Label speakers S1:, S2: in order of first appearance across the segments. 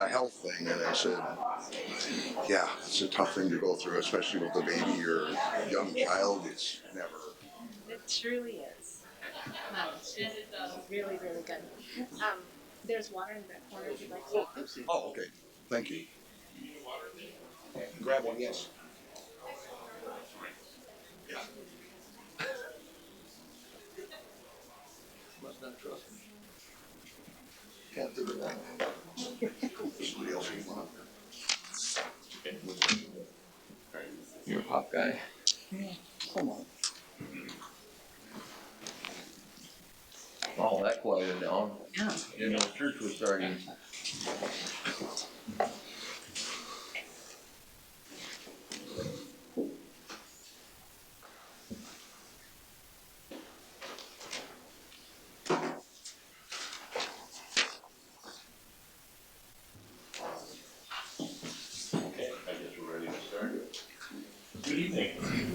S1: a health thing, and I said, yeah, it's a tough thing to go through, especially with a baby or a young child. It's never.
S2: It truly is. It's really, really good. There's water in that corner if you'd like to.
S1: Oh, okay. Thank you. Grab one, yes. Yeah. Must not trust me. Can't figure that out. Somebody else you want.
S3: You're a pop guy.
S1: Come on.
S3: Oh, that quieted down.
S2: Yeah.
S3: Didn't know church was starting.
S4: Okay, I guess we're ready to start. Good evening,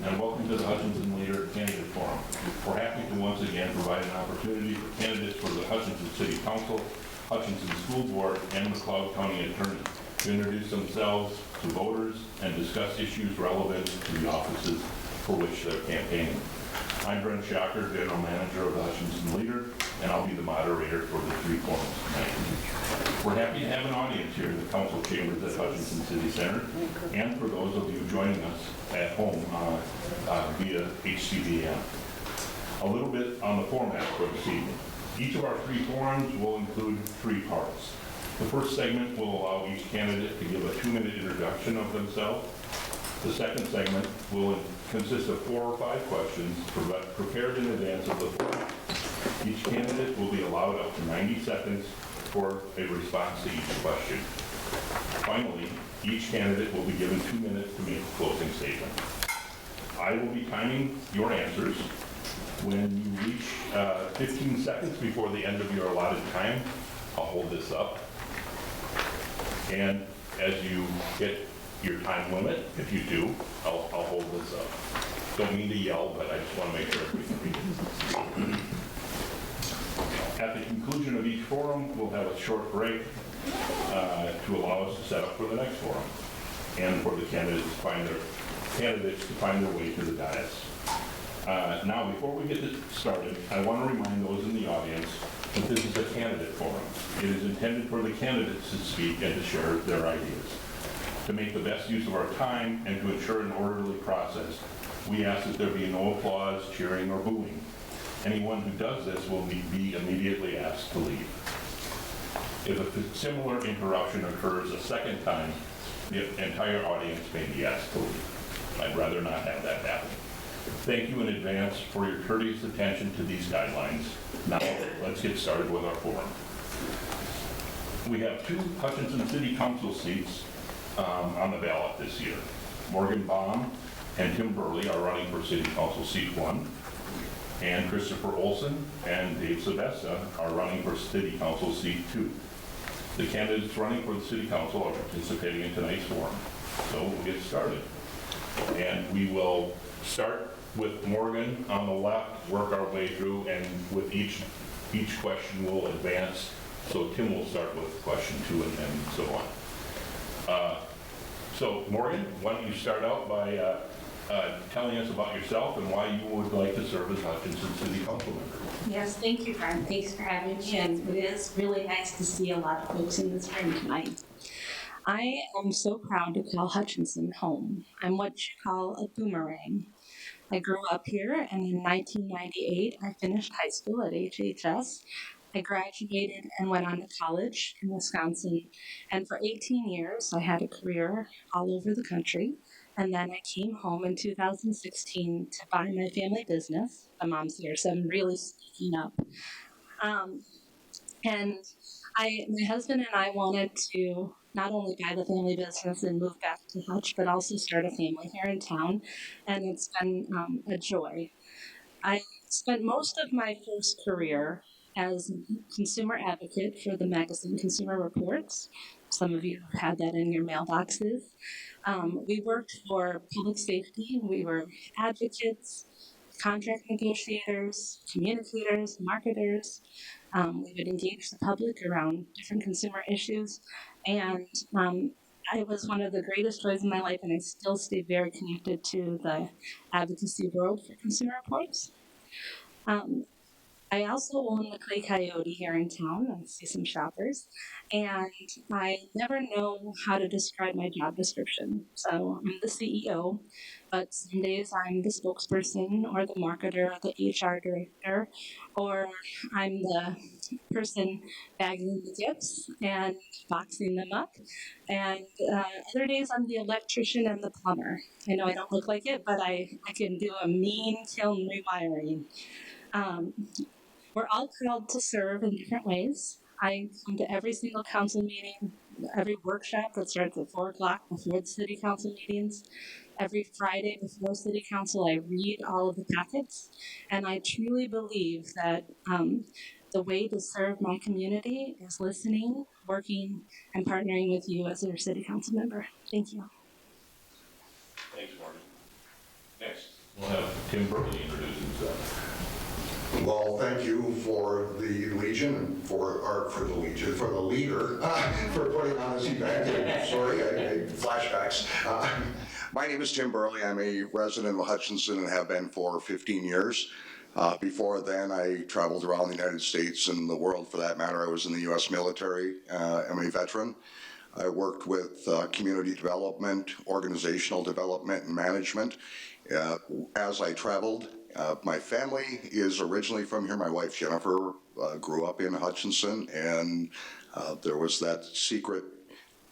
S4: and welcome to the Hutchinson Leader Candidate Forum. We're happy to once again provide an opportunity for candidates for the Hutchinson City Council, Hutchinson School Board, and McLeod County Attorney to introduce themselves to voters and discuss issues relevant to the offices for which they're campaigning. I'm Brent Shocker, General Manager of the Hutchinson Leader, and I'll be the moderator for the three forums tonight. We're happy to have an audience here in the council chambers at Hutchinson City Center, and for those of you joining us at home via HCDM. A little bit on the format for this evening. Each of our three forums will include three parts. The first segment will allow each candidate to give a 2-minute introduction of themselves. The second segment will consist of 4 or 5 questions prepared in advance of the forum. Each candidate will be allowed up to 90 seconds for a response to each question. Finally, each candidate will be given 2 minutes to make a closing statement. I will be timing your answers. When you reach 15 seconds before the end of your allotted time, I'll hold this up. And as you hit your time limit, if you do, I'll hold this up. Don't mean to yell, but I just want to make sure everybody can read it. At the conclusion of each forum, we'll have a short break to allow us to set up for the next forum and for the candidates to find their way to the dais. Now, before we get started, I want to remind those in the audience that this is a candidate forum. It is intended for the candidates to speak and to share their ideas. To make the best use of our time and to ensure an orderly process, we ask that there be no applause, cheering, or booing. Anyone who does this will be immediately asked to leave. If a similar interruption occurs a second time, the entire audience may be asked to leave. I'd rather not have that happen. Thank you in advance for your courteous attention to these guidelines. Now, let's get started with our forum. We have 2 Hutchinson City Council seats on the ballot this year. Morgan Baum and Tim Burley are running for City Council seat 1, and Christopher Olson and Dave Sebesta are running for City Council seat 2. The candidates running for the City Council are participating in tonight's forum. So we'll get started. And we will start with Morgan on the left, work our way through, and with each question we'll advance. So Tim will start with question 2 and so on. So Morgan, why don't you start out by telling us about yourself and why you would like to serve as Hutchinson City Council member.
S5: Yes, thank you, Brent. Thanks for having me, and it is really nice to see a lot of folks in this room tonight. I am so proud to call Hutchinson home. I'm what you call a boomerang. I grew up here, and in 1998, I finished high school at HHS. I graduated and went on to college in Wisconsin, and for 18 years, I had a career all over the country. And then I came home in 2016 to buy my family business. My mom's here, so I'm really speaking up. And my husband and I wanted to not only buy the family business and move back to Hutch, but also start a family here in town. And it's been a joy. I spent most of my first career as a consumer advocate for the magazine Consumer Reports. Some of you have had that in your mailboxes. We worked for public safety. We were advocates, contract negotiators, communicators, marketers. We would engage the public around different consumer issues, and I was one of the greatest joys in my life, and I still stay very connected to the advocacy world for Consumer Reports. Um, I also own the Clay Coyote here in town. I see some shoppers. And I never know how to describe my job description. So I'm the CEO, but some days I'm the spokesperson or the marketer or the HR director, or I'm the person bagging the gifts and boxing them up. And other days I'm the electrician and the plumber. I know I don't look like it, but I can do a mean kiln rewiring. Um, we're all called to serve in different ways. I come to every single council meeting, every workshop that starts at 4 o'clock before the city council meetings. Every Friday before city council, I read all of the packets. And I truly believe that the way to serve my community is listening, working, and partnering with you as your city council member. Thank you.
S4: Thanks, Marty. Next, we'll have Tim Burley introduce himself.
S1: Well, thank you for the Legion and for the leader for putting on this event. Sorry, I flashbacks. My name is Tim Burley. I'm a resident of Hutchinson and have been for 15 years. Before then, I traveled around the United States and the world for that matter. I was in the U.S. military. I'm a veteran. I worked with community development, organizational development, and management. As I traveled, my family is originally from here. My wife, Jennifer, grew up in Hutchinson, and there was that secret.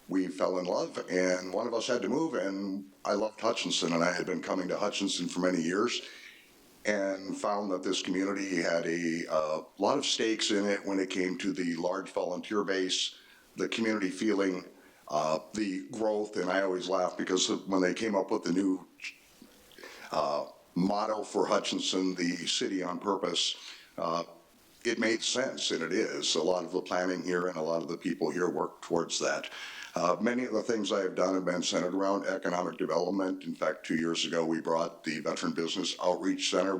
S1: We fell in love, and one of us had to move, and I loved Hutchinson, and I had been coming to Hutchinson for many years and found that this community had a lot of stakes in it when it came to the large volunteer base, the community feeling, the growth, and I always laugh because when they came up with the new motto for Hutchinson, the city on purpose, it made sense, and it is. A lot of the planning here and a lot of the people here work towards that. Many of the things I have done have been centered around economic development. In fact, 2 years ago, we brought the Veteran Business Outreach Center,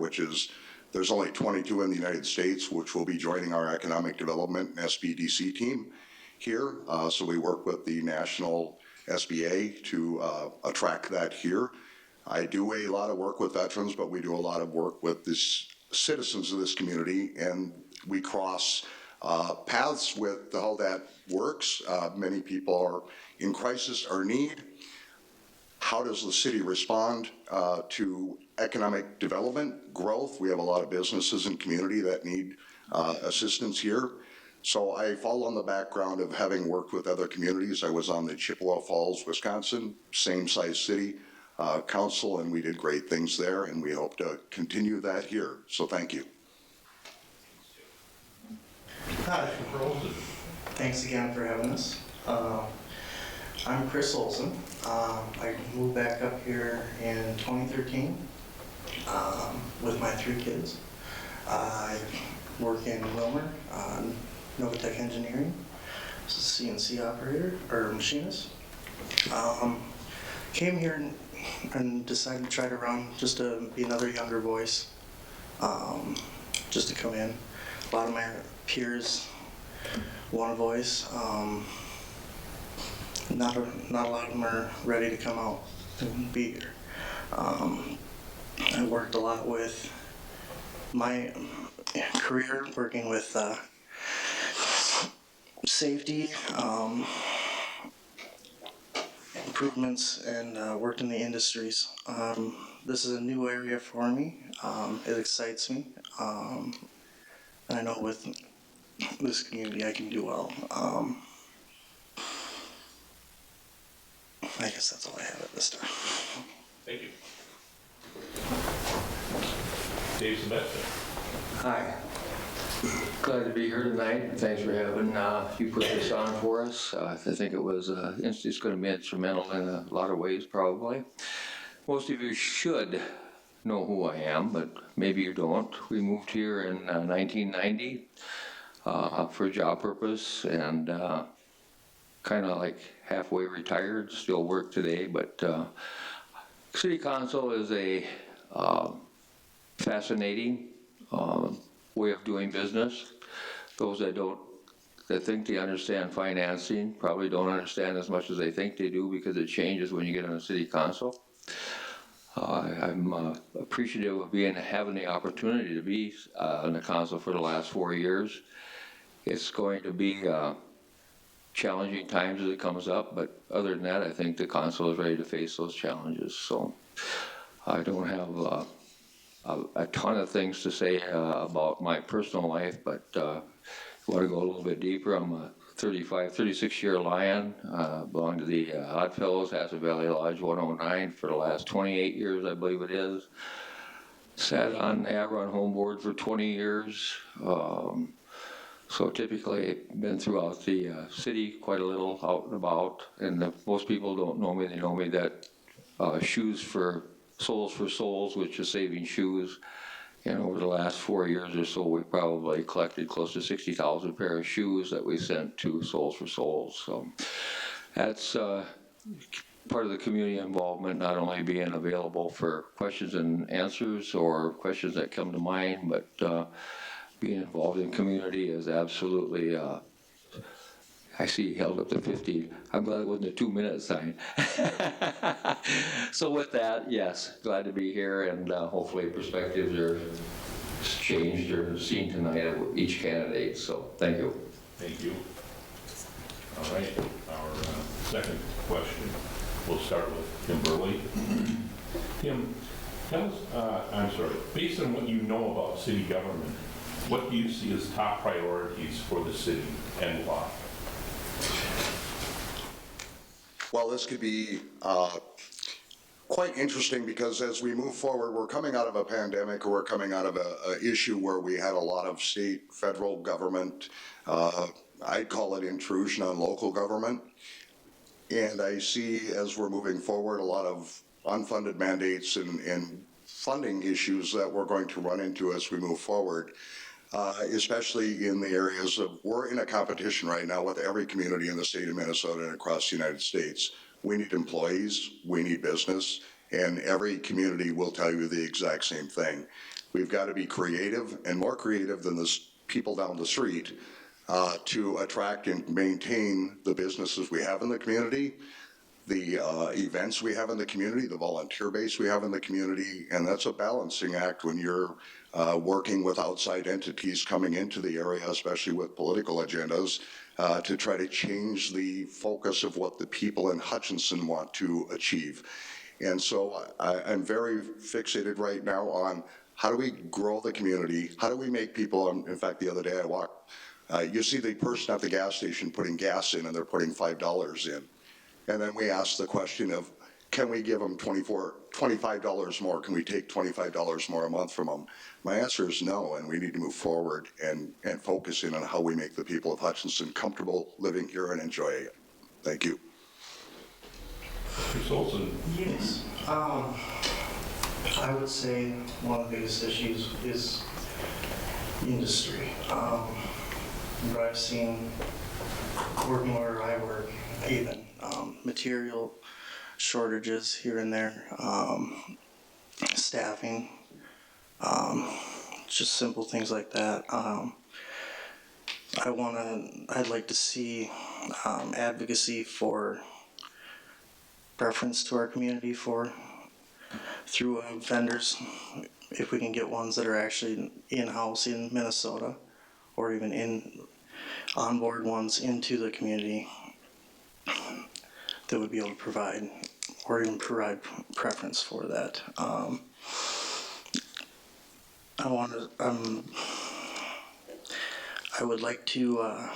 S1: there's only 22 in the United States, which will be joining our economic development and SBDC team here. So we work with the national SBA to attract that here. I do a lot of work with veterans, but we do a lot of work with the citizens of this community, and we cross paths with how that works. Many people are in crisis or need. How does the city respond to economic development, growth? We have a lot of businesses and community that need assistance here. So I fall on the background of having worked with other communities. I was on the Chippewa Falls, Wisconsin, same size city council, and we did great things there, and we hope to continue that here. So thank you.
S6: Hi. Thanks again for having us. I'm Chris Olson. I moved back up here in 2013 with my 3 kids. I work in Wilmer, Novatech Engineering, as a CNC operator or machinist. Came here and decided to try to run just to be another younger voice, just to come in. A lot of my peers want a voice. Not a lot of them are ready to come out and be here. I worked a lot with my career working with safety, improvements, and worked in the industries. This is a new area for me. It excites me. And I know with this community I can do well. I guess that's all I have at this time.
S4: Thank you. Dave Sebastian.
S3: Hi. Glad to be here tonight. Thanks for having you put this on for us. I think it's going to be instrumental in a lot of ways, probably. Most of you should know who I am, but maybe you don't. We moved here in 1990 for a job purpose, and kind of like halfway retired, still work today, but City Council is a fascinating way of doing business. those that think they understand financing probably don't understand as much as they think they do because it changes when you get on the city council. I'm appreciative of having the opportunity to be on the council for the last 4 years. It's going to be challenging times as it comes up, but other than that, I think the council is ready to face those challenges. So I don't have a ton of things to say about my personal life, but if you want to go a little bit deeper, I'm a 36-year Lion, belonged to the Oddfellows, Hassett Valley Lodge 109 for the last 28 years, I believe it is. Sat on the Avron Home Board for 20 years. So typically been throughout the city quite a little, out and about, and most people don't know me. They know me that Souls for Souls, which is saving shoes. And over the last 4 years or so, we probably collected close to 60,000 pair of shoes that we sent to Souls for Souls. So that's part of the community involvement, not only being available for questions and answers or questions that come to mind, but being involved in community is absolutely, I see you held up to 50. I'm glad it wasn't a 2-minute sign. So with that, yes, glad to be here, and hopefully perspectives are changed or seen tonight of each candidate. So thank you.
S4: Thank you. All right, our second question, we'll start with Kimberly. Kim, tell us, based on what you know about city government, what do you see as top priorities for the city and why?
S1: Well, this could be quite interesting because as we move forward, we're coming out of a pandemic, or we're coming out of an issue where we had a lot of state, federal government, I'd call it intrusion on local government. And I see, as we're moving forward, a lot of unfunded mandates and funding issues that we're going to run into as we move forward. Especially in the areas of, we're in a competition right now with every community in the state of Minnesota and across the United States. We need employees, we need business, and every community will tell you the exact same thing. We've got to be creative, and more creative than the people down the street, to attract and maintain the businesses we have in the community, the events we have in the community, the volunteer base we have in the community, and that's a balancing act when you're working with outside entities coming into the area, especially with political agendas, to try to change the focus of what the people in Hutchinson want to achieve. And so I'm very fixated right now on how do we grow the community? How do we make people, in fact, the other day I walked, you see the person at the gas station putting gas in and they're putting $5 in. And then we ask the question of, can we give them $25 more? Can we take $25 more a month from them? My answer is no, and we need to move forward and focus in on how we make the people of Hutchinson comfortable living here and enjoying it. Thank you.
S4: Mr. Olson.
S6: Yes. I would say one of the biggest issues is industry. What I've seen working where I work, even material shortages here and there, staffing, just simple things like that. I'd like to see advocacy for preference to our community through vendors, if we can get ones that are actually in-house in Minnesota, or even onboard ones into the community that would be able to provide, or even provide preference for that. I would like to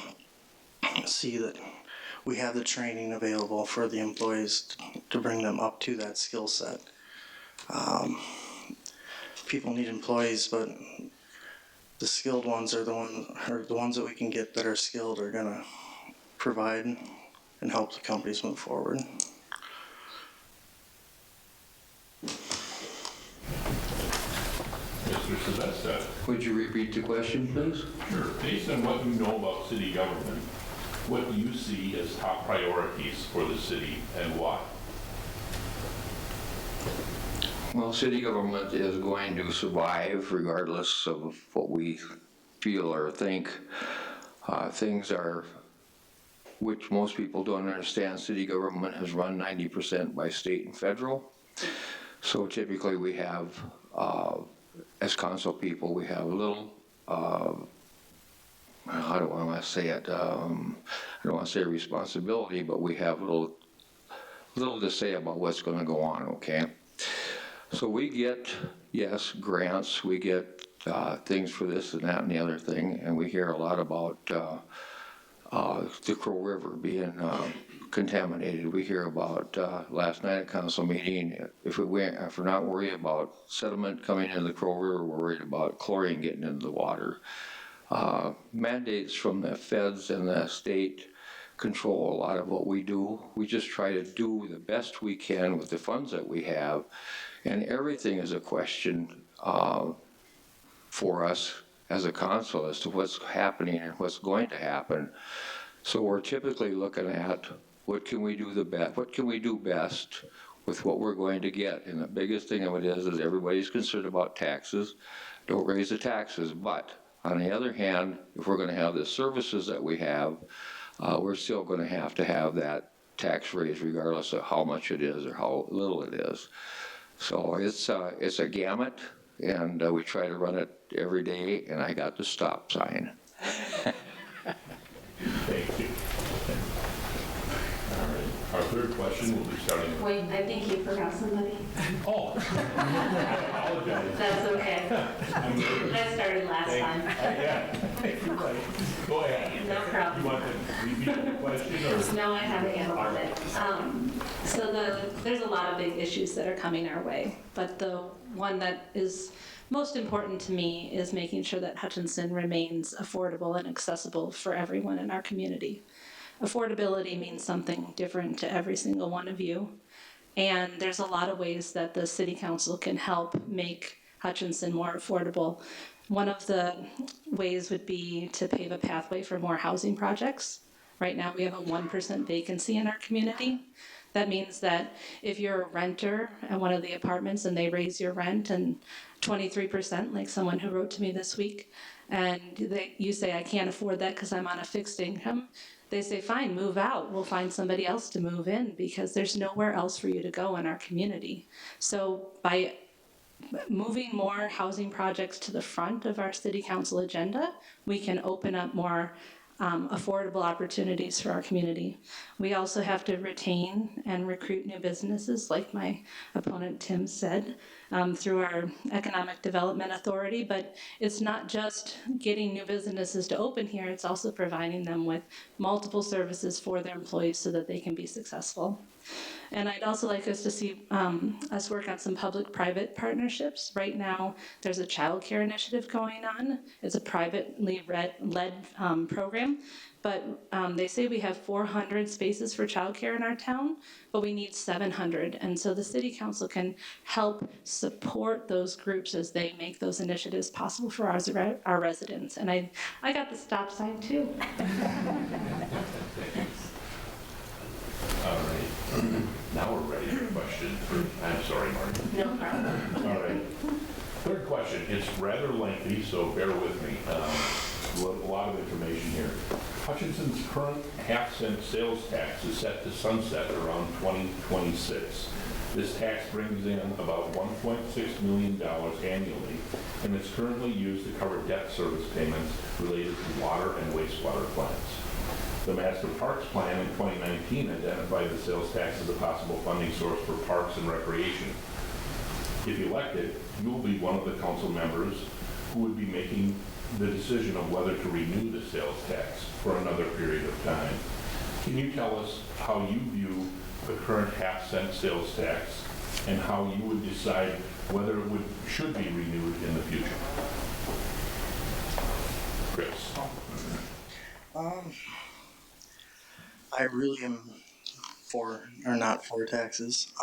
S6: see that we have the training available for the employees to bring them up to that skill set. People need employees, but the skilled ones are the ones that we can get that are skilled are gonna provide and help the companies move forward.
S4: Mr. Sylvester.
S3: Would you repeat the question, please?
S4: Sure. Based on what you know about city government, what do you see as top priorities for the city and why?
S3: Well, city government is going to survive regardless of what we feel or think. Things are, which most people don't understand, city government is run 90% by state and federal. So typically we have, as council people, we have a little, how do I want to say it? I don't want to say responsibility, but we have little to say about what's going to go on, okay? So we get, yes, grants, we get things for this and that and the other thing, and we hear a lot about the Crow River being contaminated. We hear about last night at council meeting, if we're not worried about sediment coming into the Crow River, we're worried about chlorine getting into the water. Mandates from the feds and the state control a lot of what we do. We just try to do the best we can with the funds that we have, and everything is a question for us as a council as to what's happening and what's going to happen. So we're typically looking at what can we do best with what we're going to get. And the biggest thing of it is everybody's concerned about taxes. Don't raise the taxes. But on the other hand, if we're going to have the services that we have, we're still going to have that tax raise regardless of how much it is or how little it is. So it's a gamut, and we try to run it every day, and I got the stop sign.
S4: Thank you. All right. Our third question will be starting.
S5: Wait, I think you forgot somebody.
S4: Oh, I apologize.
S5: That's okay. I started last time.
S4: Yeah, you're right. Go ahead.
S5: No problem.
S4: You want to repeat the question, or?
S5: No, I have a handle on it. So there's a lot of big issues that are coming our way, but the one that is most important to me is making sure that Hutchinson remains affordable and accessible for everyone in our community. Affordability means something different to every single one of you, and there's a lot of ways that the city council can help make Hutchinson more affordable. One of the ways would be to pave a pathway for more housing projects. Right now we have a 1% vacancy in our community. That means that if you're a renter at one of the apartments and they raise your rent and 23%, like someone who wrote to me this week, and you say, I can't afford that because I'm on a fixed income, they say, fine, move out. We'll find somebody else to move in because there's nowhere else for you to go in our community. So by moving more housing projects to the front of our city council agenda, we can open up more affordable opportunities for our community. We also have to retain and recruit new businesses, like my opponent Tim said, through our Economic Development Authority, but it's not just getting new businesses to open here, it's also providing them with multiple services for their employees so that they can be successful. And I'd also like us to see us work on some public-private partnerships. Right now, there's a child care initiative going on. It's a privately led program, but they say we have 400 spaces for child care in our town, but we need 700. And so the city council can help support those groups as they make those initiatives possible for our residents. And I got the stop sign too.
S4: All right. Now we're ready for question three. I'm sorry, Marty.
S5: No problem.
S4: All right. Third question. It's rather lengthy, so bear with me. A lot of information here. Hutchinson's current half-cent sales tax is set to sunset around 2026. This tax brings in about $1.6 million annually, and it's currently used to cover debt service payments related to water and wastewater plants. The Master Parks Plan in 2019 identified the sales tax as a possible funding source for parks and recreation. If elected, you will be one of the council members who would be making the decision of whether to renew the sales tax for another period of time. Can you tell us how you view the current half-cent sales tax and how you would decide whether it should be renewed in the future? Chris.
S6: I really am not for taxes.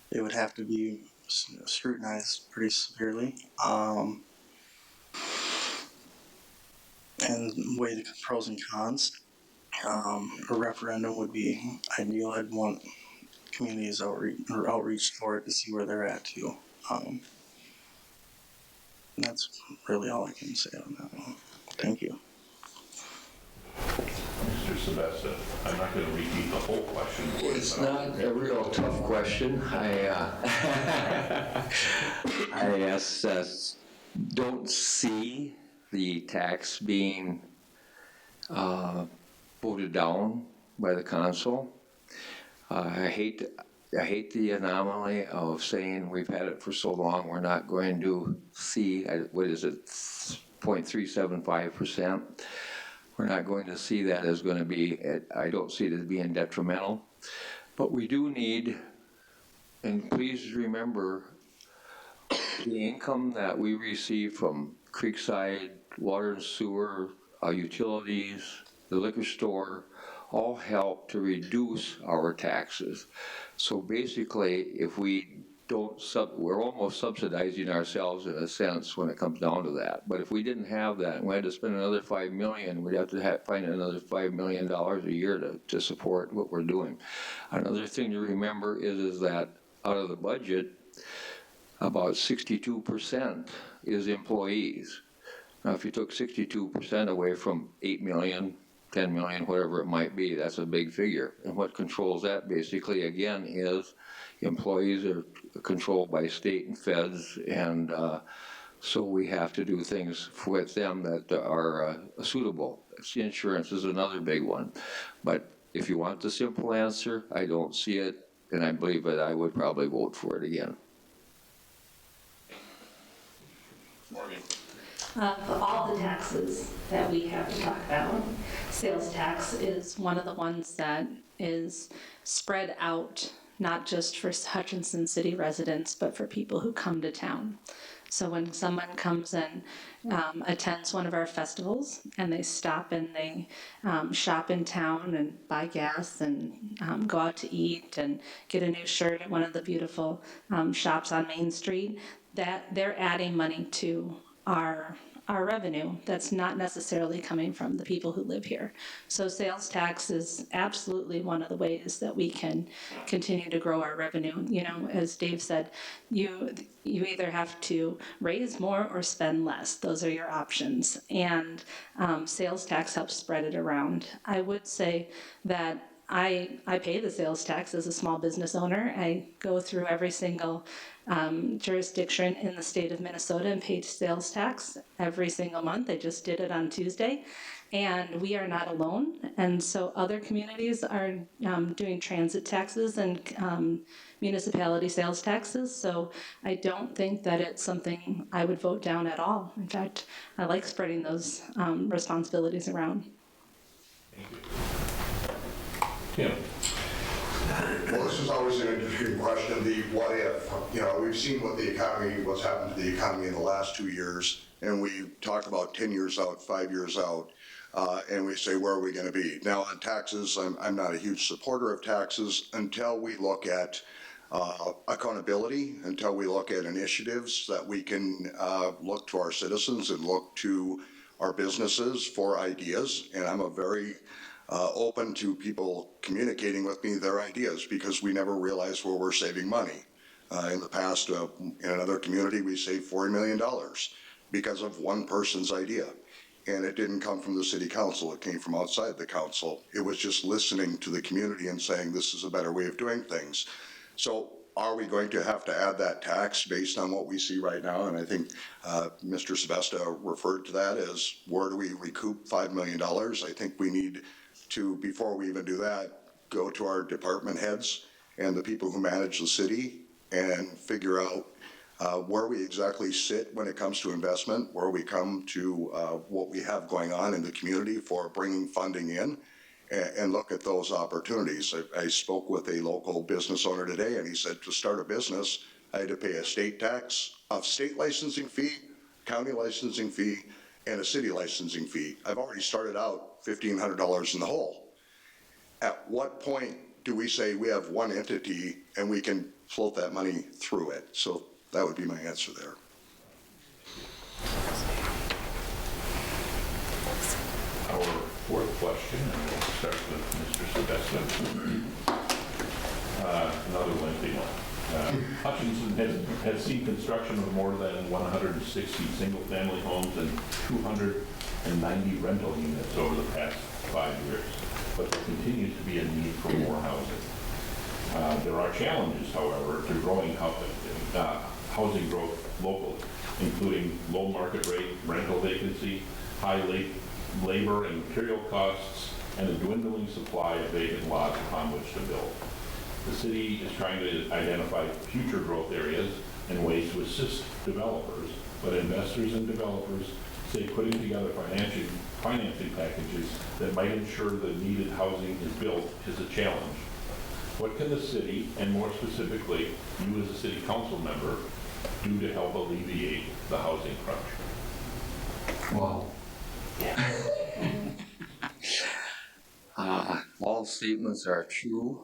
S6: They would have to be scrutinized pretty severely. And weigh the pros and cons. A referendum would be ideal. I'd want communities outreach for it to see where they're at too. That's really all I can say on that one. Thank you.
S4: Sebesta. I'm not going to repeat the whole question.
S3: It's not a real tough question. I don't see the tax being voted down by the council. I hate the anomaly of saying we've had it for so long, we're not going to see, what is it, 0.375%. We're not going to see that as going to be, I don't see it as being detrimental. But we do need, and please remember, the income that we receive from Creekside, water and sewer, utilities, the liquor store, all help to reduce our taxes. So basically, if we don't, we're almost subsidizing ourselves in a sense when it comes down to that. But if we didn't have that and we had to spend another $5 million, we'd have to find another $5 million a year to support what we're doing. Another thing to remember is that out of the budget, about 62% is employees. Now, if you took 62% away from 8 million, 10 million, whatever it might be, that's a big figure. And what controls that basically, again, is employees are controlled by state and feds, and so we have to do things with them that are suitable. Insurance is another big one. But if you want the simple answer, I don't see it, and I believe that I would probably vote for it again.
S4: Morgan.
S5: Of all the taxes that we have to talk about, sales tax is one of the ones that is spread out, not just for Hutchinson City residents, but for people who come to town. So when someone comes and attends one of our festivals and they stop and they shop in town and buy gas and go out to eat and get a new shirt at one of the beautiful shops on Main Street, that they're adding money to our revenue that's not necessarily coming from the people who live here. So sales tax is absolutely one of the ways that we can continue to grow our revenue. You know, as Dave said, you either have to raise more or spend less. Those are your options. And sales tax helps spread it around. I would say that I pay the sales tax as a small business owner. I go through every single jurisdiction in the state of Minnesota and pay sales tax every single month. I just did it on Tuesday. And we are not alone. And so other communities are doing transit taxes and municipality sales taxes. So I don't think that it's something I would vote down at all. In fact, I like spreading those responsibilities around.
S4: Thank you. Tim.
S1: Well, this is always an interesting question, the what if. You know, we've seen what's happened to the economy in the last 2 years, and we talk about 10 years out, 5 years out, and we say, where are we going to be? Now, on taxes, I'm not a huge supporter of taxes until we look at accountability, until we look at initiatives that we can look to our citizens and look to our businesses for ideas. And I'm a very open to people communicating with me their ideas, because we never realize where we're saving money. In the past, in another community, we saved $40 million because of one person's idea. And it didn't come from the city council, it came from outside the council. It was just listening to the community and saying, this is a better way of doing things. So are we going to have to add that tax based on what we see right now? And I think Mr. Sebesta referred to that as, where do we recoup $5 million? I think we need to, before we even do that, go to our department heads and the people who manage the city and figure out where we exactly sit when it comes to investment, where we come to what we have going on in the community for bringing funding in, and look at those opportunities. I spoke with a local business owner today, and he said to start a business, I had to pay a state tax, a state licensing fee, county licensing fee, and a city licensing fee. I've already started out $1,500 in the hole. At what point do we say we have one entity and we can float that money through it? So that would be my answer there.
S4: Our fourth question, and we'll start with Mr. Sebesta. Another lengthy one. Hutchinson has seen construction of more than 160 single-family homes and 290 rental units over the past 5 years. but there continues to be a need for more housing. There are challenges, however, to growing housing growth locally, including low market rate, rental vacancy, high labor and material costs, and a dwindling supply of vacant lots upon which to build. The city is trying to identify future growth areas and ways to assist developers, but investors and developers say putting together financing packages that might ensure the needed housing is built is a challenge. What can the city, and more specifically, you as a city council member, do to help alleviate the housing crunch?
S3: Wow. All statements are true.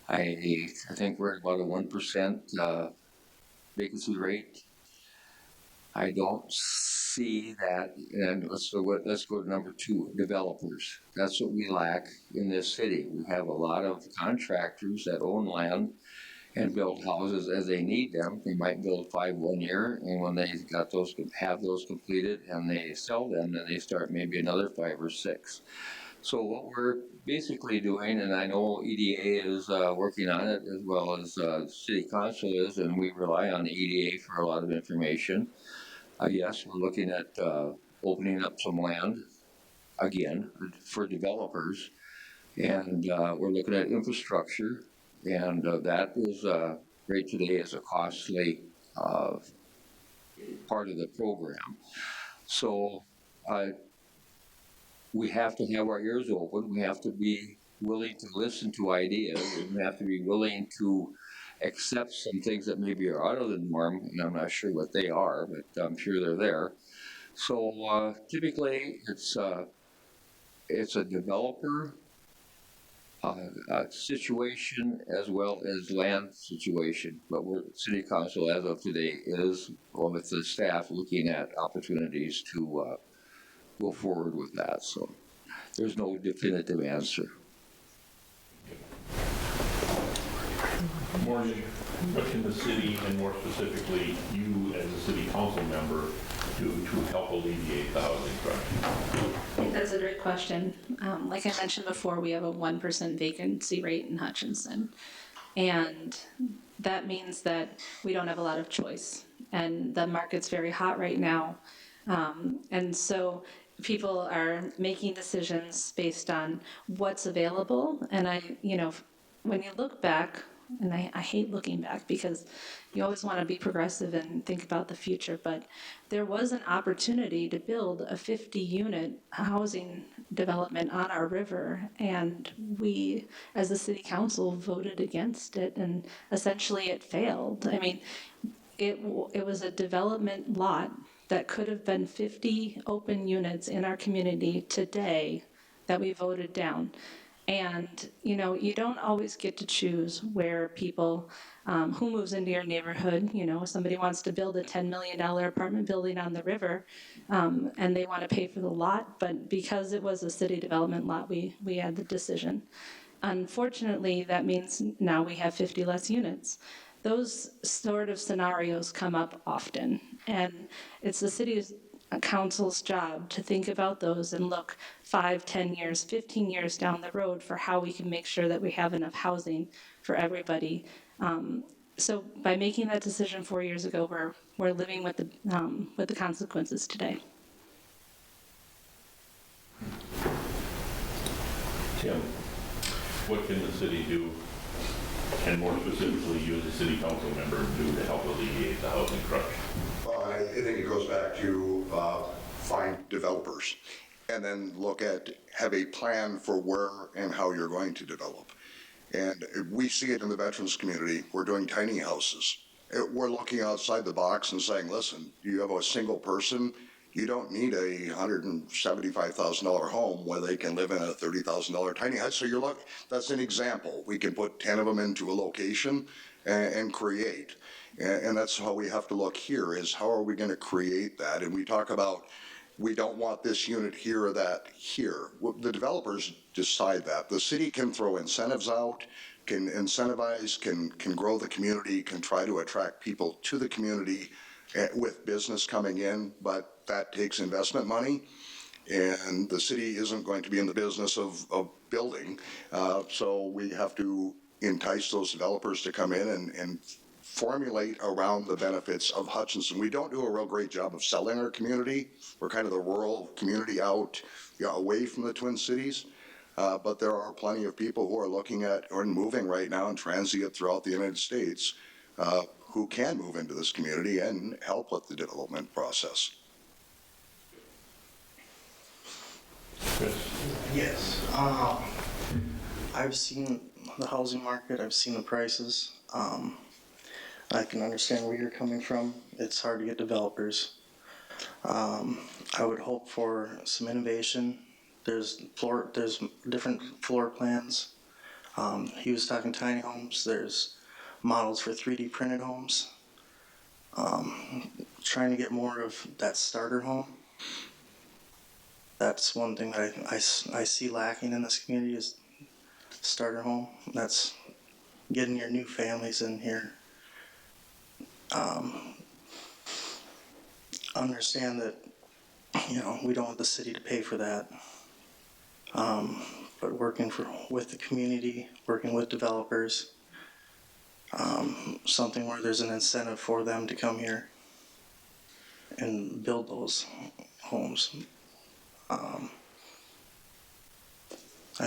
S3: I think we're at about a 1% vacancy rate. I don't see that, and let's go to number 2, developers. That's what we lack in this city. We have a lot of contractors that own land and build houses as they need them. They might build 5 one year, and when they have those completed and they sell them, then they start maybe another 5 or 6. So what we're basically doing, and I know EDA is working on it as well as City Council is, and we rely on the EDA for a lot of information. Yes, we're looking at opening up some land again for developers, and we're looking at infrastructure, and that is right today is a costly part of the program. So we have to have our ears open. We have to be willing to listen to ideas, and we have to be willing to accept some things that maybe are out of the norm, and I'm not sure what they are, but I'm sure they're there. So typically, it's a developer situation as well as land situation. But City Council, as of today, is with the staff looking at opportunities to go forward with that. So there's no definitive answer.
S4: Morgan, what can the city, and more specifically you as a city council member, do to help alleviate the housing crunch?
S5: I think that's a great question. Like I mentioned before, we have a 1% vacancy rate in Hutchinson. And that means that we don't have a lot of choice. And the market's very hot right now. And so people are making decisions based on what's available. And when you look back, and I hate looking back because you always want to be progressive and think about the future, but there was an opportunity to build a 50-unit housing development on our river, and we, as the city council, voted against it, and essentially it failed. I mean, it was a development lot that could have been 50 open units in our community today that we voted down. And, you don't always get to choose where people, who moves into your neighborhood. Somebody wants to build a $10 million apartment building on the river, and they want to pay for the lot. But because it was a city development lot, we had the decision. Unfortunately, that means now we have 50 less units. Those sort of scenarios come up often. And it's the city's council's job to think about those and look 5, 10 years, 15 years down the road for how we can make sure that we have enough housing for everybody. So by making that decision 4 years ago, we're living with the consequences today.
S4: Tim, what can the city do, and more specifically you as a city council member, do to help alleviate the housing crunch?
S1: I think it goes back to find developers and then have a plan for where and how you're going to develop. And we see it in the veterans community. We're doing tiny houses. We're looking outside the box and saying, listen, you have a single person, you don't need a $175,000 home where they can live in a $30,000 tiny house. So that's an example. We can put 10 of them into a location and create. And that's how we have to look here, is how are we going to create that? And we talk about, we don't want this unit here or that here. The developers decide that. The city can throw incentives out, can incentivize, can grow the community, can try to attract people to the community with business coming in, but that takes investment money. And the city isn't going to be in the business of building. So we have to entice those developers to come in and formulate around the benefits of Hutchinson. We don't do a real great job of selling our community. We're kind of the rural community out, away from the Twin Cities. But there are plenty of people who are looking at or moving right now and transient throughout the United States who can move into this community and help with the development process.
S6: Yes. I've seen the housing market, I've seen the prices. I can understand where you're coming from. It's hard to get developers. I would hope for some innovation. There's different floor plans. He was talking tiny homes. There's models for 3D printed homes. Trying to get more of that starter home. That's one thing that I see lacking in this community is starter home. That's getting your new families in here. Understand that, we don't want the city to pay for that. But working with the community, working with developers, something where there's an incentive for them to come here and build those homes. I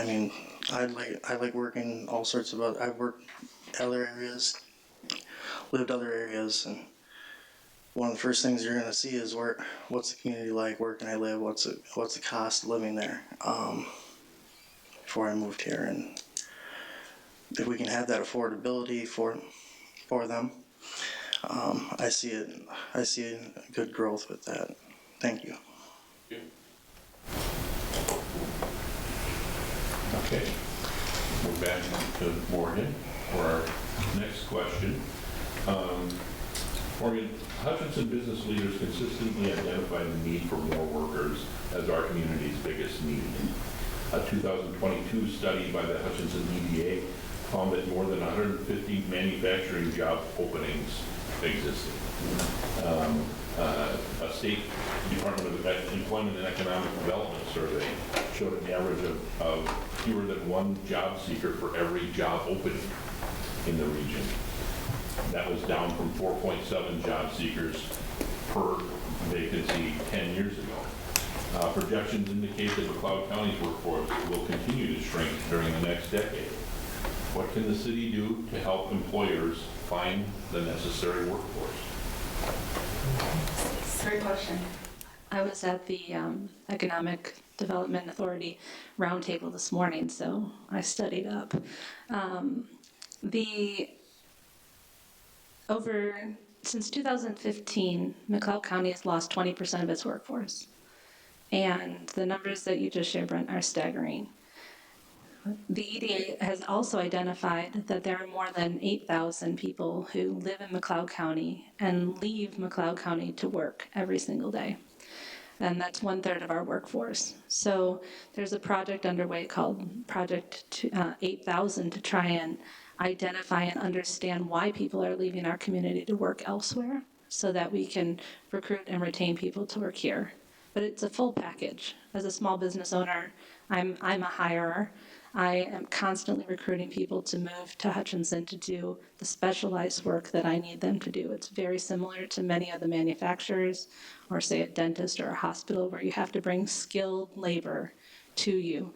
S6: mean, I like working all sorts of I've worked other areas, lived other areas, and one of the first things you're gonna see is what's the community like, where can I live, what's the cost of living there, before I moved here, and if we can have that affordability for them, I see a good growth with that. Thank you.
S4: Okay, we're back to Morgan for our next question. Morgan, Hutchinson business leaders consistently identify the need for more workers as our community's biggest need. A 2022 study by the Hutchinson EDA found that more than 150 manufacturing job openings existed. A state Department of Employment and Economic Development survey showed an average of fewer than one job seeker for every job opening in the region. That was down from 4.7 job seekers per vacancy 10 years ago. Projections indicate that McLeod County's workforce will continue to shrink during the next decade. What can the city do to help employers find the necessary workforce?
S5: Great question. I was at the Economic Development Authority roundtable this morning, so I studied up. Since 2015, McLeod County has lost 20% of its workforce. And the numbers that you just shared, Brent, are staggering. The EDA has also identified that there are more than 8,000 people who live in McLeod County and leave McLeod County to work every single day. And that's 1/3 of our workforce. So there's a project underway called Project 8000 to try and identify and understand why people are leaving our community to work elsewhere so that we can recruit and retain people to work here. But it's a full package. As a small business owner, I'm a hirer. I am constantly recruiting people to move to Hutchinson to do the specialized work that I need them to do. It's very similar to many of the manufacturers, or say a dentist or a hospital, where you have to bring skilled labor to you.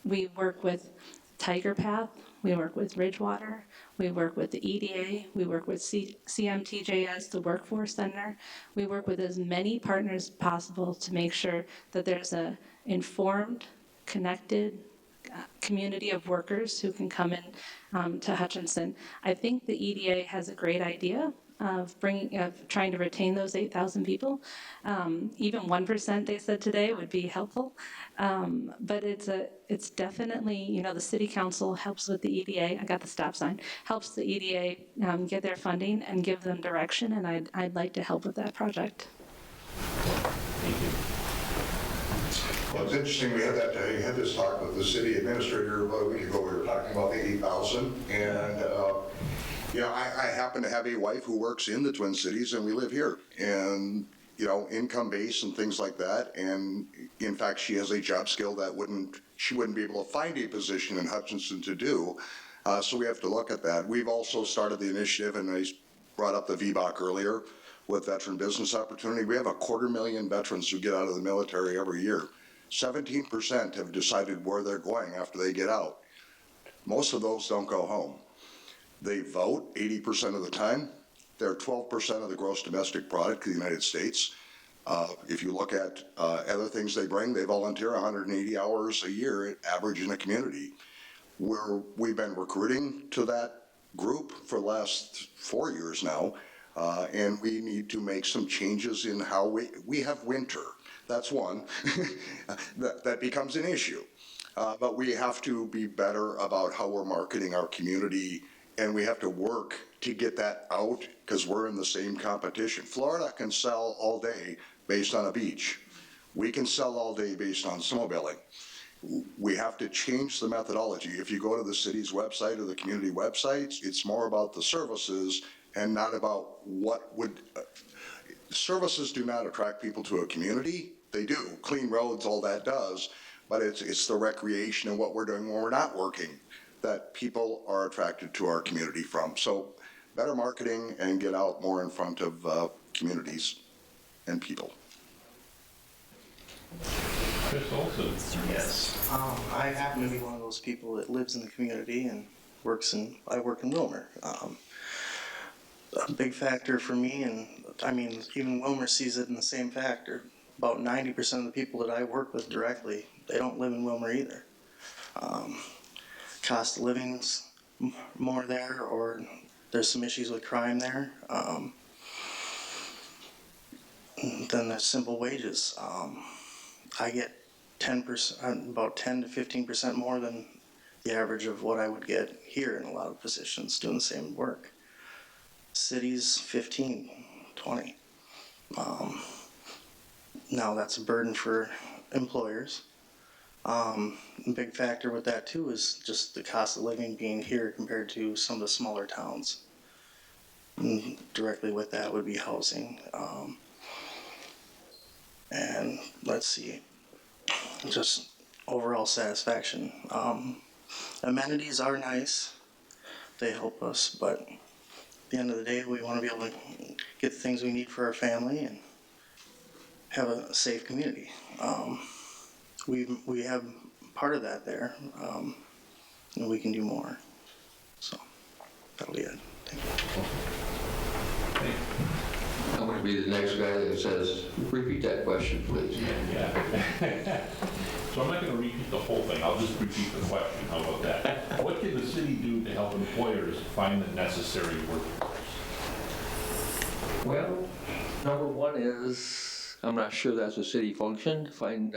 S5: We work with Tiger Path, we work with Ridgewater, we work with the EDA, we work with CMTJS, the Workforce Center. We work with as many partners as possible to make sure that there's an informed, connected community of workers who can come in to Hutchinson. I think the EDA has a great idea of trying to retain those 8,000 people. Even 1%, they said today, would be helpful. But it's definitely, the city council helps with the EDA. I got the stop sign. Helps the EDA get their funding and give them direction, and I'd like to help with that project.
S4: Thank you.
S1: Well, it's interesting, we had this talk with the city administrator about a week ago. We were talking about the 8,000, and I happen to have a wife who works in the Twin Cities, and we live here. And income base and things like that. And in fact, she has a job skill that she wouldn't be able to find a position in Hutchinson to do. So we have to look at that. We've also started the initiative, and I brought up the VBOC earlier with Veteran Business Opportunity. We have 250,000 veterans who get out of the military every year. 17% have decided where they're going after they get out. Most of those don't go home. They vote 80% of the time. They're 12% of the gross domestic product of the United States. If you look at other things they bring, they volunteer 180 hours a year average in a community. We've been recruiting to that group for the last 4 years now, and we need to make some changes in how we have winter. That's one. that becomes an issue. But we have to be better about how we're marketing our community, and we have to work to get that out because we're in the same competition. Florida can sell all day based on a beach. We can sell all day based on snowmobiling. We have to change the methodology. If you go to the city's website or the community websites, it's more about the services and not about services do not attract people to a community. They do. Clean roads, all that does, but it's the recreation and what we're doing when we're not working that people are attracted to our community from. So better marketing and get out more in front of communities and people.
S4: Chris Olson.
S6: Yes. I happen to be one of those people that lives in the community and I work in Wilmer. A big factor for me, and I mean, even Wilmer sees it in the same factor. About 90% of the people that I work with directly, they don't live in Wilmer either. Cost of living's more there, or there's some issues with crime there. Then there's simple wages. I get 10%, about 10 to 15% more than the average of what I would get here in a lot of positions doing the same work. Cities 15, 20. Now that's a burden for employers. A big factor with that too is just the cost of living being here compared to some of the smaller towns. And directly with that would be housing. And let's see, just overall satisfaction. Amenities are nice. They help us, but at the end of the day, we want to be able to get the things we need for our family and have a safe community. We have part of that there, and we can do more. So that'll be it. Thank you.
S3: I'm going to be the next guy that says, repeat that question, please.
S4: Yeah. So I'm not going to repeat the whole thing. I'll just repeat the question. How about that? What can the city do to help employers find the necessary workforce?
S3: Well, number one is, I'm not sure that's a city function, to find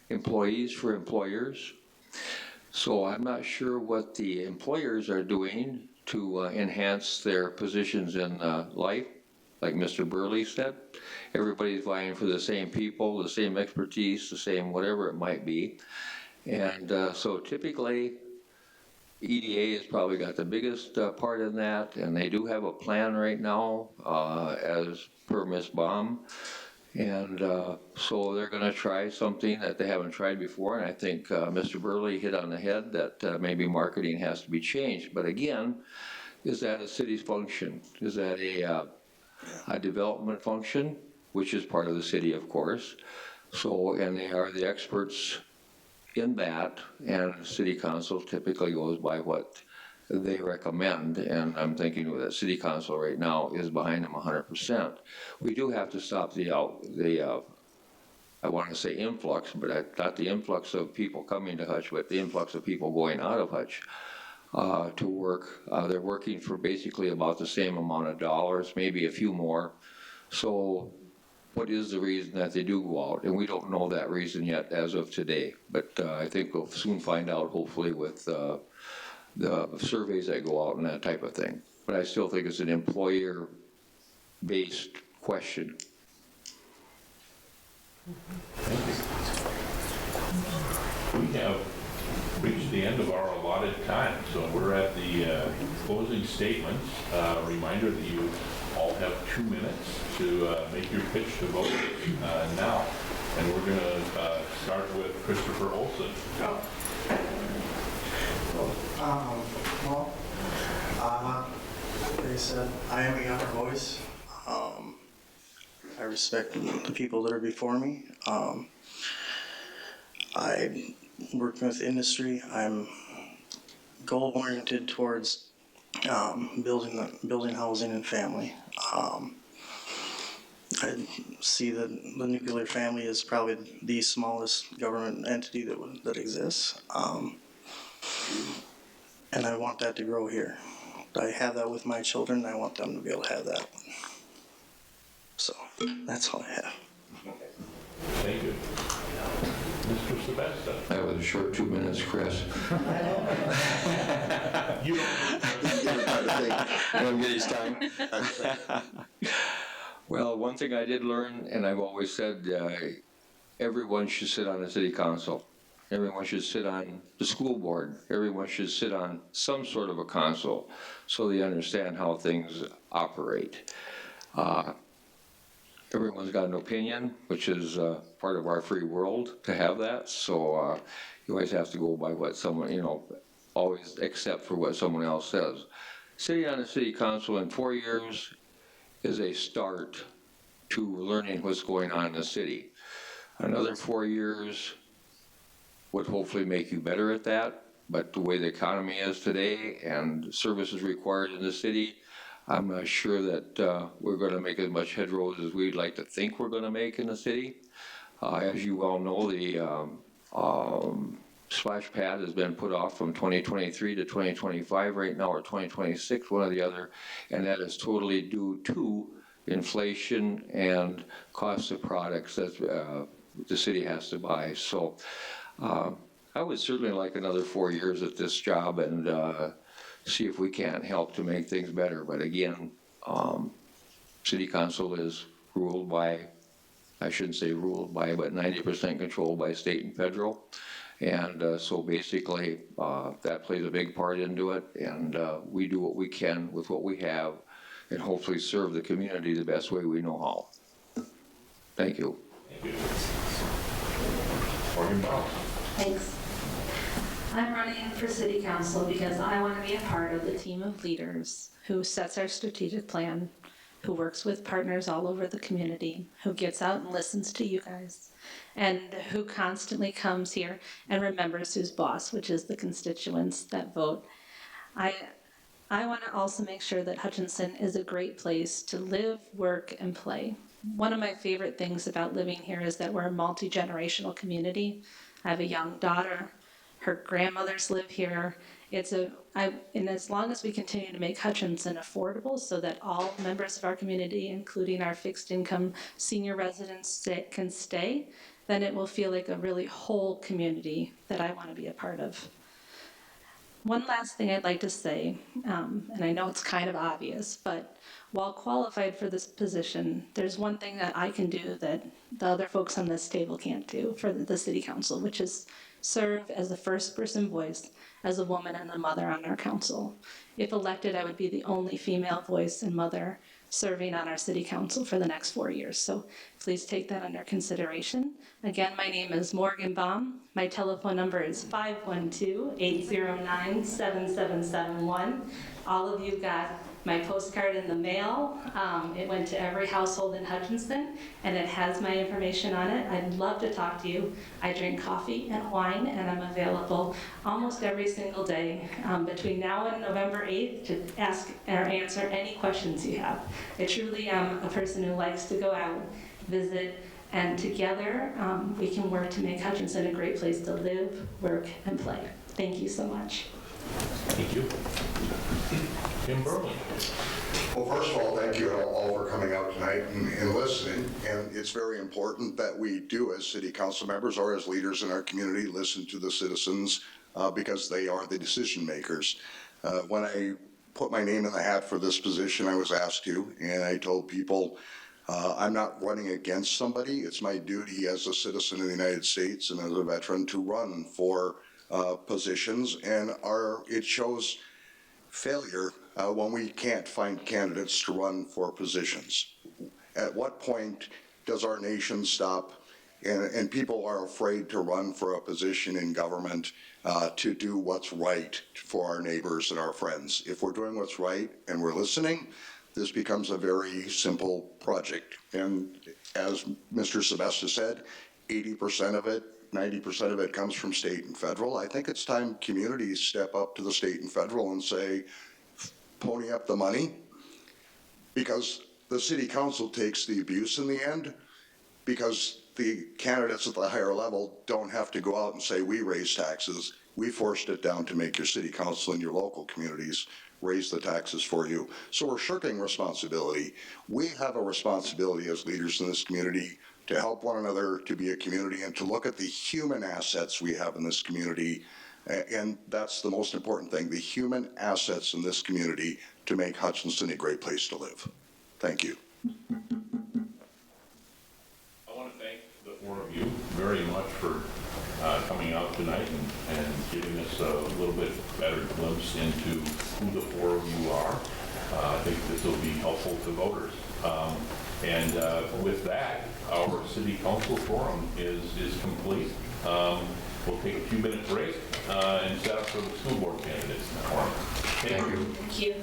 S3: employees for employers. So I'm not sure what the employers are doing to enhance their positions in life. Like Mr. Burley said, everybody's vying for the same people, the same expertise, the same whatever it might be. And so typically, EDA has probably got the biggest part in that, and they do have a plan right now, as per Ms. Baum. And so they're going to try something that they haven't tried before, and I think Mr. Burley hit on the head that maybe marketing has to be changed. But again, is that a city's function? Is that a development function, which is part of the city, of course? So, and they are the experts in that, and city council typically goes by what they recommend, and I'm thinking that city council right now is behind them 100%. We do have to stop the I want to say influx, but not the influx of people coming to Hutch, but the influx of people going out of Hutch to work. They're working for basically about the same amount of dollars, maybe a few more. So what is the reason that they do go out? And we don't know that reason yet as of today, but I think we'll soon find out, hopefully, with the surveys that go out and that type of thing. But I still think it's an employer-based question.
S4: We have reached the end of our allotted time, so we're at the closing statements. Reminder that you all have 2 minutes to make your pitch to vote now. And we're going to start with Christopher Olson.
S6: Like I said, I am a younger voice. I respect the people that are before me. I work with industry. I'm goal-oriented towards building housing and family. I see the nuclear family as probably the smallest government entity that exists, and I want that to grow here. I have that with my children, and I want them to be able to have that. So that's all I have.
S4: Thank you. Mr. Sebesta.
S3: That was a short 2 minutes, Chris.
S4: You don't
S3: You want to get his time? Well, one thing I did learn, and I've always said, everyone should sit on the city council. Everyone should sit on the school board. Everyone should sit on some sort of a council so they understand how things operate. Everyone's got an opinion, which is part of our free world to have that. So you always have to go by what someone, always accept for what someone else says. Sitting on the city council in 4 years is a start to learning what's going on in the city. Another 4 years would hopefully make you better at that, but the way the economy is today and services required in the city, I'm not sure that we're going to make as much headrows as we'd like to think we're going to make in the city. As you well know, the splash pad has been put off from 2023 to 2025 right now, or 2026, one or the other, and that is totally due to inflation and cost of products that the city has to buy. So I would certainly like another 4 years at this job and see if we can't help to make things better. But again, city council is ruled by, I shouldn't say ruled by, but 90% controlled by state and federal. And so basically that plays a big part into it. And we do what we can with what we have and hopefully serve the community the best way we know how. Thank you.
S4: Thank you. Morgan Bell.
S5: Thanks. I'm running for city council because I want to be a part of the team of leaders who sets our strategic plan, who works with partners all over the community, who gets out and listens to you guys, and who constantly comes here and remembers who's boss, which is the constituents that vote. I want to also make sure that Hutchinson is a great place to live, work, and play. One of my favorite things about living here is that we're a multi-generational community. I have a young daughter. Her grandmothers live here. And as long as we continue to make Hutchinson affordable so that all members of our community, including our fixed income senior residents, can stay, then it will feel like a really whole community that I want to be a part of. One last thing I'd like to say, and I know it's kind of obvious, but while qualified for this position, there's one thing that I can do that the other folks on this table can't do for the city council, which is serve as the first person voice as a woman and a mother on our council. If elected, I would be the only female voice and mother serving on our city council for the next 4 years. So please take that under consideration. Again, my name is Morgan Baum. My telephone number is 512-809-7771. All of you got my postcard in the mail. It went to every household in Hutchinson, and it has my information on it. I'd love to talk to you. I drink coffee and wine, and I'm available almost every single day between now and November 8th to ask or answer any questions you have. I truly am a person who likes to go out, visit, and together we can work to make Hutchinson a great place to live, work, and play. Thank you so much.
S4: Thank you. Kim Burley.
S1: Well, first of all, thank you all for coming out tonight and listening. And it's very important that we do, as city council members or as leaders in our community, listen to the citizens because they are the decision makers. When I put my name in the hat for this position, I was asked to, and I told people, I'm not running against somebody. It's my duty as a citizen of the United States and as a veteran to run for positions, and it shows failure when we can't find candidates to run for positions. At what point does our nation stop and people are afraid to run for a position in government to do what's right for our neighbors and our friends? If we're doing what's right and we're listening, this becomes a very simple project. And as Mr. Sebesta said, 80% of it, 90% of it comes from state and federal. I think it's time communities step up to the state and federal and say, pony up the money, because the city council takes the abuse in the end, because the candidates at the higher level don't have to go out and say, we raise taxes. We forced it down to make your city council and your local communities raise the taxes for you. So we're shirking responsibility. We have a responsibility as leaders in this community to help one another, to be a community, and to look at the human assets we have in this community. And that's the most important thing, the human assets in this community to make Hutchinson a great place to live. Thank you.
S4: I want to thank the four of you very much for coming out tonight and giving us a little bit better glimpse into who the four of you are. I think this will be helpful to voters. And with that, our city council forum is complete. We'll take a 2-minute break and set up for the school board candidates forum. Thank you.
S5: Thank you.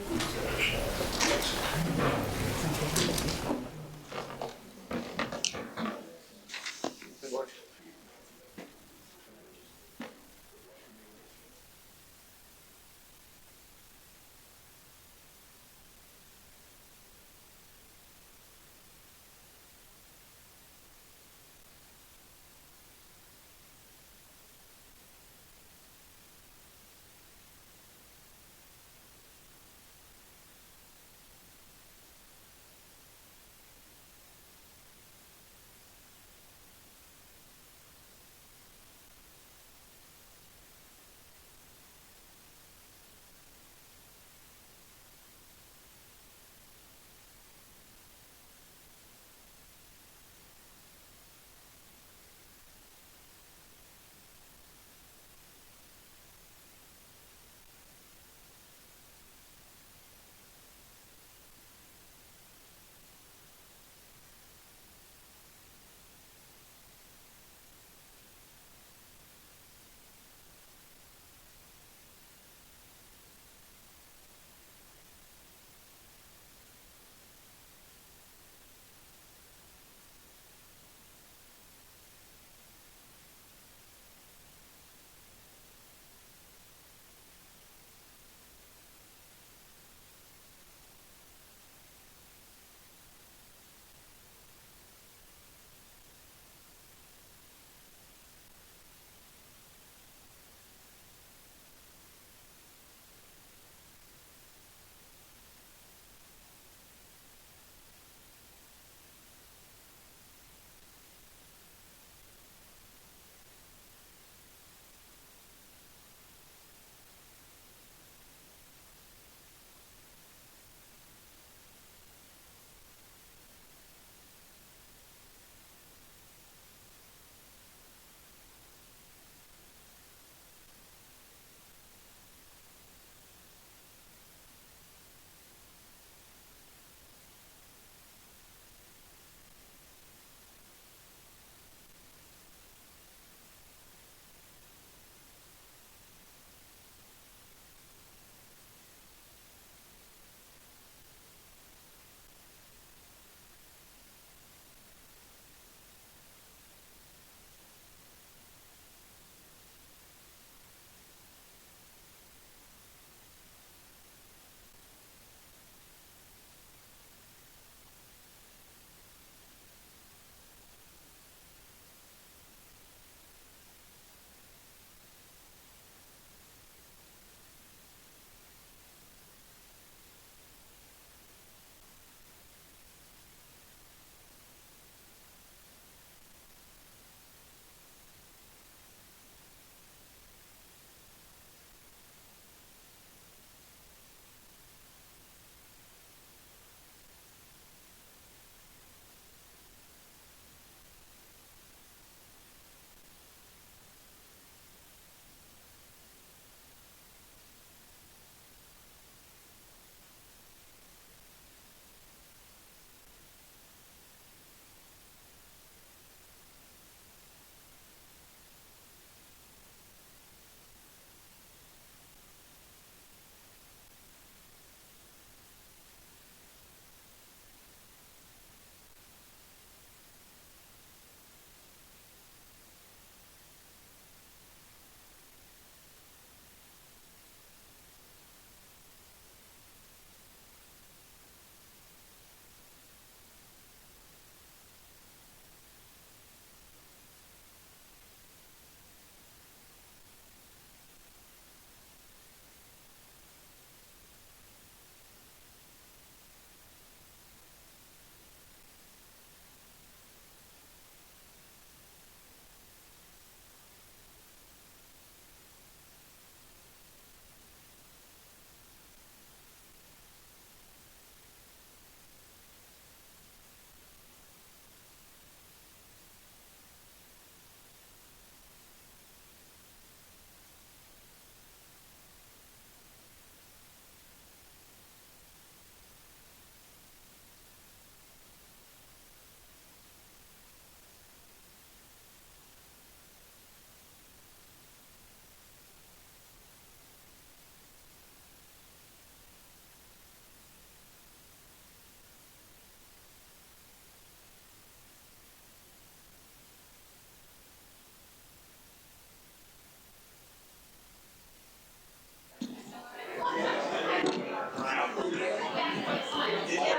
S7: All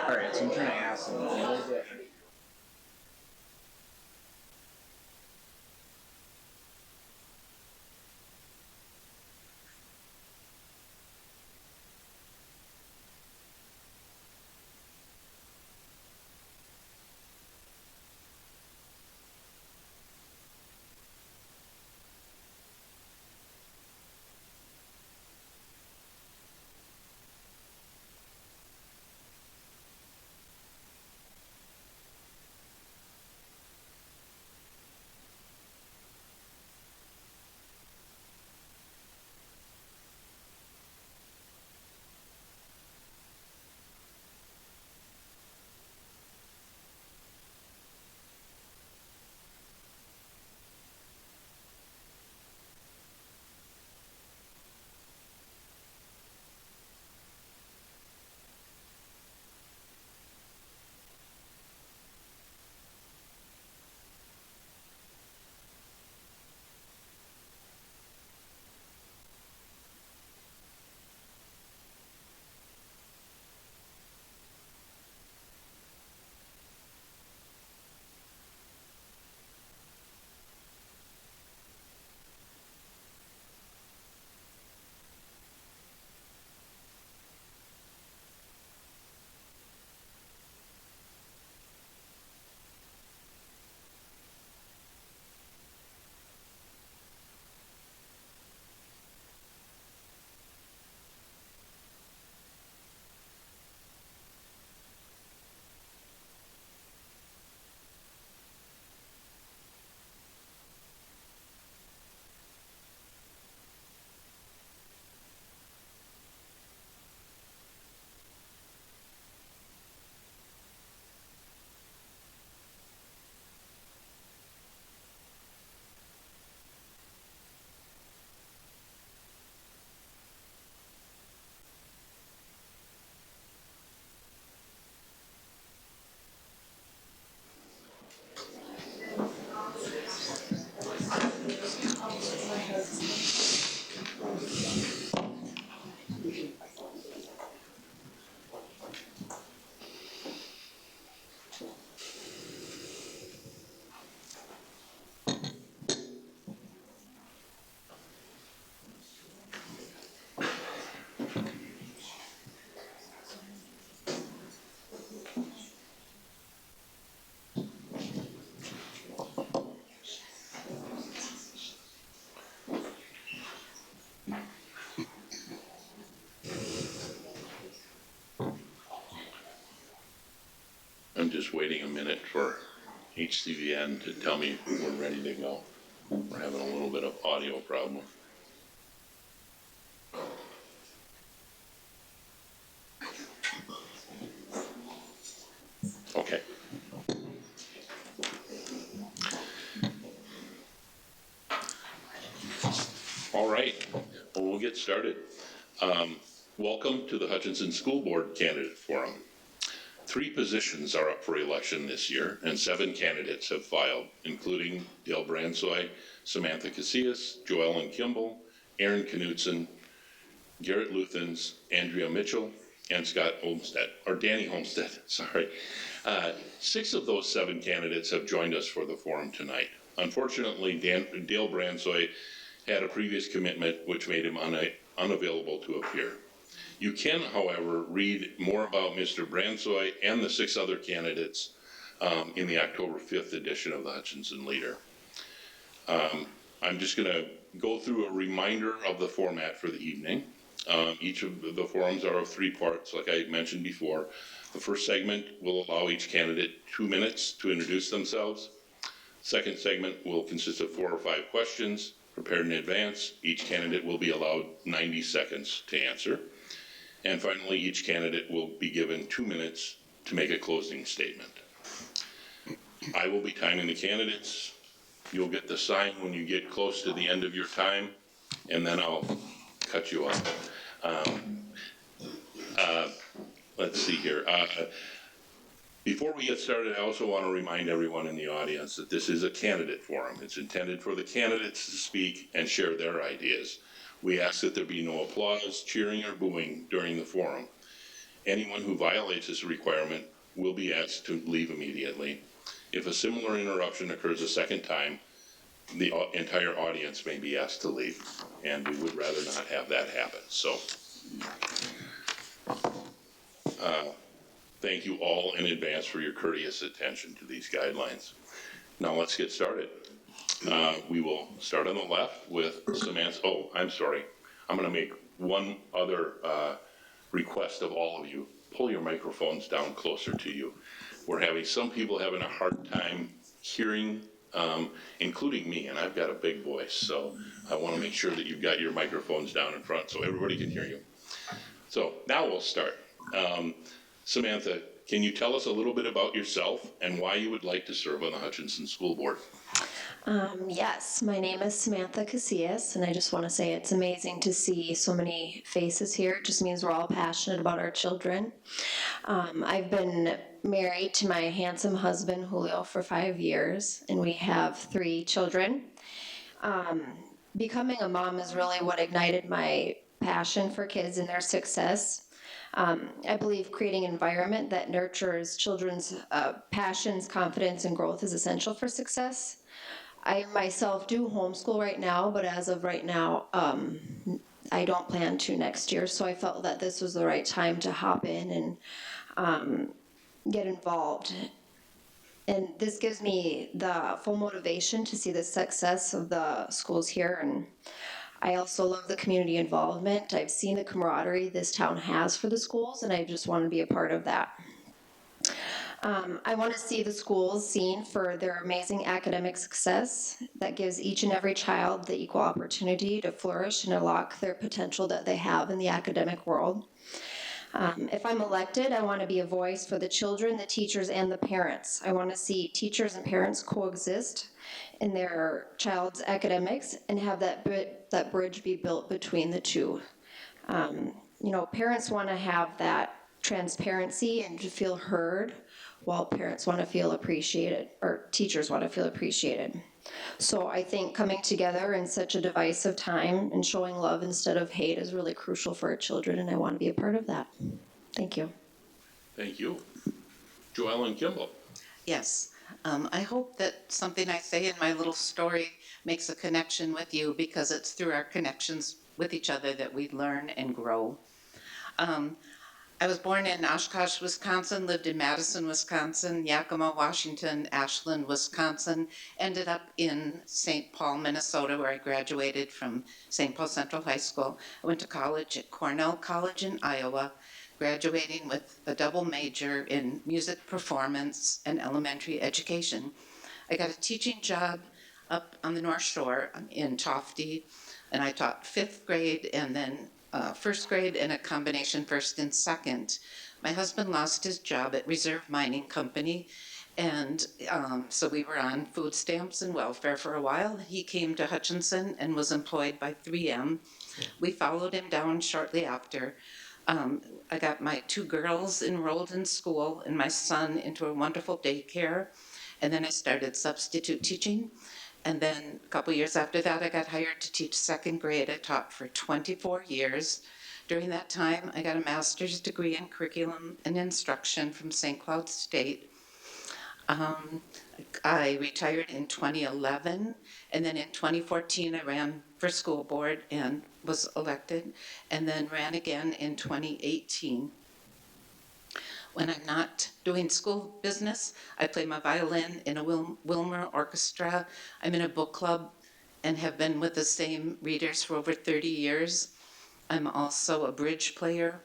S7: right, so I'm trying to ask them a little bit.
S8: I'm just waiting a minute for HCVN to tell me we're ready to go. We're having a little bit of audio problem. Okay. All right, well, we'll get started. Welcome to the Hutchinson School Board Candidate Forum. 3 positions are up for election this year, and 7 candidates have filed, including Dale Bransoy, Samantha Casillas, Joellen Kimball, Aaron Knutson, Garrett Luthens, Andrea Mitchell, and Scott Olmstead, or Danny Homestead, sorry. 6 of those 7 candidates have joined us for the forum tonight. Unfortunately, Dale Bransoy had a previous commitment which made him unavailable to appear. You can, however, read more about Mr. Bransoy and the 6 other candidates in the October 5th edition of the Hutchinson Leader. I'm just going to go through a reminder of the format for the evening. Each of the forums are of 3 parts, like I mentioned before. The first segment will allow each candidate 2 minutes to introduce themselves. Second segment will consist of 4 or 5 questions prepared in advance. Each candidate will be allowed 90 seconds to answer. And finally, each candidate will be given 2 minutes to make a closing statement. I will be timing the candidates. You'll get the sign when you get close to the end of your time, and then I'll cut you off. Let's see here. Before we get started, I also want to remind everyone in the audience that this is a candidate forum. It's intended for the candidates to speak and share their ideas. We ask that there be no applause, cheering, or booing during the forum. Anyone who violates this requirement will be asked to leave immediately. If a similar interruption occurs a second time, the entire audience may be asked to leave, and we would rather not have that happen. So, thank you all in advance for your courteous attention to these guidelines. Now let's get started. We will start on the left with Samantha. Oh, I'm sorry. I'm going to make one other request of all of you. Pull your microphones down closer to you. We're having some people having a hard time hearing, including me, and I've got a big voice, so I want to make sure that you've got your microphones down in front so everybody can hear you. So now we'll start. Samantha, can you tell us a little bit about yourself and why you would like to serve on the Hutchinson School Board?
S9: Yes, my name is Samantha Casillas, and I just want to say it's amazing to see so many faces here. It just means we're all passionate about our children. I've been married to my handsome husband, Julio, for 5 years, and we have 3 children. Becoming a mom is really what ignited my passion for kids and their success. I believe creating an environment that nurtures children's passions, confidence, and growth is essential for success. I myself do homeschool right now, but as of right now, I don't plan to next year. So I felt that this was the right time to hop in and get involved. And this gives me the full motivation to see the success of the schools here. And I also love the community involvement. I've seen the camaraderie this town has for the schools, and I just want to be a part of that. I want to see the schools seen for their amazing academic success that gives each and every child the equal opportunity to flourish and unlock their potential that they have in the academic world. If I'm elected, I want to be a voice for the children, the teachers, and the parents. I want to see teachers and parents coexist in their child's academics and have that bridge be built between the two. Parents want to have that transparency and to feel heard, while parents want to feel appreciated, or teachers want to feel appreciated. So I think coming together in such a divisive time and showing love instead of hate is really crucial for our children, and I want to be a part of that. Thank you.
S8: Thank you. Joelle and Kimball.
S10: Yes. I hope that something I say in my little story makes a connection with you, because it's through our connections with each other that we learn and grow. I was born in Oshkosh, Wisconsin, lived in Madison, Wisconsin, Yakima, Washington, Ashland, Wisconsin, ended up in St. Paul, Minnesota, where I graduated from St. Paul Central High School. I went to college at Cornell College in Iowa, graduating with a double major in music performance and elementary education. I got a teaching job up on the North Shore in Tofte, and I taught 5th grade and then first grade and a combination first and second. My husband lost his job at Reserve Mining Company, and so we were on food stamps and welfare for a while. He came to Hutchinson and was employed by 3M. We followed him down shortly after. I got my 2 girls enrolled in school and my son into a wonderful daycare, and then I started substitute teaching. And then a couple years after that, I got hired to teach 2nd grade. I taught for 24 years. During that time, I got a master's degree in curriculum and instruction from St. Cloud State. I retired in 2011, and then in 2014, I ran for school board and was elected, and then ran again in 2018. When I'm not doing school business, I play my violin in a Wilmer orchestra. I'm in a book club and have been with the same readers for over 30 years. I'm also a bridge player.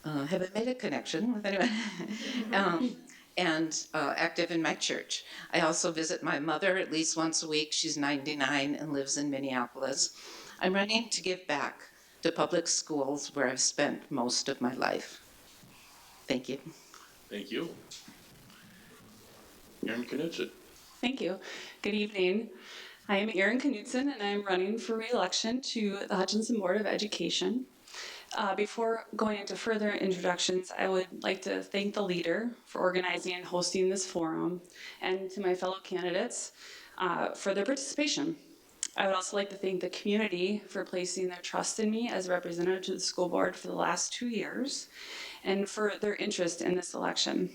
S10: Haven't made a connection with anyone. And active in my church. I also visit my mother at least once a week. She's 99 and lives in Minneapolis. I'm running to give back to public schools where I've spent most of my life. Thank you.
S8: Thank you. Erin Knudsen.
S11: Thank you. Good evening. I am Erin Knudsen, and I'm running for re-election to the Hutchinson Board of Education. Before going into further introductions, I would like to thank the leader for organizing and hosting this forum, and to my fellow candidates for their participation. I would also like to thank the community for placing their trust in me as a representative to the school board for the last 2 years and for their interest in this election.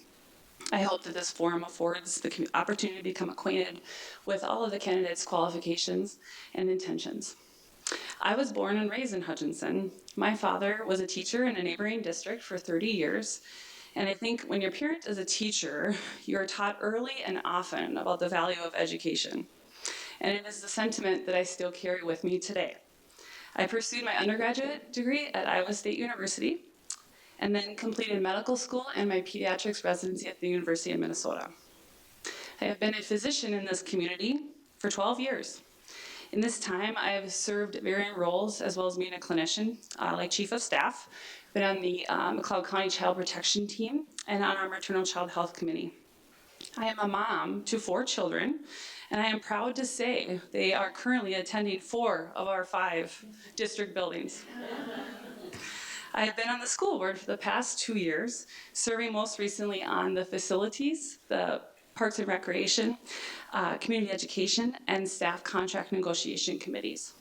S11: I hope that this forum affords the opportunity to become acquainted with all of the candidates' qualifications and intentions. I was born and raised in Hutchinson. My father was a teacher in a neighboring district for 30 years. And I think when your parent is a teacher, you are taught early and often about the value of education. And it is the sentiment that I still carry with me today. I pursued my undergraduate degree at Iowa State University and then completed medical school and my pediatrics residency at the University of Minnesota. I have been a physician in this community for 12 years. In this time, I have served varying roles as well as being a clinician, like chief of staff, been on the McLeod County Child Protection Team and on our maternal child health committee. I am a mom to 4 children, and I am proud to say they are currently attending 4 of our 5 district buildings. I have been on the school board for the past 2 years, serving most recently on the facilities, the Parks and Recreation, Community Education, and Staff Contract Negotiation Committees.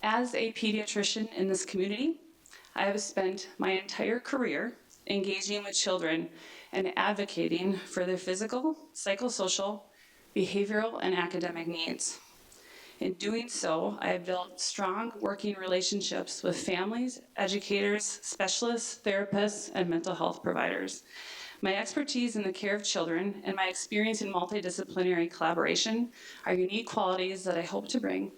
S11: As a pediatrician in this community, I have spent my entire career engaging with children and advocating for their physical, psychosocial, behavioral, and academic needs. In doing so, I have built strong working relationships with families, educators, specialists, therapists, and mental health providers. My expertise in the care of children and my experience in multidisciplinary collaboration are unique qualities that I hope to bring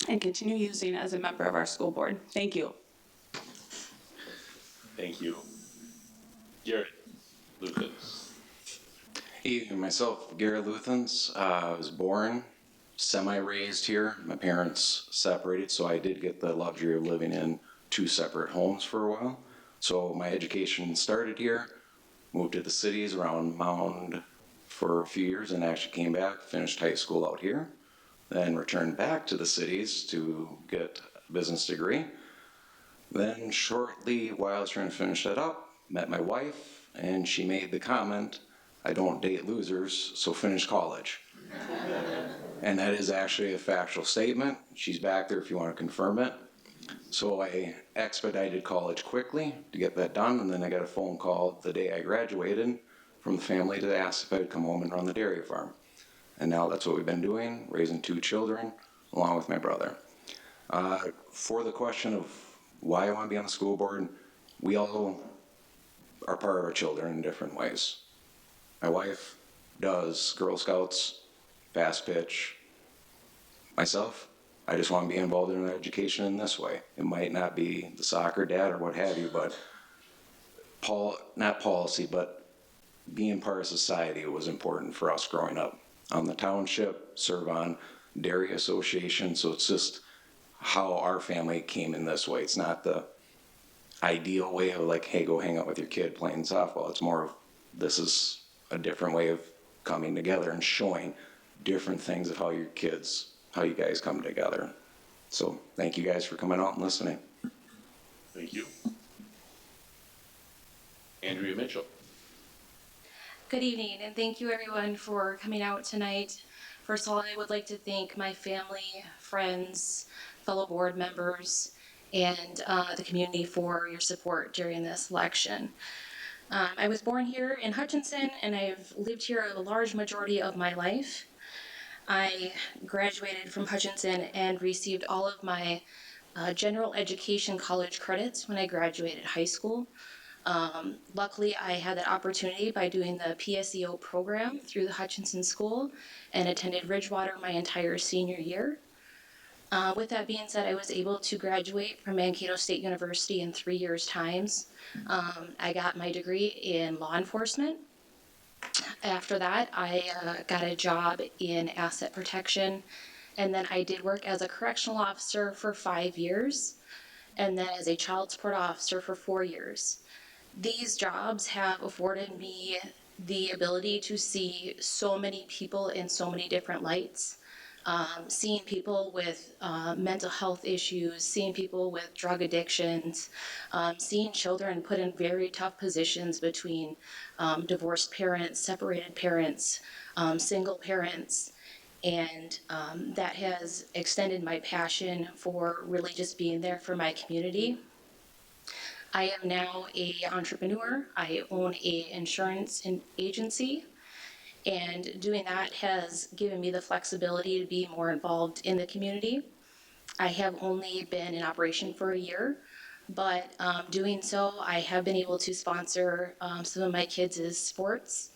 S11: and continue using as a member of our school board. Thank you.
S8: Thank you. Garrett Lucas.
S7: Hey, myself, Garrett Luthans. I was born, semi-raised here. My parents separated, so I did get the luxury of living in 2 separate homes for a while. So my education started here, moved to the cities around Mound for a few years, and actually came back, finished high school out here, then returned back to the cities to get a business degree. Then shortly, while I was trying to finish that up, met my wife, and she made the comment, "I don't date losers, so finish college." And that is actually a factual statement. She's back there if you want to confirm it. So I expedited college quickly to get that done, and then I got a phone call the day I graduated from the family to ask if I would come home and run the dairy farm. And now that's what we've been doing, raising 2 children along with my brother. For the question of why I want to be on the school board, we all are part of our children in different ways. My wife does Girl Scouts, fast pitch. Myself, I just want to be involved in education in this way. It might not be the soccer dad or what have you, but not policy, but being part of society was important for us growing up. On the township, serve on dairy association, so it's just how our family came in this way. It's not the ideal way of like, hey, go hang out with your kid playing softball. It's more of, this is a different way of coming together and showing different things of how you guys come together. So thank you guys for coming out and listening.
S8: Thank you. Andrea Mitchell.
S12: Good evening, and thank you everyone for coming out tonight. First of all, I would like to thank my family, friends, fellow board members, and the community for your support during this election. I was born here in Hutchinson, and I've lived here a large majority of my life. I graduated from Hutchinson and received all of my general education college credits when I graduated high school. Luckily, I had that opportunity by doing the PSEO program through the Hutchinson School and attended Ridgewater my entire senior year. With that being said, I was able to graduate from Mankato State University in 3 years' times. I got my degree in law enforcement. After that, I got a job in asset protection, and then I did work as a correctional officer for 5 years, and then as a child support officer for 4 years. These jobs have afforded me the ability to see so many people in so many different lights. Seeing people with mental health issues, seeing people with drug addictions, seeing children put in very tough positions between divorced parents, separated parents, single parents, and that has extended my passion for really just being there for my community. I am now an entrepreneur. I own a insurance agency, and doing that has given me the flexibility to be more involved in the community. I have only been in operation for a year, but doing so, I have been able to sponsor some of my kids' sports.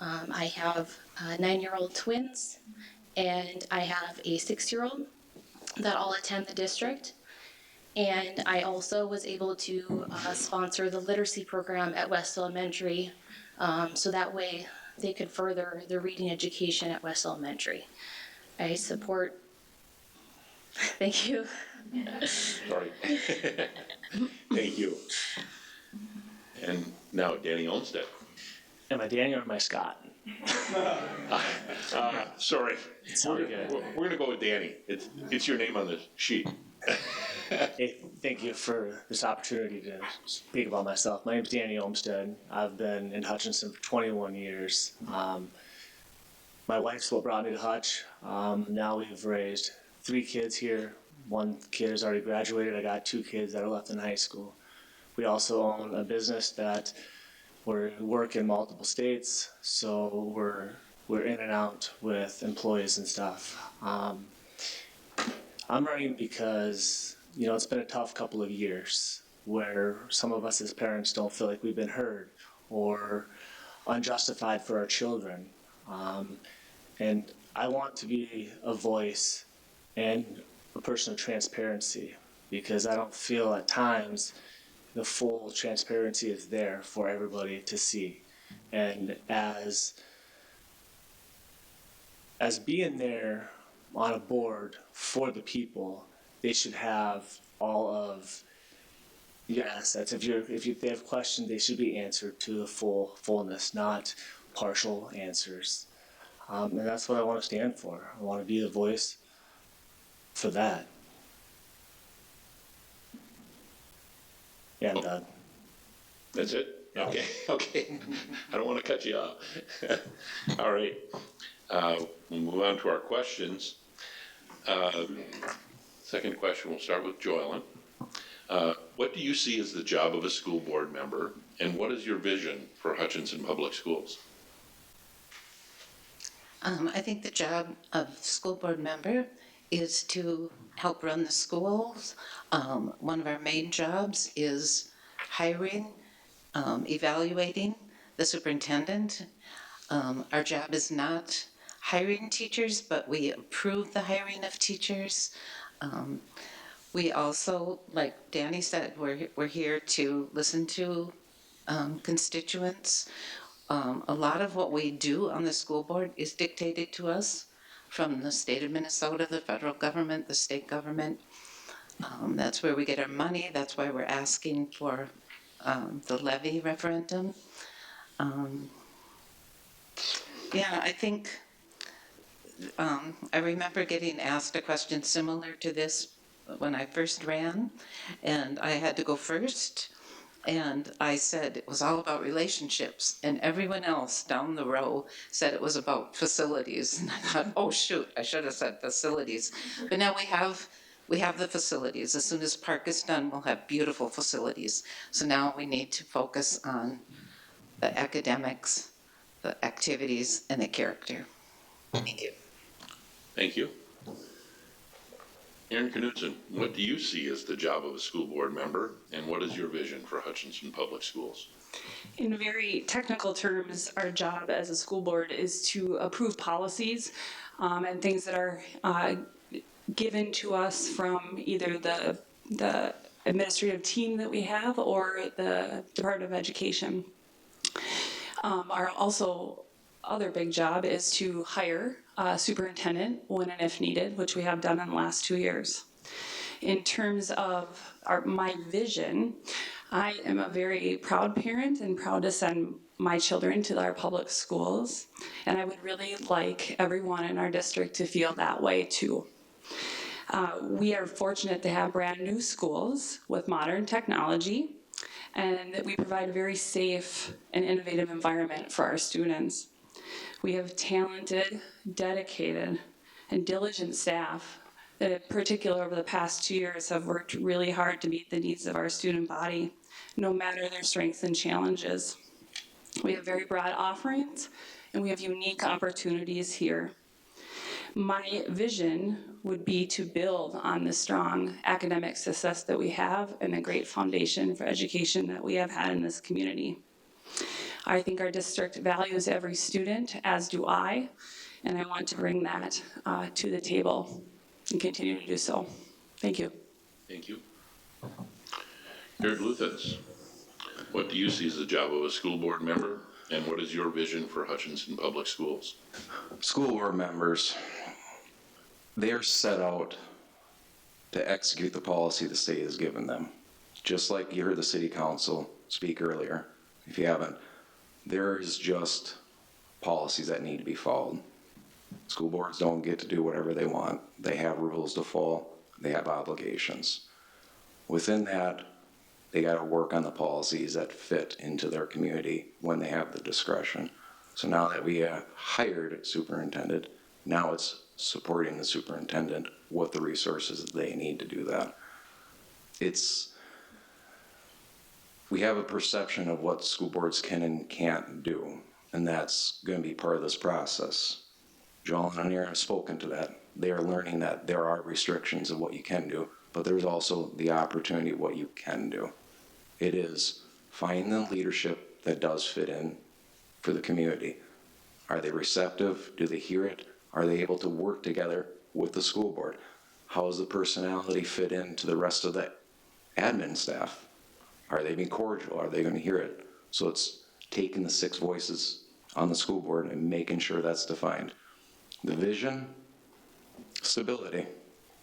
S12: I have 9-year-old twins, and I have a 6-year-old that all attend the district. And I also was able to sponsor the literacy program at West Elementary, so that way they could further their reading education at West Elementary. I support, thank you.
S8: Sorry. Thank you. And now Danny Olmsted.
S13: Am I Danny or am I Scott?
S8: Sorry.
S13: all
S8: We're
S13: good.
S8: gonna go with Danny. It's your name on the sheet.
S13: Hey, thank you for this opportunity to speak about myself. My name's Danny Olmsted. I've been in Hutchinson for 21 years. My wife's what brought me to Hutch. Now we've raised 3 kids here. 1 kid has already graduated. I got 2 kids that are left in high school. We also own a business that we work in multiple states, so we're in and out with employees and stuff. I'm running because, it's been a tough couple of years where some of us as parents don't feel like we've been heard or unjustified for our children. And I want to be a voice and a person of transparency, because I don't feel at times the full transparency is there for everybody to see. And as being there on a board for the people, they should have all of your assets. If they have questions, they should be answered to the fullness, not partial answers. And that's what I want to stand for. I want to be the voice for that. Yeah, I'm done.
S8: That's it? Okay, okay. I don't want to cut you off. All right. We'll move on to our questions. Second question, we'll start with Joylyn. What do you see as the job of a school board member, and what is your vision for Hutchinson Public Schools?
S10: I think the job of school board member is to help run the schools. One of our main jobs is hiring, evaluating the superintendent. Our job is not hiring teachers, but we approve the hiring of teachers. We also, like Danny said, we're here to listen to constituents. A lot of what we do on the school board is dictated to us from the state of Minnesota, the federal government, the state government. That's where we get our money. That's why we're asking for the levy referendum. I think I remember getting asked a question similar to this when I first ran, and I had to go first. And I said it was all about relationships, and everyone else down the row said it was about facilities. And I thought, oh shoot, I should have said facilities. But now we have the facilities. As soon as park is done, we'll have beautiful facilities. So now we need to focus on the academics, the activities, and the character. Thank you.
S8: Thank you. Aaron Knutson, what do you see as the job of a school board member, and what is your vision for Hutchinson Public Schools?
S11: In very technical terms, our job as a school board is to approve policies and things that are given to us from either the administrative team that we have or the Department of Education. Our also other big job is to hire a superintendent when and if needed, which we have done in the last 2 years. In terms of my vision, I am a very proud parent and proud to send my children to our public schools, and I would really like everyone in our district to feel that way too. We are fortunate to have brand new schools with modern technology, and that we provide a very safe and innovative environment for our students. We have talented, dedicated, and diligent staff that in particular over the past 2 years have worked really hard to meet the needs of our student body, no matter their strengths and challenges. We have very broad offerings, and we have unique opportunities here. My vision would be to build on the strong academic success that we have and the great foundation for education that we have had in this community. I think our district values every student, as do I, and I want to bring that to the table and continue to do so. Thank you.
S8: Thank you. Garrett Luthens, what do you see as the job of a school board member, and what is your vision for Hutchinson Public Schools?
S7: School board members, they are set out to execute the policy the state has given them. Just like you heard the city council speak earlier, if you haven't, there is just policies that need to be followed. School boards don't get to do whatever they want. They have rules to follow. They have obligations. Within that, they got to work on the policies that fit into their community when they have the discretion. So now that we have hired a superintendent, now it's supporting the superintendent with the resources that they need to do that. We have a perception of what school boards can and can't do, and that's going to be part of this process. Joel and Anier have spoken to that. They are learning that there are restrictions of what you can do, but there's also the opportunity of what you can do. It is finding the leadership that does fit in for the community. Are they receptive? Do they hear it? Are they able to work together with the school board? How does the personality fit into the rest of the admin staff? Are they being cordial? Are they going to hear it? So it's taking the 6 voices on the school board and making sure that's defined. The vision, stability.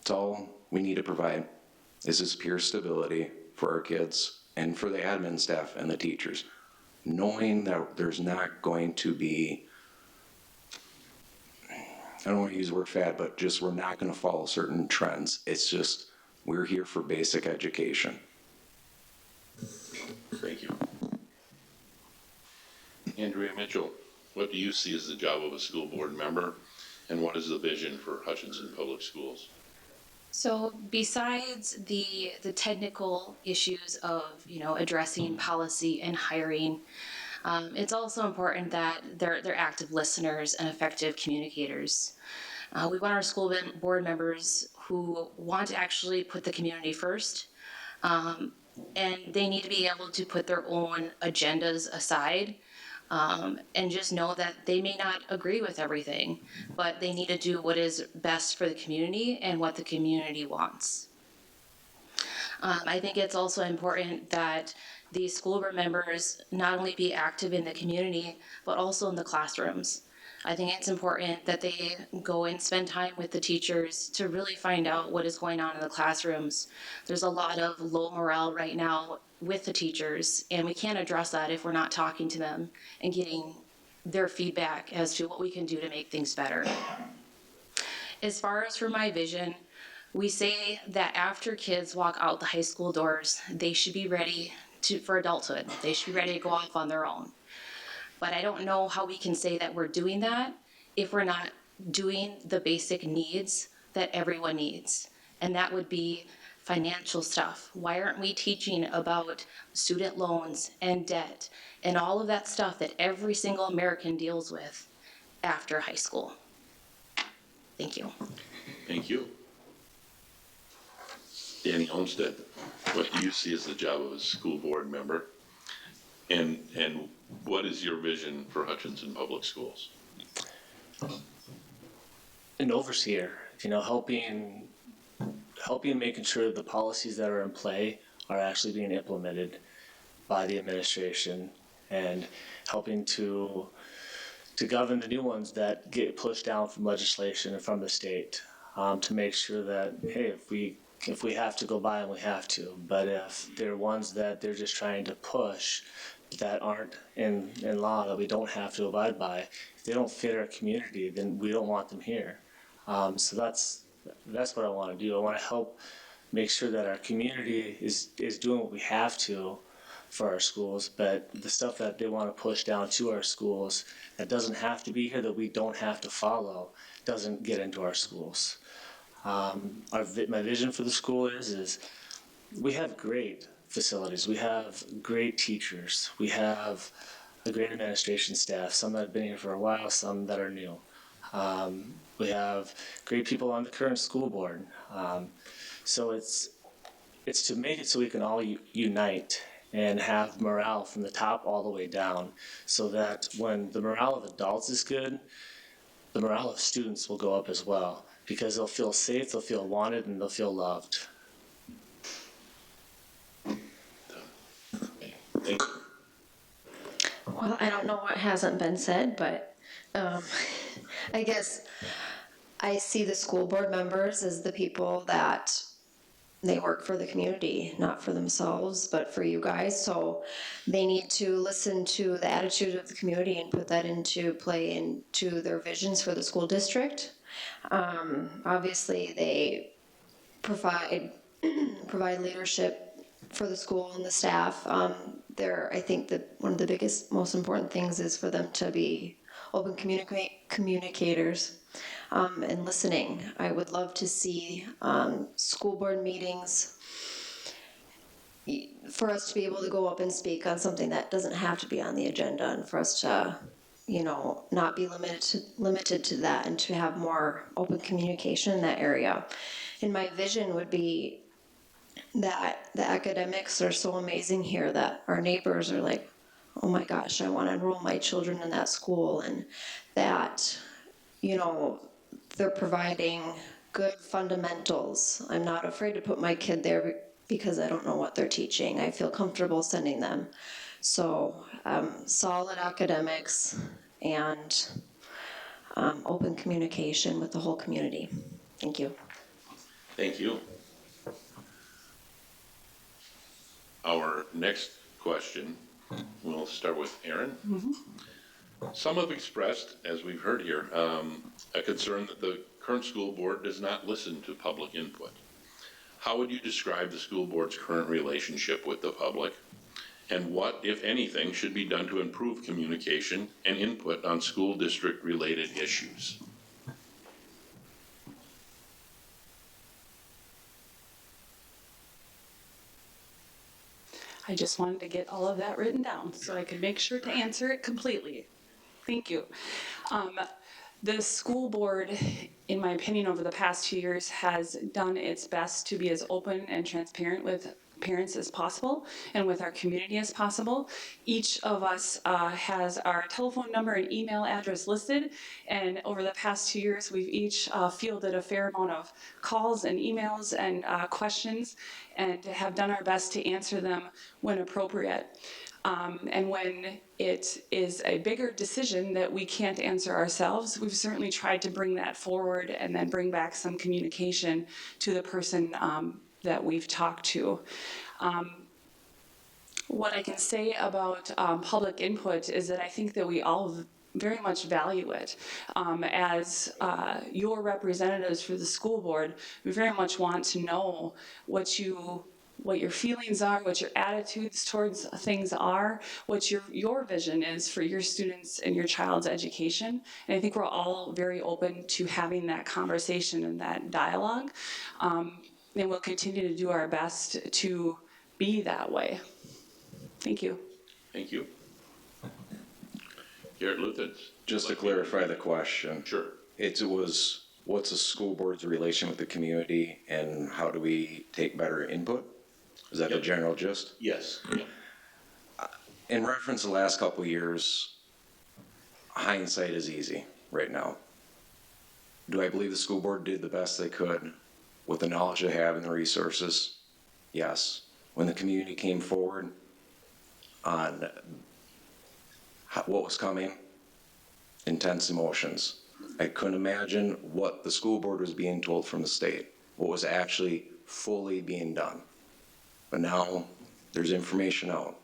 S7: It's all we need to provide is this pure stability for our kids and for the admin staff and the teachers. Knowing that there's not going to be, I don't want to use the word fad, but just we're not going to follow certain trends. It's just we're here for basic education.
S8: Thank you. Andrea Mitchell, what do you see as the job of a school board member, and what is the vision for Hutchinson Public Schools?
S12: So besides the technical issues of, addressing policy and hiring, it's also important that they're active listeners and effective communicators. We want our school board members who want to actually put the community first, and they need to be able to put their own agendas aside, and just know that they may not agree with everything, but they need to do what is best for the community and what the community wants. I think it's also important that these school board members not only be active in the community, but also in the classrooms. I think it's important that they go and spend time with the teachers to really find out what is going on in the classrooms. There's a lot of low morale right now with the teachers, and we can't address that if we're not talking to them and getting their feedback as to what we can do to make things better. As far as for my vision, we say that after kids walk out the high school doors, they should be ready for adulthood. They should be ready to go off on their own. But I don't know how we can say that we're doing that if we're not doing the basic needs that everyone needs. And that would be financial stuff. Why aren't we teaching about student loans and debt and all of that stuff that every single American deals with after high school? Thank you.
S8: Thank you. Danny Olmsted, what do you see as the job of a school board member? And what is your vision for Hutchinson Public Schools?
S13: An overseer, helping making sure the policies that are in play are actually being implemented by the administration, and helping to govern the new ones that get pushed down from legislation and from the state, to make sure that, hey, if we have to go by them, we have to. But if they're ones that they're just trying to push that aren't in law, that we don't have to abide by, if they don't fit our community, then we don't want them here. So that's what I want to do. I want to help make sure that our community is doing what we have to for our schools, but the stuff that they want to push down to our schools that doesn't have to be here, that we don't have to follow, doesn't get into our schools. My vision for the school is we have great facilities, we have great teachers, we have a great administration staff, some that have been here for a while, some that are new. We have great people on the current school board. So it's to make it so we can all unite and have morale from the top all the way down, so that when the morale of adults is good, the morale of students will go up as well, because they'll feel safe, they'll feel wanted, and they'll feel loved.
S8: Thank you.
S9: Well, I don't know what hasn't been said, but I guess I see the school board members as the people that they work for the community, not for themselves, but for you guys. So they need to listen to the attitude of the community and put that into play into their visions for the school district. Obviously, they provide leadership for the school and the staff. I think that one of the biggest, most important things is for them to be open communicators and listening. I would love to see school board meetings for us to be able to go up and speak on something that doesn't have to be on the agenda, and for us to, not be limited to that, and to have more open communication in that area. And my vision would be that the academics are so amazing here that our neighbors are like, oh my gosh, I want to enroll my children in that school, and that, they're providing good fundamentals. I'm not afraid to put my kid there because I don't know what they're teaching. I feel comfortable sending them. So solid academics and open communication with the whole community. Thank you.
S8: Thank you. Our next question, we'll start with Aaron.
S11: Mm-hmm.
S8: Some have expressed, as we've heard here, a concern that the current school board does not listen to public input. How would you describe the school board's current relationship with the public? And what, if anything, should be done to improve communication and input on school district related issues?
S11: I just wanted to get all of that written down so I could make sure to answer it completely. Thank you. The school board, in my opinion, over the past 2 years has done its best to be as open and transparent with parents as possible and with our community as possible. Each of us has our telephone number and email address listed, and over the past 2 years we've each fielded a fair amount of calls and emails and questions, and have done our best to answer them when appropriate. And when it is a bigger decision that we can't answer ourselves, we've certainly tried to bring that forward and then bring back some communication to the person that we've talked to. What I can say about public input is that I think that we all very much value it. As your representatives for the school board, we very much want to know what your feelings are, what your attitudes towards things are, what your vision is for your students and your child's education. And I think we're all very open to having that conversation and that dialogue. And we'll continue to do our best to be that way. Thank you.
S8: Thank you. Garrett Luthens.
S7: Just to clarify the question.
S8: Sure.
S7: It was, what's the school board's relation with the community and how do we take better input? Is that the general gist?
S8: Yes. Yep.
S7: In reference to the last couple of years, hindsight is easy right now. Do I believe the school board did the best they could with the knowledge they have and the resources? Yes. When the community came forward on what was coming, intense emotions. I couldn't imagine what the school board was being told from the state, what was actually fully being done. But now there's information out.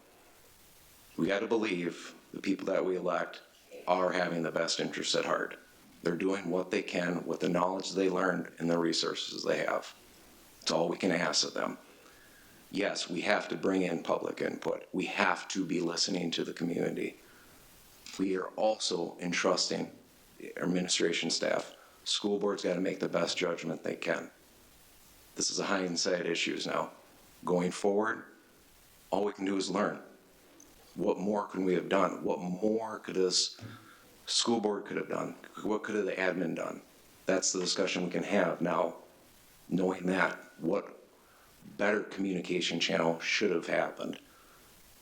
S7: We got to believe the people that we elect are having the best interests at heart. They're doing what they can with the knowledge they learned and the resources they have. It's all we can ask of them. yes, we have to bring in public input. We have to be listening to the community. We are also entrusting our administration staff. School board's got to make the best judgment they can. This is a hindsight issues now. Going forward, all we can do is learn. What more can we have done? What more could this school board could have done? What could have the admin done? That's the discussion we can have now. Knowing that, what better communication channel should have happened?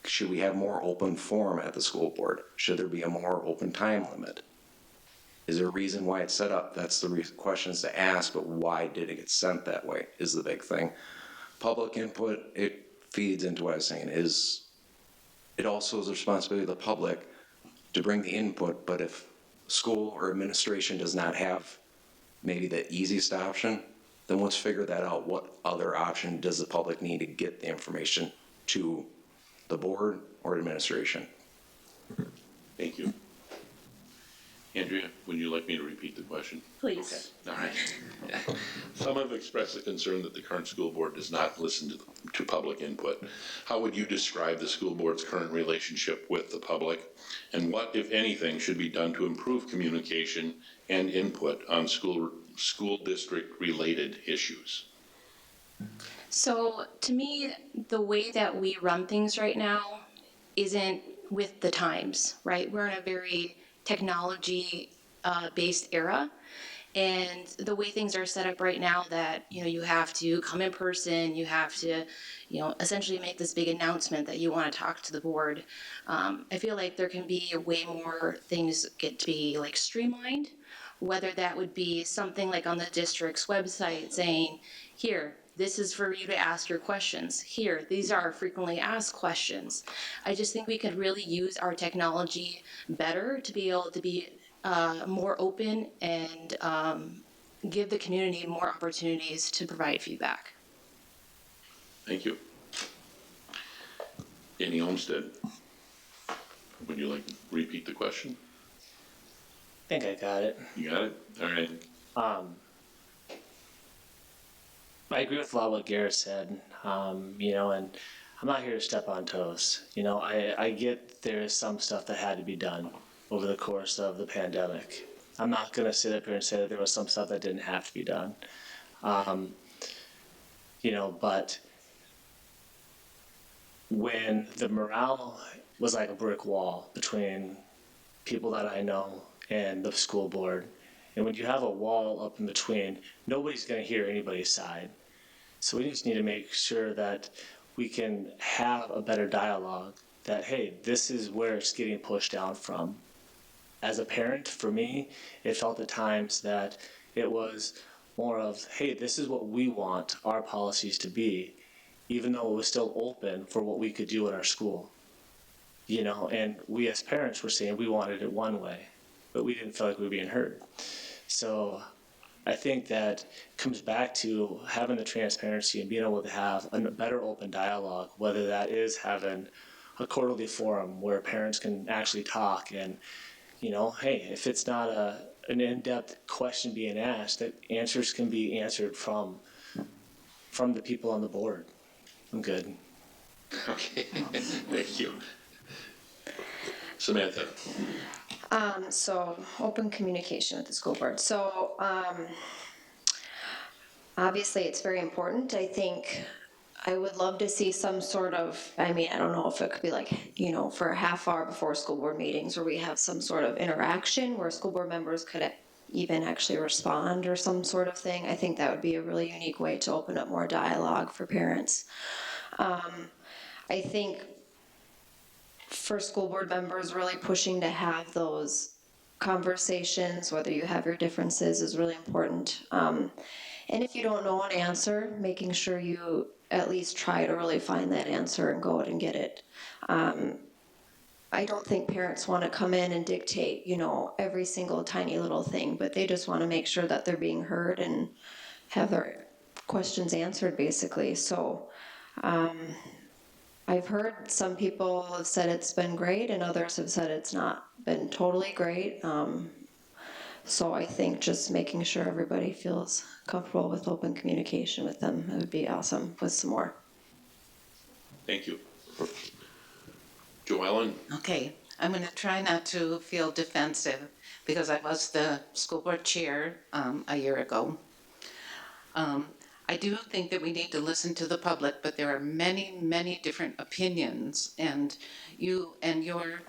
S7: Should we have more open forum at the school board? Should there be a more open time limit? Is there a reason why it's set up? That's the questions to ask, but why did it get sent that way is the big thing. Public input, it feeds into what I was saying, it also is the responsibility of the public to bring the input, but if school or administration does not have maybe the easiest option, then let's figure that out. What other option does the public need to get the information to the board or administration?
S8: Thank you. Andrea, would you like me to repeat the question?
S12: Please.
S8: Okay. All right. Some have expressed the concern that the current school board does not listen to public input. How would you describe the school board's current relationship with the public? And what, if anything, should be done to improve communication and input on school district related issues?
S12: So to me, the way that we run things right now isn't with the times, right? We're in a very technology based era. And the way things are set up right now that, you have to come in person, you have to, essentially make this big announcement that you want to talk to the board. I feel like there can be way more things get to be like streamlined, whether that would be something like on the district's website saying, here, this is for you to ask your questions. Here, these are frequently asked questions. I just think we could really use our technology better to be able to be more open and give the community more opportunities to provide feedback.
S8: Thank you. Danny Olmsted, would you like to repeat the question?
S13: I think I got it.
S8: You got it? All right.
S13: I agree with a lot of what Garrett said, and I'm not here to step on toes. I get there is some stuff that had to be done over the course of the pandemic. I'm not going to sit up here and say that there was some stuff that didn't have to be done. But when the morale was like a brick wall between people that I know and the school board, and when you have a wall up in between, nobody's going to hear anybody's side. So we just need to make sure that we can have a better dialogue that, hey, this is where it's getting pushed down from. As a parent, for me, it felt at times that it was more of, hey, this is what we want our policies to be, even though it was still open for what we could do in our school. And we as parents were saying we wanted it one way, but we didn't feel like we were being heard. So I think that comes back to having the transparency and being able to have a better open dialogue, whether that is having a quarterly forum where parents can actually talk and, hey, if it's not an in-depth question being asked, that answers can be answered from the people on the board. I'm good.
S8: Okay. Thank you. Samantha.
S9: So open communication with the school board. So obviously it's very important. I think I would love to see some sort of, I don't know if it could be like, for a half hour before school board meetings where we have some sort of interaction where school board members could even actually respond or some sort of thing. I think that would be a really unique way to open up more dialogue for parents. I think for school board members, really pushing to have those conversations, whether you have your differences, is really important. And if you don't know an answer, making sure you at least try to really find that answer and go out and get it. I don't think parents want to come in and dictate, every single tiny little thing, but they just want to make sure that they're being heard and have their questions answered, basically. So I've heard some people have said it's been great and others have said it's not been totally great. So I think just making sure everybody feels comfortable with open communication with them, it would be awesome with some more.
S8: Thank you. Joellen?
S10: Okay, I'm going to try not to feel defensive because I was the school board chair a year ago. I do think that we need to listen to the public, but there are many, many different opinions, and you and your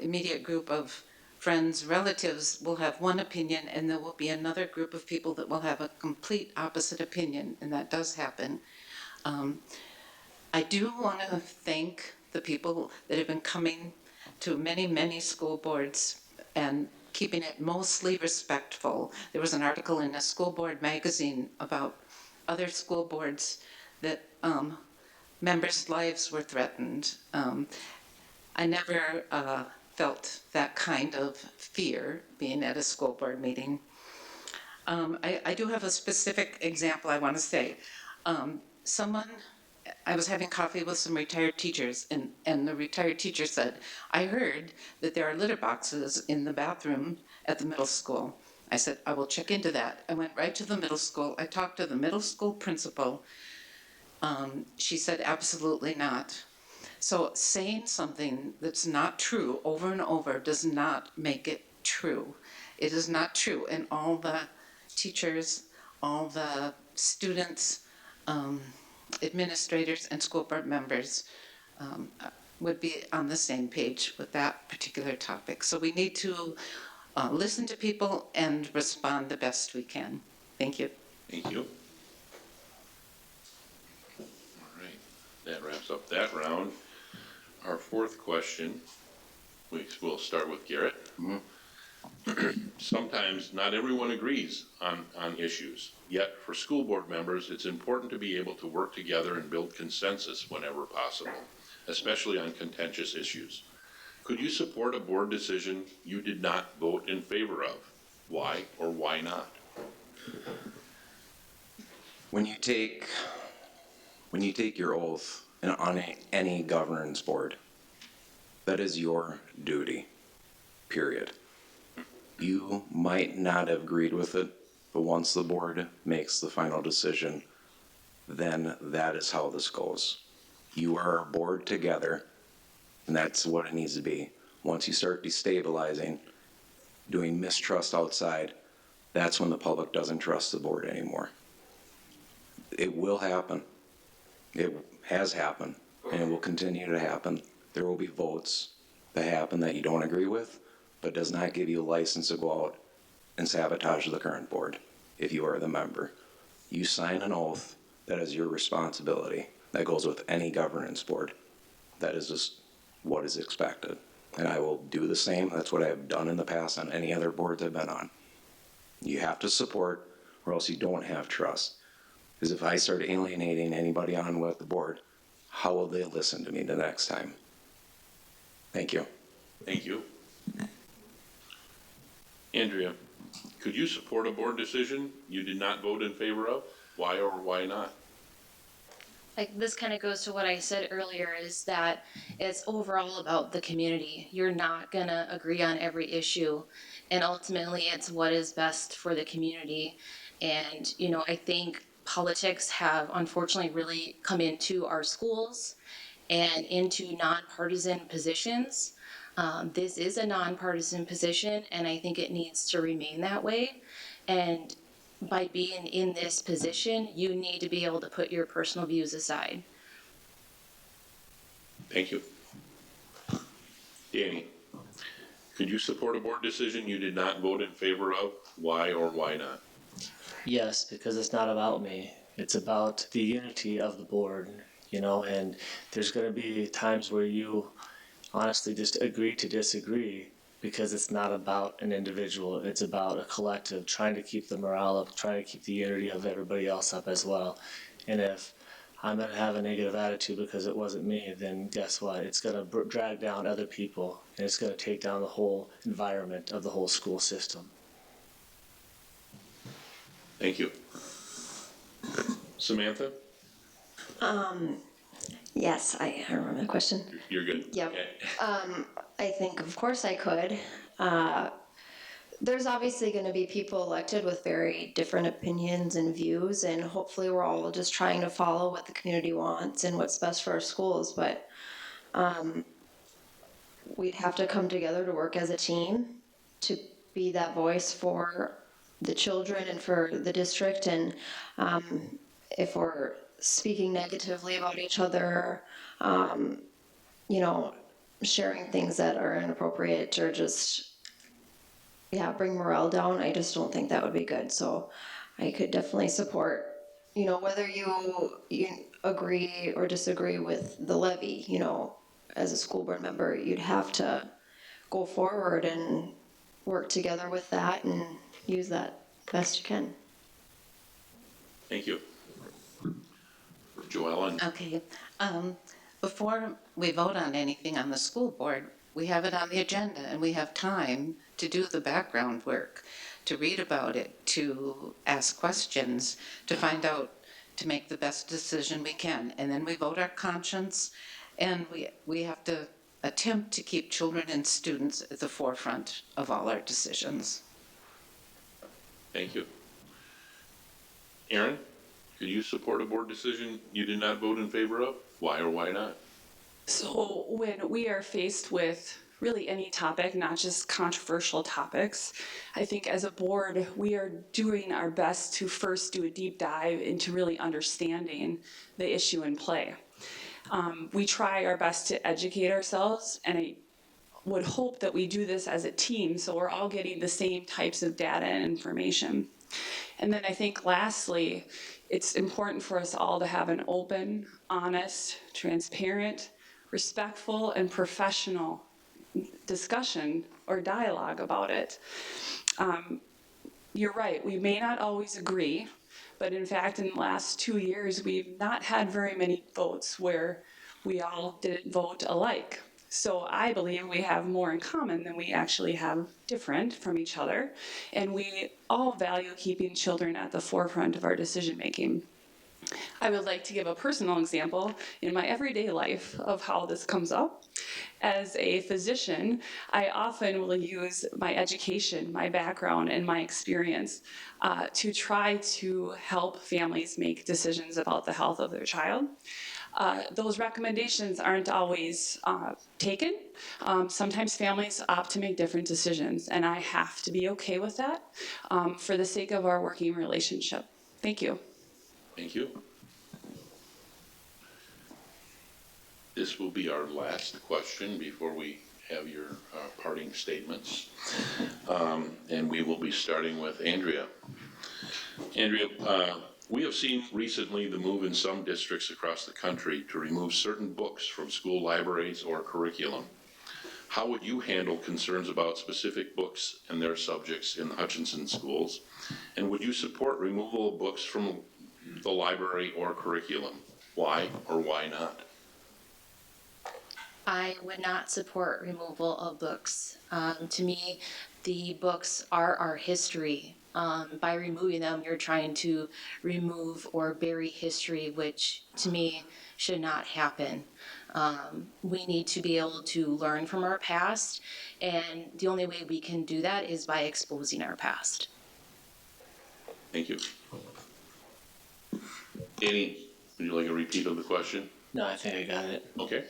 S10: immediate group of friends, relatives will have one opinion, and there will be another group of people that will have a complete opposite opinion, and that does happen. I do want to thank the people that have been coming to many, many school boards and keeping it mostly respectful. There was an article in a school board magazine about other school boards that members' lives were threatened. I never felt that kind of fear being at a school board meeting. I do have a specific example I want to say. I was having coffee with some retired teachers, and the retired teacher said, I heard that there are litter boxes in the bathroom at the middle school. I said, I will check into that. I went right to the middle school. I talked to the middle school principal. She said, absolutely not. So saying something that's not true over and over does not make it true. It is not true. And all the teachers, all the students, administrators, and school board members would be on the same page with that particular topic. So we need to listen to people and respond the best we can. Thank you.
S8: Thank you. All right, that wraps up that round. Our fourth question, we'll start with Garrett. Sometimes not everyone agrees on issues. Yet for school board members, it's important to be able to work together and build consensus whenever possible, especially on contentious issues. Could you support a board decision you did not vote in favor of? Why or why not?
S7: When you take your oath on any governance board, that is your duty, period. You might not have agreed with it, but once the board makes the final decision, then that is how this goes. You are a board together, and that's what it needs to be. Once you start destabilizing, doing mistrust outside, that's when the public doesn't trust the board anymore. It will happen. It has happened, and it will continue to happen. There will be votes that happen that you don't agree with, but does not give you a license to go out and sabotage the current board if you are the member. You sign an oath, that is your responsibility. That goes with any governance board. That is just what is expected. And I will do the same. That's what I have done in the past on any other boards I've been on. You have to support, or else you don't have trust. Because if I start alienating anybody on with the board, how will they listen to me the next time? Thank you.
S8: Thank you. Andrea, could you support a board decision you did not vote in favor of? Why or why not?
S12: Like, this kind of goes to what I said earlier, is that it's overall about the community. You're not gonna agree on every issue, and ultimately it's what is best for the community. And, you know, I think politics have unfortunately really come into our schools and into nonpartisan positions. This is a nonpartisan position, and I think it needs to remain that way. And by being in this position, you need to be able to put your personal views aside.
S8: Thank you. Danny, could you support a board decision you did not vote in favor of? Why or why not?
S13: Yes, because it's not about me. It's about the unity of the board, you know, and there's going to be times where you honestly just agree to disagree because it's not about an individual. It's about a collective, trying to keep the morale up, trying to keep the unity of everybody else up as well. And if I'm going to have a negative attitude because it wasn't me, then guess what? It's going to drag down other people, and it's going to take down the whole environment of the whole school system.
S8: Thank you. Samantha?
S9: Yes, I remember the question.
S8: You're good?
S9: Yep.
S8: Okay.
S9: I think, of course, I could. there's obviously going to be people elected with very different opinions and views, and hopefully we're all just trying to follow what the community wants and what's best for our schools, but we'd have to come together to work as a team to be that voice for the children and for the district. And if we're speaking negatively about each other, you know, sharing things that are inappropriate or just, yeah, bring morale down, I just don't think that would be good. So I could definitely support, you know, whether you agree or disagree with the levy, you know, as a school board member, you'd have to go forward and work together with that and use that best you can.
S8: Thank you. Joellen?
S10: Okay. Before we vote on anything on the school board, we have it on the agenda and we have time to do the background work, to read about it, to ask questions, to find out, to make the best decision we can. And then we vote our conscience, and we have to attempt to keep children and students at the forefront of all our decisions.
S8: Thank you. Aaron, could you support a board decision you did not vote in favor of? Why or why not?
S11: So when we are faced with really any topic, not just controversial topics, I think as a board, we are doing our best to first do a deep dive into really understanding the issue in play. We try our best to educate ourselves, and I would hope that we do this as a team so we're all getting the same types of data and information. And then I think lastly, it's important for us all to have an open, honest, transparent, respectful, and professional discussion or dialogue about it. You're right, we may not always agree, but in fact, in the last 2 years, we've not had very many votes where we all didn't vote alike. So I believe we have more in common than we actually have different from each other, and we all value keeping children at the forefront of our decision making. I would like to give a personal example in my everyday life of how this comes up. As a physician, I often will use my education, my background, and my experience to try to help families make decisions about the health of their child. Those recommendations aren't always taken. Sometimes families opt to make different decisions, and I have to be okay with that for the sake of our working relationship. Thank you.
S8: Thank you. This will be our last question before we have your parting statements. And we will be starting with Andrea. Andrea, we have seen recently the move in some districts across the country to remove certain books from school libraries or curriculum. How would you handle concerns about specific books and their subjects in the Hutchinson schools? And would you support removal of books from the library or curriculum? Why or why not?
S12: I would not support removal of books. To me, the books are our history. By removing them, you're trying to remove or bury history, which to me should not happen. We need to be able to learn from our past, and the only way we can do that is by exposing our past.
S8: Thank you. Danny, would you like a repeat of the question?
S13: No, I think I got it.
S8: Okay.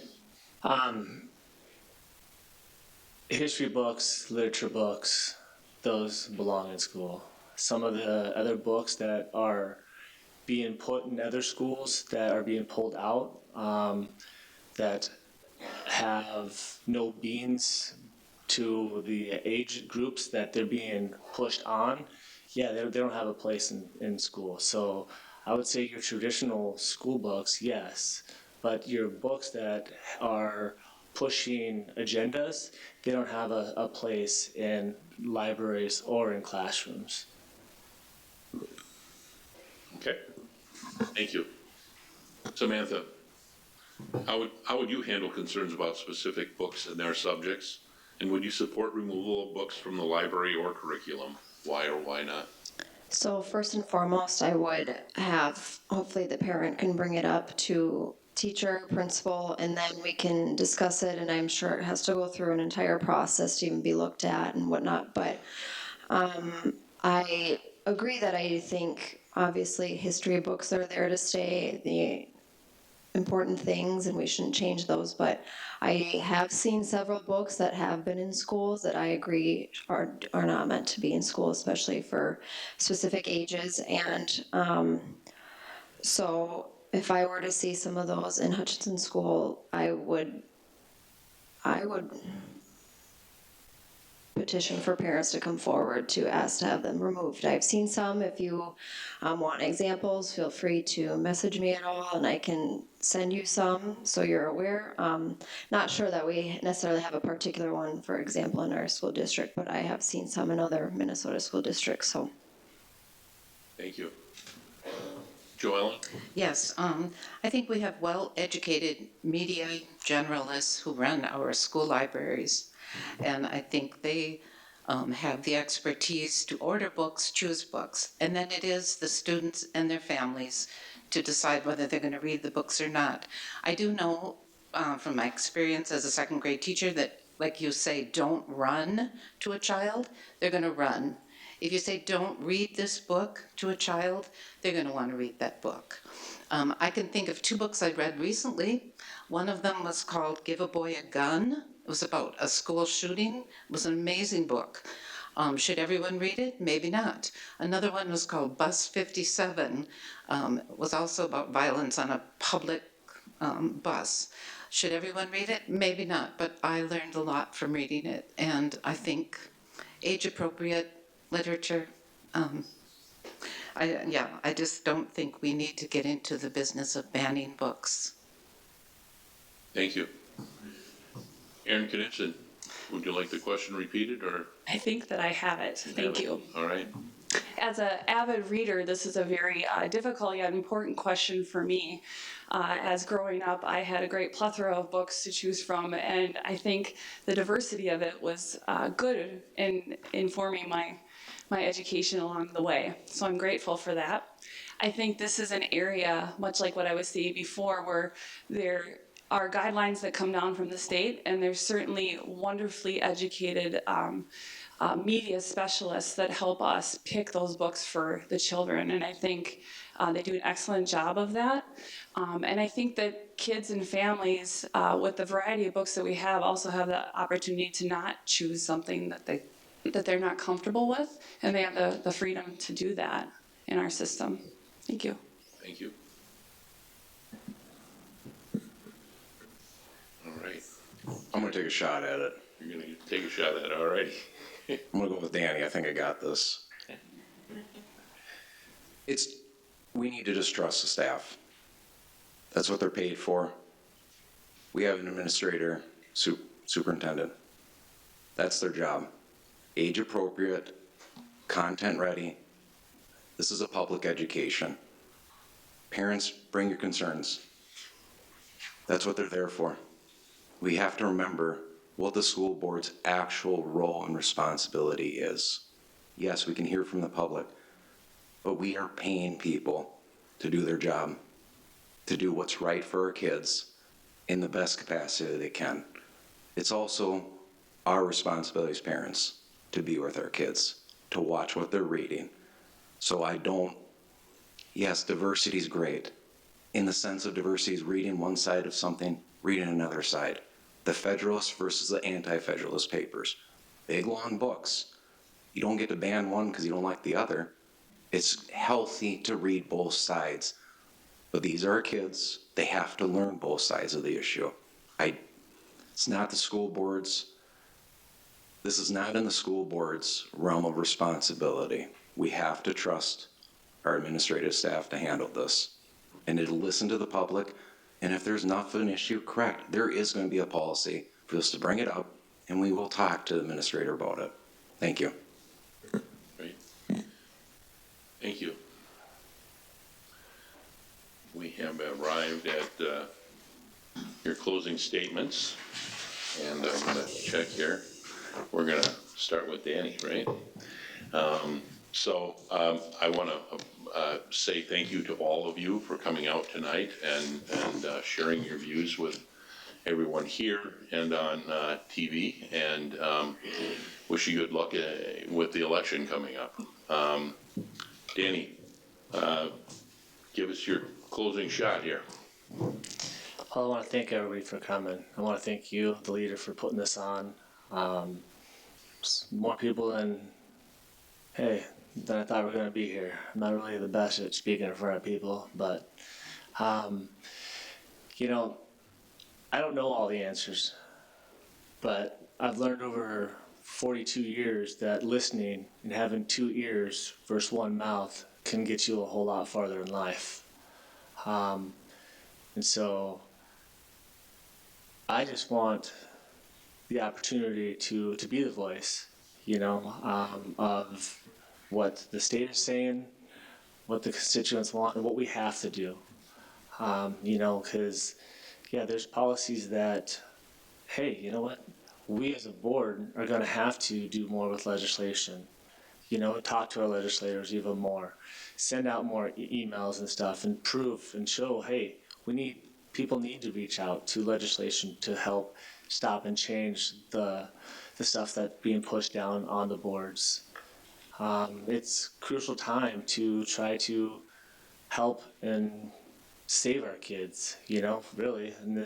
S13: History books, literature books, those belong in school. Some of the other books that are being put in other schools that are being pulled out, that have no beans to the age groups that they're being pushed on, yeah, they don't have a place in school. So I would say your traditional school books, yes, but your books that are pushing agendas, they don't have a place in libraries or in classrooms.
S8: Okay. Thank you. Samantha, how would you handle concerns about specific books and their subjects? And would you support removal of books from the library or curriculum? Why or why not?
S9: So first and foremost, I would have, hopefully the parent can bring it up to teacher, principal, and then we can discuss it, and I'm sure it has to go through an entire process to even be looked at and whatnot, but I agree that I think obviously history books are there to stay, the important things, and we shouldn't change those, but I have seen several books that have been in schools that I agree are not meant to be in school, especially for specific ages. And so if I were to see some of those in Hutchinson School, I would petition for parents to come forward to ask to have them removed. I've seen some. If you want examples, feel free to message me at all, and I can send you some so you're aware. Not sure that we necessarily have a particular one, for example, in our school district, but I have seen some in other Minnesota school districts. So,
S8: Thank you. Joellen?
S10: Yes, I think we have well-educated media generalists who run our school libraries, and I think they have the expertise to order books, choose books, and then it is the students and their families to decide whether they're going to read the books or not. I do know from my experience as a second grade teacher that, like you say, don't run to a child, they're going to run. If you say, don't read this book to a child, they're going to want to read that book. I can think of 2 books I read recently. One of them was called Give a Boy a Gun. It was about a school shooting. It was an amazing book. Should everyone read it? Maybe not. Another one was called Bus 57. It was also about violence on a public bus. Should everyone read it? Maybe not, but I learned a lot from reading it, and I think age-appropriate literature. I just don't think we need to get into the business of banning books.
S8: Thank you. Aaron Knudsen, would you like the question repeated, or?
S11: I think that I have it. Thank you.
S8: All right.
S11: As an avid reader, this is a very difficult yet important question for me. As growing up, I had a great plethora of books to choose from, and I think the diversity of it was good in informing my education along the way. So I'm grateful for that. I think this is an area, much like what I was saying before, where there are guidelines that come down from the state, and there's certainly wonderfully educated media specialists that help us pick those books for the children, and I think they do an excellent job of that. And I think that kids and families, with the variety of books that we have, also have the opportunity to not choose something that they're not comfortable with, and they have the freedom to do that in our system. Thank you.
S8: Thank you. All right.
S7: I'm going to take a shot at it.
S8: You're going to take a shot at it, all righty.
S7: I'm going to go with Danny. I think I got this. We need to just trust the staff. That's what they're paid for. We have an administrator, superintendent. That's their job. Age appropriate, content ready. This is a public education. Parents, bring your concerns. That's what they're there for. We have to remember what the school board's actual role and responsibility is. Yes, we can hear from the public, but we are paying people to do their job, to do what's right for our kids in the best capacity they can. It's also our responsibility as parents to be with our kids, to watch what they're reading. So yes, diversity is great. In the sense of diversity is reading one side of something, reading another side. The Federalist versus the Anti-Federalist papers. Big, long books. You don't get to ban one because you don't like the other. It's healthy to read both sides. But these are our kids. They have to learn both sides of the issue. It's not the school board's. This is not in the school board's realm of responsibility. We have to trust our administrative staff to handle this. And to listen to the public. And if there's enough of an issue, correct, there is going to be a policy for us to bring it up, and we will talk to the administrator about it. Thank you.
S8: Great. Thank you. We have arrived at your closing statements, and I'm going to check here. We're going to start with Danny, right? I want to say thank you to all of you for coming out tonight and sharing your views with everyone here and on TV. And wish wish you good luck with the election coming up. Danny, give us your closing shot here.
S13: Well, I want to thank everybody for coming. I want to thank you, the leader, for putting this on. More people than I thought were going to be here. I'm not really the best at speaking in front of people, but, you know, I don't know all the answers, but I've learned over 42 years that listening and having 2 ears versus 1 mouth can get you a whole lot farther in life. And so I just want the opportunity to be the voice, of what the state is saying, what the constituents want, and what we have to do. Because, there's policies that, hey, you know what? We as a board are going to have to do more with legislation. Talk to our legislators even more, send out more emails and stuff, and prove and show, hey, people need to reach out to legislation to help stop and change the stuff that's being pushed down on the boards. It's crucial time to try to help and save our kids, really. And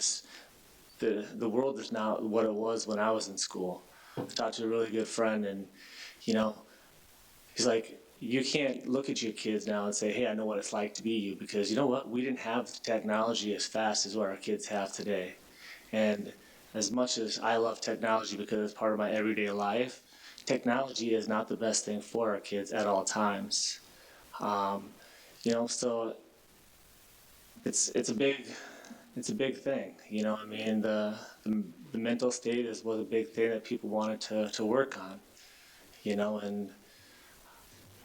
S13: the world is not what it was when I was in school. I talked to a really good friend, and, he's like, you can't look at your kids now and say, hey, I know what it's like to be you, because you know what? We didn't have the technology as fast as what our kids have today. And as much as I love technology because it's part of my everyday life, technology is not the best thing for our kids at all times. So it's a big thing. I mean, the mental state was a big thing that people wanted to work on. And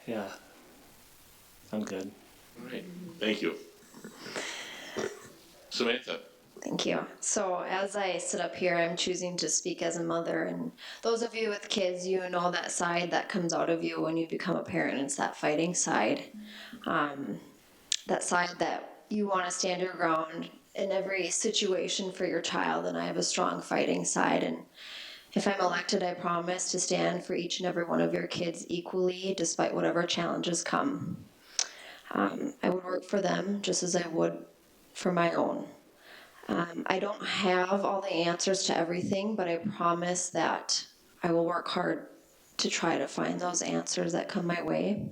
S13: yeah, I'm good.
S8: All right. Thank you. Samantha.
S9: Thank you. So as I sit up here, I'm choosing to speak as a mother, and those of you with kids, you know that side that comes out of you when you become a parent. It's that fighting side, that side that you want to stand your ground in every situation for your child, and I have a strong fighting side. And if I'm elected, I promise to stand for each and every one of your kids equally, despite whatever challenges come. I would work for them just as I would for my own. I don't have all the answers to everything, but I promise that I will work hard to try to find those answers that come my way.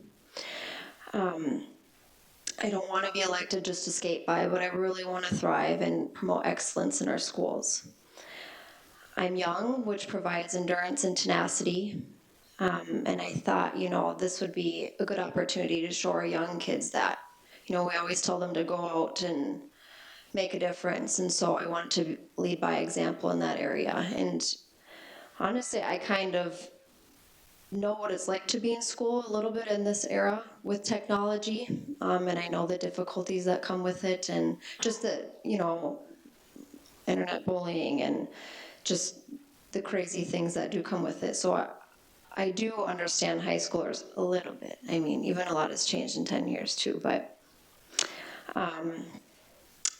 S9: I don't want to be elected just to skate by, but I really want to thrive and promote excellence in our schools. I'm young, which provides endurance and tenacity. And I thought, this would be a good opportunity to show our young kids that, we always tell them to go out and make a difference. And so I wanted to lead by example in that area. And honestly, I kind of know what it's like to be in school a little bit in this era with technology. And I know the difficulties that come with it, and just the, internet bullying and just the crazy things that do come with it. So I do understand high schoolers a little bit. I mean, even a lot has changed in 10 years too, but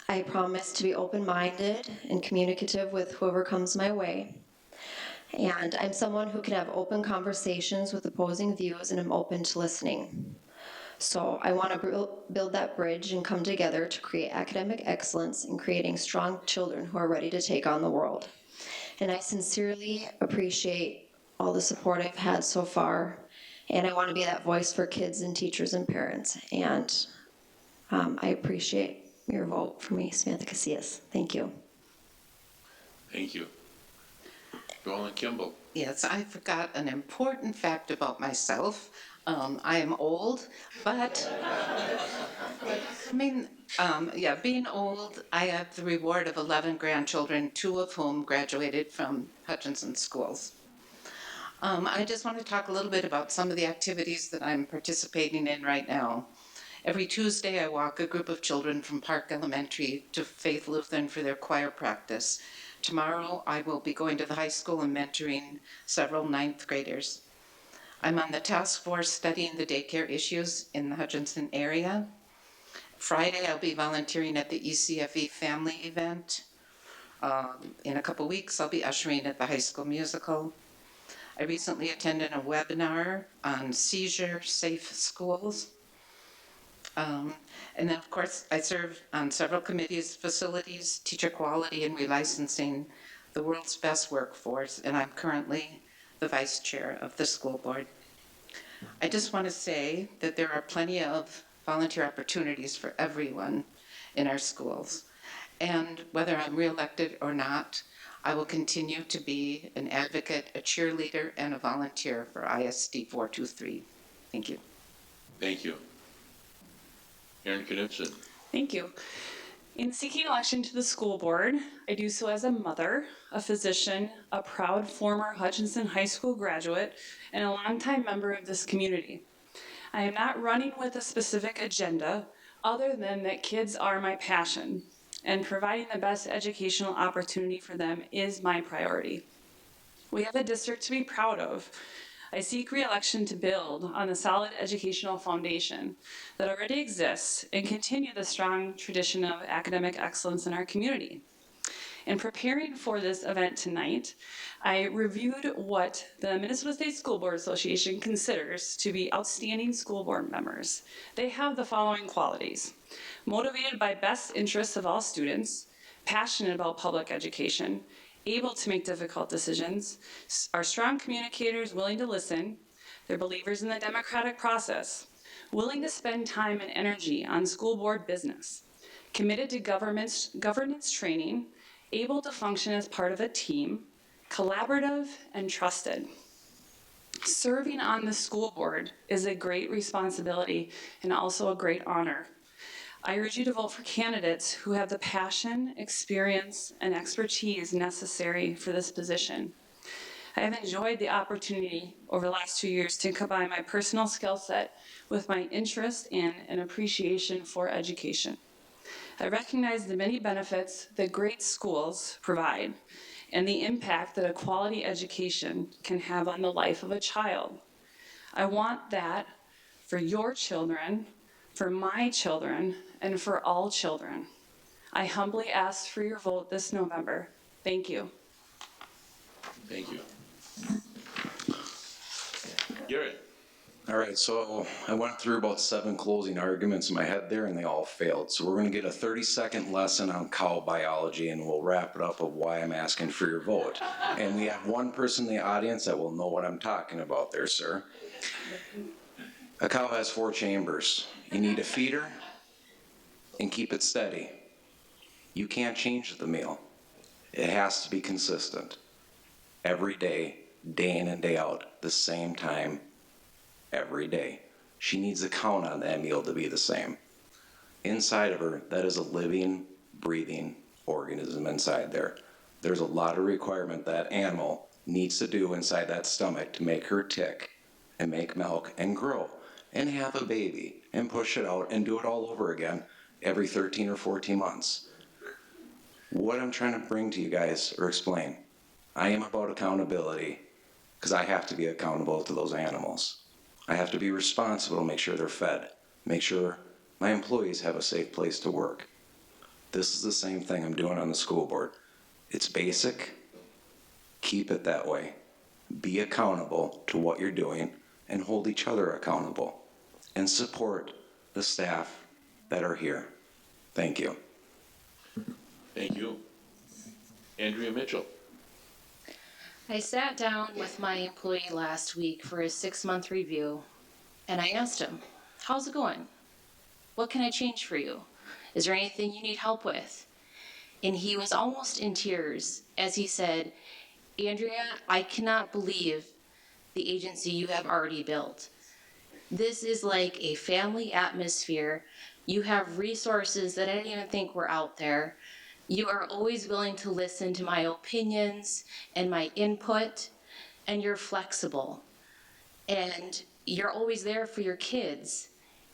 S9: I promise to be open-minded and communicative with whoever comes my way. And I'm someone who can have open conversations with opposing views, and I'm open to listening. So I want to build that bridge and come together to create academic excellence in creating strong children who are ready to take on the world. And I sincerely appreciate all the support I've had so far, and I want to be that voice for kids and teachers and parents. And I appreciate your vote for me, Samantha Casillas. Thank you.
S8: Thank you. Joel and Kimball.
S10: Yes, I forgot an important fact about myself. I am old, but being old, I have the reward of 11 grandchildren, 2 of whom graduated from Hutchinson schools. I just want to talk a little bit about some of the activities that I'm participating in right now. Every Tuesday, I walk a group of children from Park Elementary to Faith Lutheran for their choir practice. Tomorrow, I will be going to the high school and mentoring several 9th graders. I'm on the task force studying the daycare issues in the Hutchinson area. Friday, I'll be volunteering at the ECFE family event. In a couple weeks, I'll be ushering at the high school musical. I recently attended a webinar on seizure-safe schools. And then, of course, I serve on several committees, facilities, teacher quality, and relicensing, the world's best workforce, and I'm currently the vice chair of the school board. I just want to say that there are plenty of volunteer opportunities for everyone in our schools. And whether I'm reelected or not, I will continue to be an advocate, a cheerleader, and a volunteer for ISD 423. Thank you.
S8: Thank you. Aaron Knudsen.
S11: Thank you. In seeking election to the school board, I do so as a mother, a physician, a proud former Hutchinson High School graduate, and a longtime member of this community. I am not running with a specific agenda other than that kids are my passion, and providing the best educational opportunity for them is my priority. We have a district to be proud of. I seek re-election to build on the solid educational foundation that already exists and continue the strong tradition of academic excellence in our community. In preparing for this event tonight, I reviewed what the Minnesota State School Board Association considers to be outstanding school board members. They have the following qualities: motivated by best interests of all students, passionate about public education, able to make difficult decisions, are strong communicators willing to listen, they're believers in the democratic process, willing to spend time and energy on school board business, committed to governance training, able to function as part of a team, collaborative, and trusted. Serving on the school board is a great responsibility and also a great honor. I urge you to vote for candidates who have the passion, experience, and expertise necessary for this position. I have enjoyed the opportunity over the last 2 years to combine my personal skill set with my interest in and appreciation for education. I recognize the many benefits that great schools provide and the impact that a quality education can have on the life of a child. I want that for your children, for my children, and for all children. I humbly ask for your vote this November. Thank you.
S8: Thank you. Garrett.
S7: All right, so I went through about 7 closing arguments in my head there, and they all failed. So we're going to get a 30-second lesson on cow biology, and we'll wrap it up of why I'm asking for your vote. And we have one person in the audience that will know what I'm talking about there, sir. A cow has 4 chambers. You need a feeder and keep it steady. You can't change the meal. It has to be consistent. Every day, day in and day out, the same time, every day. She needs to count on that meal to be the same. Inside of her, that is a living, breathing organism inside there. There's a lot of requirement that animal needs to do inside that stomach to make her tick and make milk and grow and have a baby and push it out and do it all over again every 13 or 14 months. What I'm trying to bring to you guys or explain, I am about accountability because I have to be accountable to those animals. I have to be responsible to make sure they're fed, make sure my employees have a safe place to work. This is the same thing I'm doing on the school board. It's basic. Keep it that way. Be accountable to what you're doing and hold each other accountable and support the staff that are here. Thank you.
S8: Thank you. Andrea Mitchell.
S12: I sat down with my employee last week for his 6-month review, and I asked him, how's it going? What can I change for you? Is there anything you need help with? And he was almost in tears as he said, Andrea, I cannot believe the agency you have already built. This is like a family atmosphere. You have resources that I didn't even think were out there. You are always willing to listen to my opinions and my input, and you're flexible. And you're always there for your kids,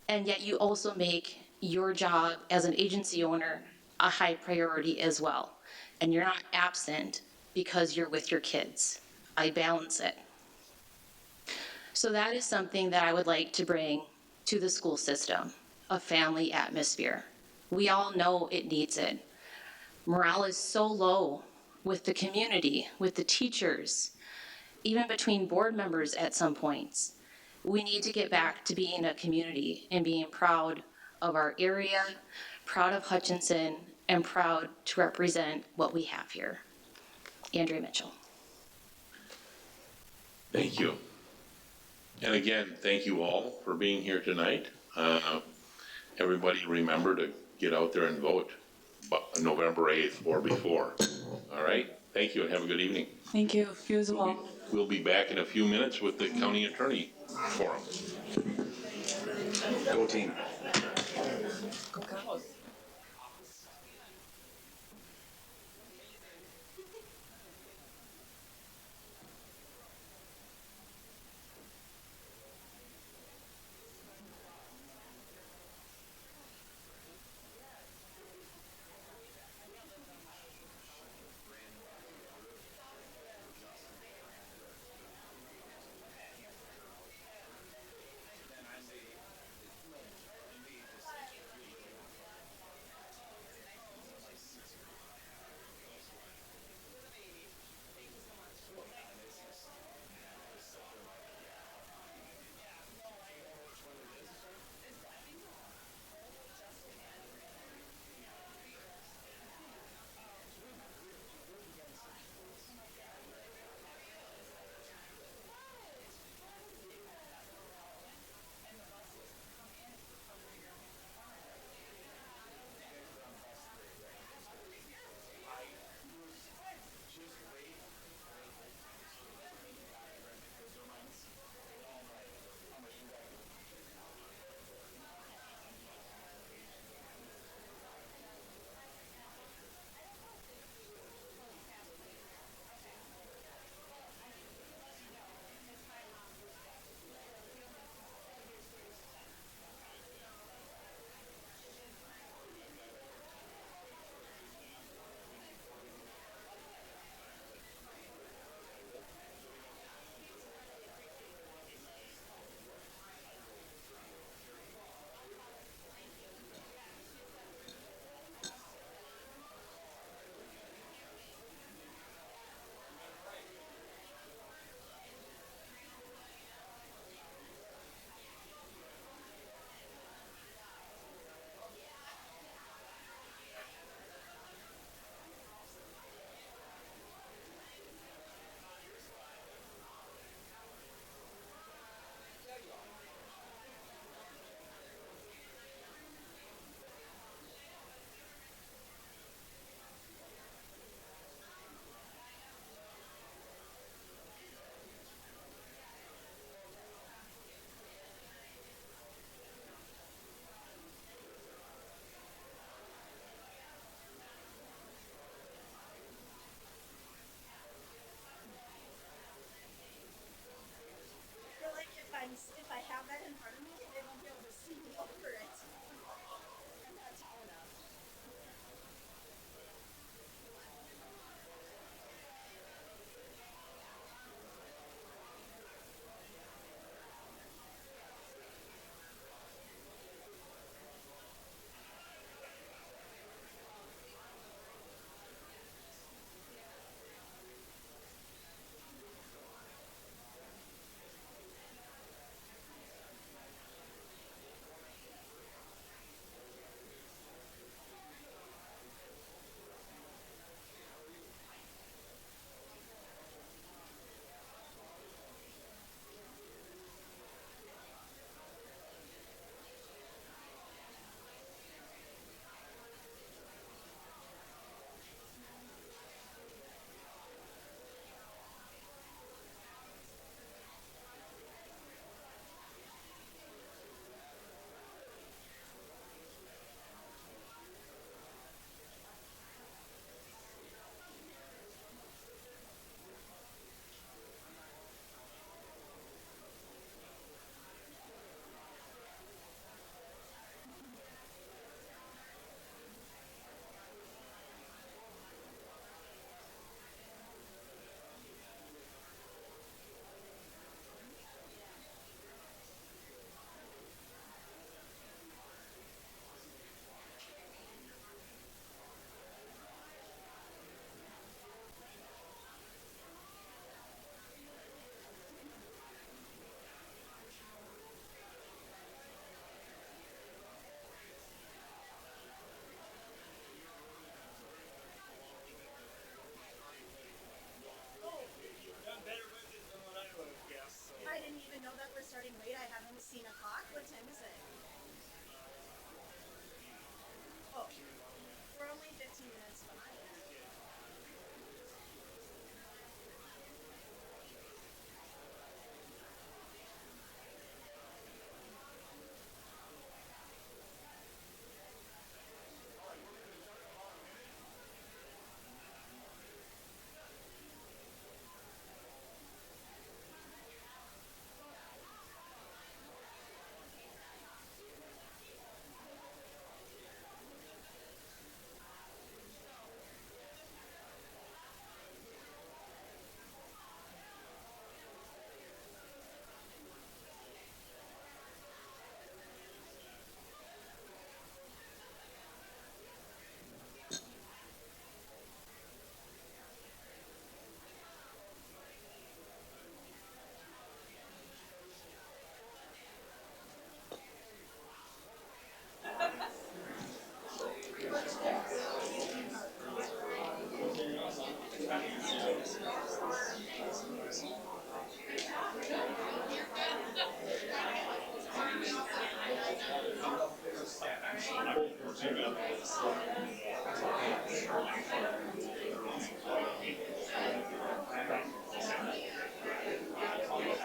S12: and yet you also make your job as an agency owner a high priority as well. And you're not absent because you're with your kids. I balance it. So that is something that I would like to bring to the school system, a family atmosphere. We all know it needs it. Morale is so low with the community, with the teachers. even between board members at some points. We need to get back to being a community and being proud of our area, proud of Hutchinson, and proud to represent what we have here. Andrea Mitchell.
S8: Thank you. And again, thank you all for being here tonight. Everybody remember to get out there and vote November 8th or before. All right? Thank you and have a good evening.
S11: Thank you. You as well.
S8: We'll be back in a few minutes with the county attorney forum.
S7: Go team.
S11: Go Cows.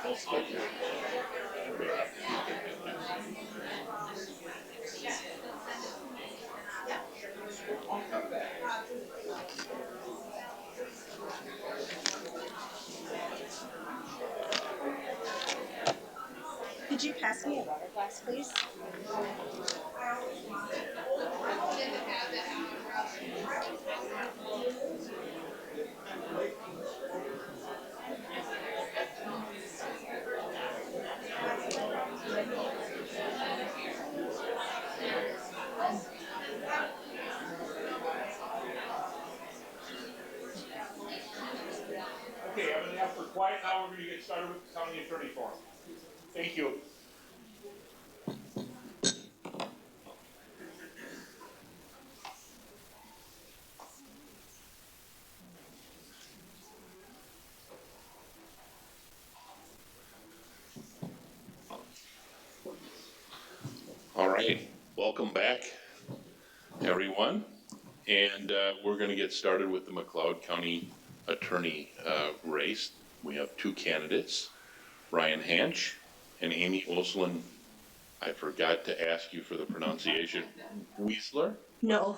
S2: Could you pass me a water glass, please?
S4: Okay, I'm gonna ask for quiet now. We're gonna get started with the county attorney forum. Thank you.
S8: All right, welcome back, everyone. And we're going to get started with the McLeod County Attorney race. We have two candidates, Ryan Hanch and Amy Oslin. I forgot to ask you for the pronunciation. Weisler?
S14: No,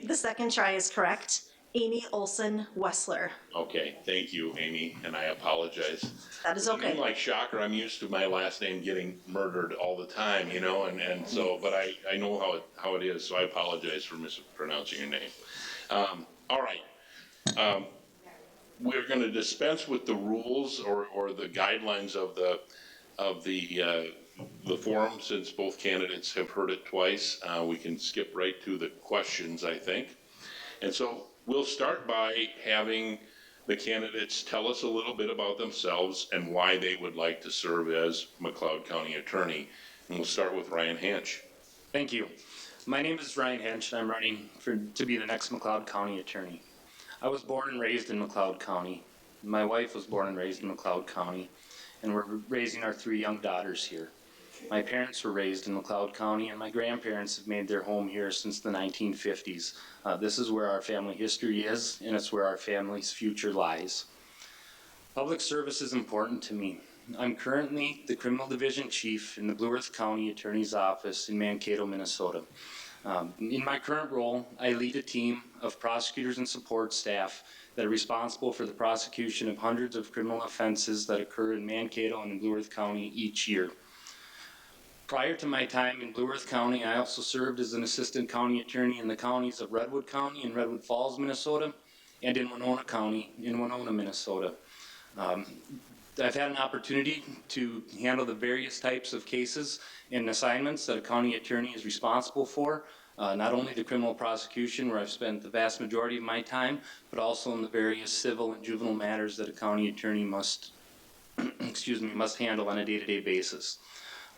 S14: the second try is correct. Amy Olson Wessler.
S8: Okay, thank you, Amy, and I apologize.
S14: That is okay.
S8: I'm like Shocker, I'm used to my last name getting murdered all the time, you know, and so, but I know how it is, so I apologize for mispronouncing your name. All right. We're gonna dispense with the rules or the guidelines of the forum, since both candidates have heard it twice. We can skip right to the questions, I think. And so we'll start by having the candidates tell us a little bit about themselves and why they would like to serve as McLeod County Attorney. And we'll start with Ryan Hanch.
S15: Thank you. My name is Ryan Hench, and I'm running to be the next McLeod County Attorney. I was born and raised in McLeod County. My wife was born and raised in McLeod County, and we're raising our 3 young daughters here. My parents were raised in McLeod County, and my grandparents have made their home here since the 1950s. This is where our family history is, and it's where our family's future lies. Public service is important to me. I'm currently the Criminal Division Chief in the Blue Earth County Attorney's Office in Mankato, Minnesota. In my current role, I lead a team of prosecutors and support staff that are responsible for the prosecution of hundreds of criminal offenses that occur in Mankato and in Blue Earth County each year. Prior to my time in Blue Earth County, I also served as an assistant county attorney in the counties of Redwood County in Redwood Falls, Minnesota, and in Winona County in Winona, Minnesota. I've had an opportunity to handle the various types of cases and assignments that a county attorney is responsible for, not only the criminal prosecution, where I've spent the vast majority of my time, but also in the various civil and juvenile matters that a county attorney must handle on a day-to-day basis.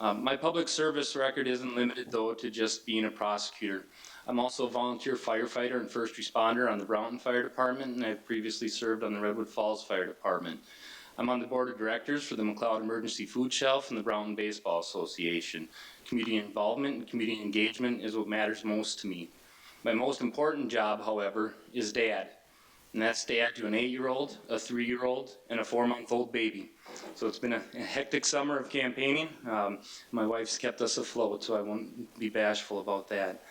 S15: My public service record isn't limited, though, to just being a prosecutor. I'm also a volunteer firefighter and first responder on the Brownton Fire Department, and I've previously served on the Redwood Falls Fire Department. I'm on the board of directors for the McLeod Emergency Food Shelf and the Brownton Baseball Association. Community involvement and community engagement is what matters most to me. My most important job, however, is dad. And that's dad to an 8-year-old, a 3-year-old, and a 4-month-old baby. So it's been a hectic summer of campaigning. My wife's kept us afloat, so I won't be bashful about that.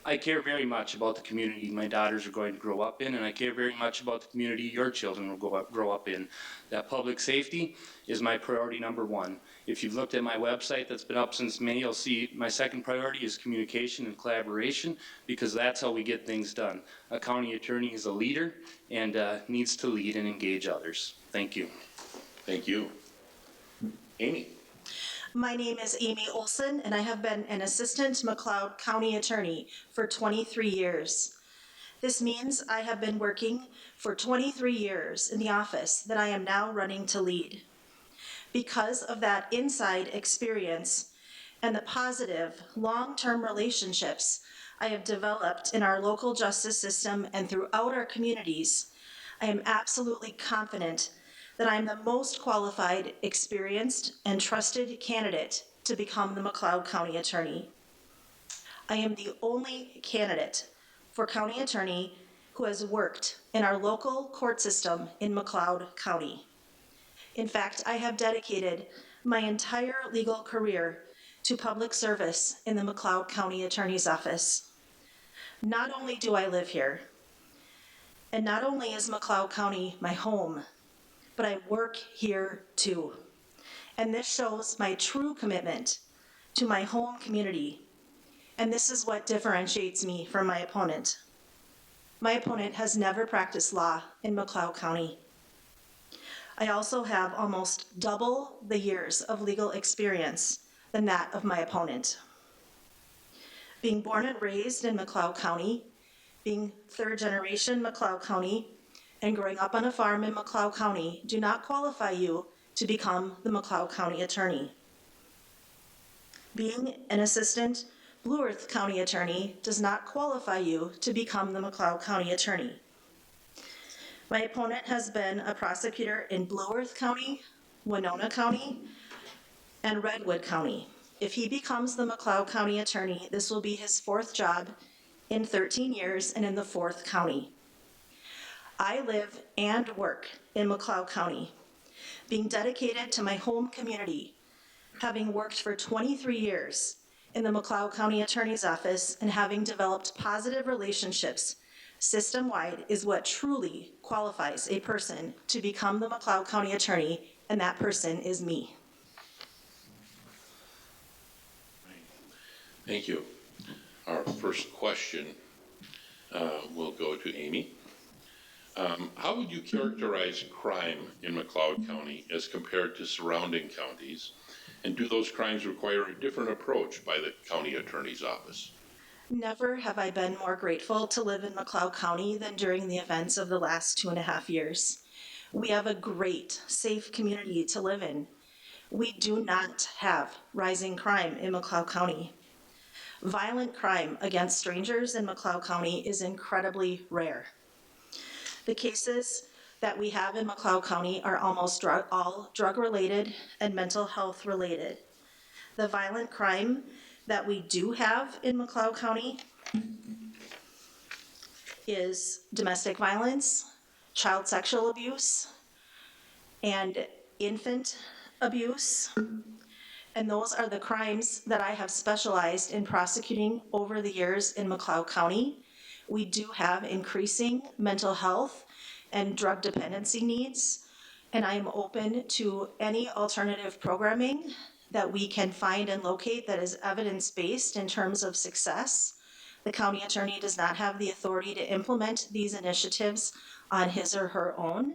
S15: I care very much about the community my daughters are going to grow up in, and I care very much about the community your children will grow up in. That public safety is my priority number 1. If you've looked at my website that's been up since May, you'll see my second priority is communication and collaboration, because that's how we get things done. A county attorney is a leader and needs to lead and engage others. Thank you.
S8: Thank you. Amy.
S14: My name is Amy Olson, and I have been an assistant McLeod County Attorney for 23 years. This means I have been working for 23 years in the office that I am now running to lead. Because of that inside experience and the positive long-term relationships I have developed in our local justice system and throughout our communities, I am absolutely confident that I am the most qualified, experienced, and trusted candidate to become the McLeod County Attorney. I am the only candidate for county attorney who has worked in our local court system in McLeod County. In fact, I have dedicated my entire legal career to public service in the McLeod County Attorney's Office. Not only do I live here, and not only is McLeod County my home, but I work here too. And this shows my true commitment to my home community. And this is what differentiates me from my opponent. My opponent has never practiced law in McLeod County. I also have almost double the years of legal experience than that of my opponent. Being born and raised in McLeod County, being third generation McLeod County, and growing up on a farm in McLeod County do not qualify you to become the McLeod County attorney. Being an assistant Blue Earth County attorney does not qualify you to become the McLeod County attorney. My opponent has been a prosecutor in Blue Earth County, Winona County, and Redwood County. If he becomes the McLeod County attorney, this will be his fourth job in 13 years and in the fourth county. I live and work in McLeod County, being dedicated to my home community, having worked for 23 years in the McLeod County Attorney's Office and having developed positive relationships system-wide is what truly qualifies a person to become the McLeod County Attorney, and that person is me.
S8: Thank you. Our first question will go to Amy. How would you characterize crime in McLeod County as compared to surrounding counties? And do those crimes require a different approach by the county attorney's office?
S14: Never have I been more grateful to live in McLeod County than during the events of the last 2.5 years. We have a great, safe community to live in. We do not have rising crime in McLeod County. Violent crime against strangers in McLeod County is incredibly rare. The cases that we have in McLeod County are almost all drug-related and mental health-related. The violent crime that we do have in McLeod County is domestic violence, child sexual abuse, and infant abuse. And those are the crimes that I have specialized in prosecuting over the years in McLeod County. We do have increasing mental health and drug dependency needs, and I am open to any alternative programming that we can find and locate that is evidence-based in terms of success. The county attorney does not have the authority to implement these initiatives on his or her own.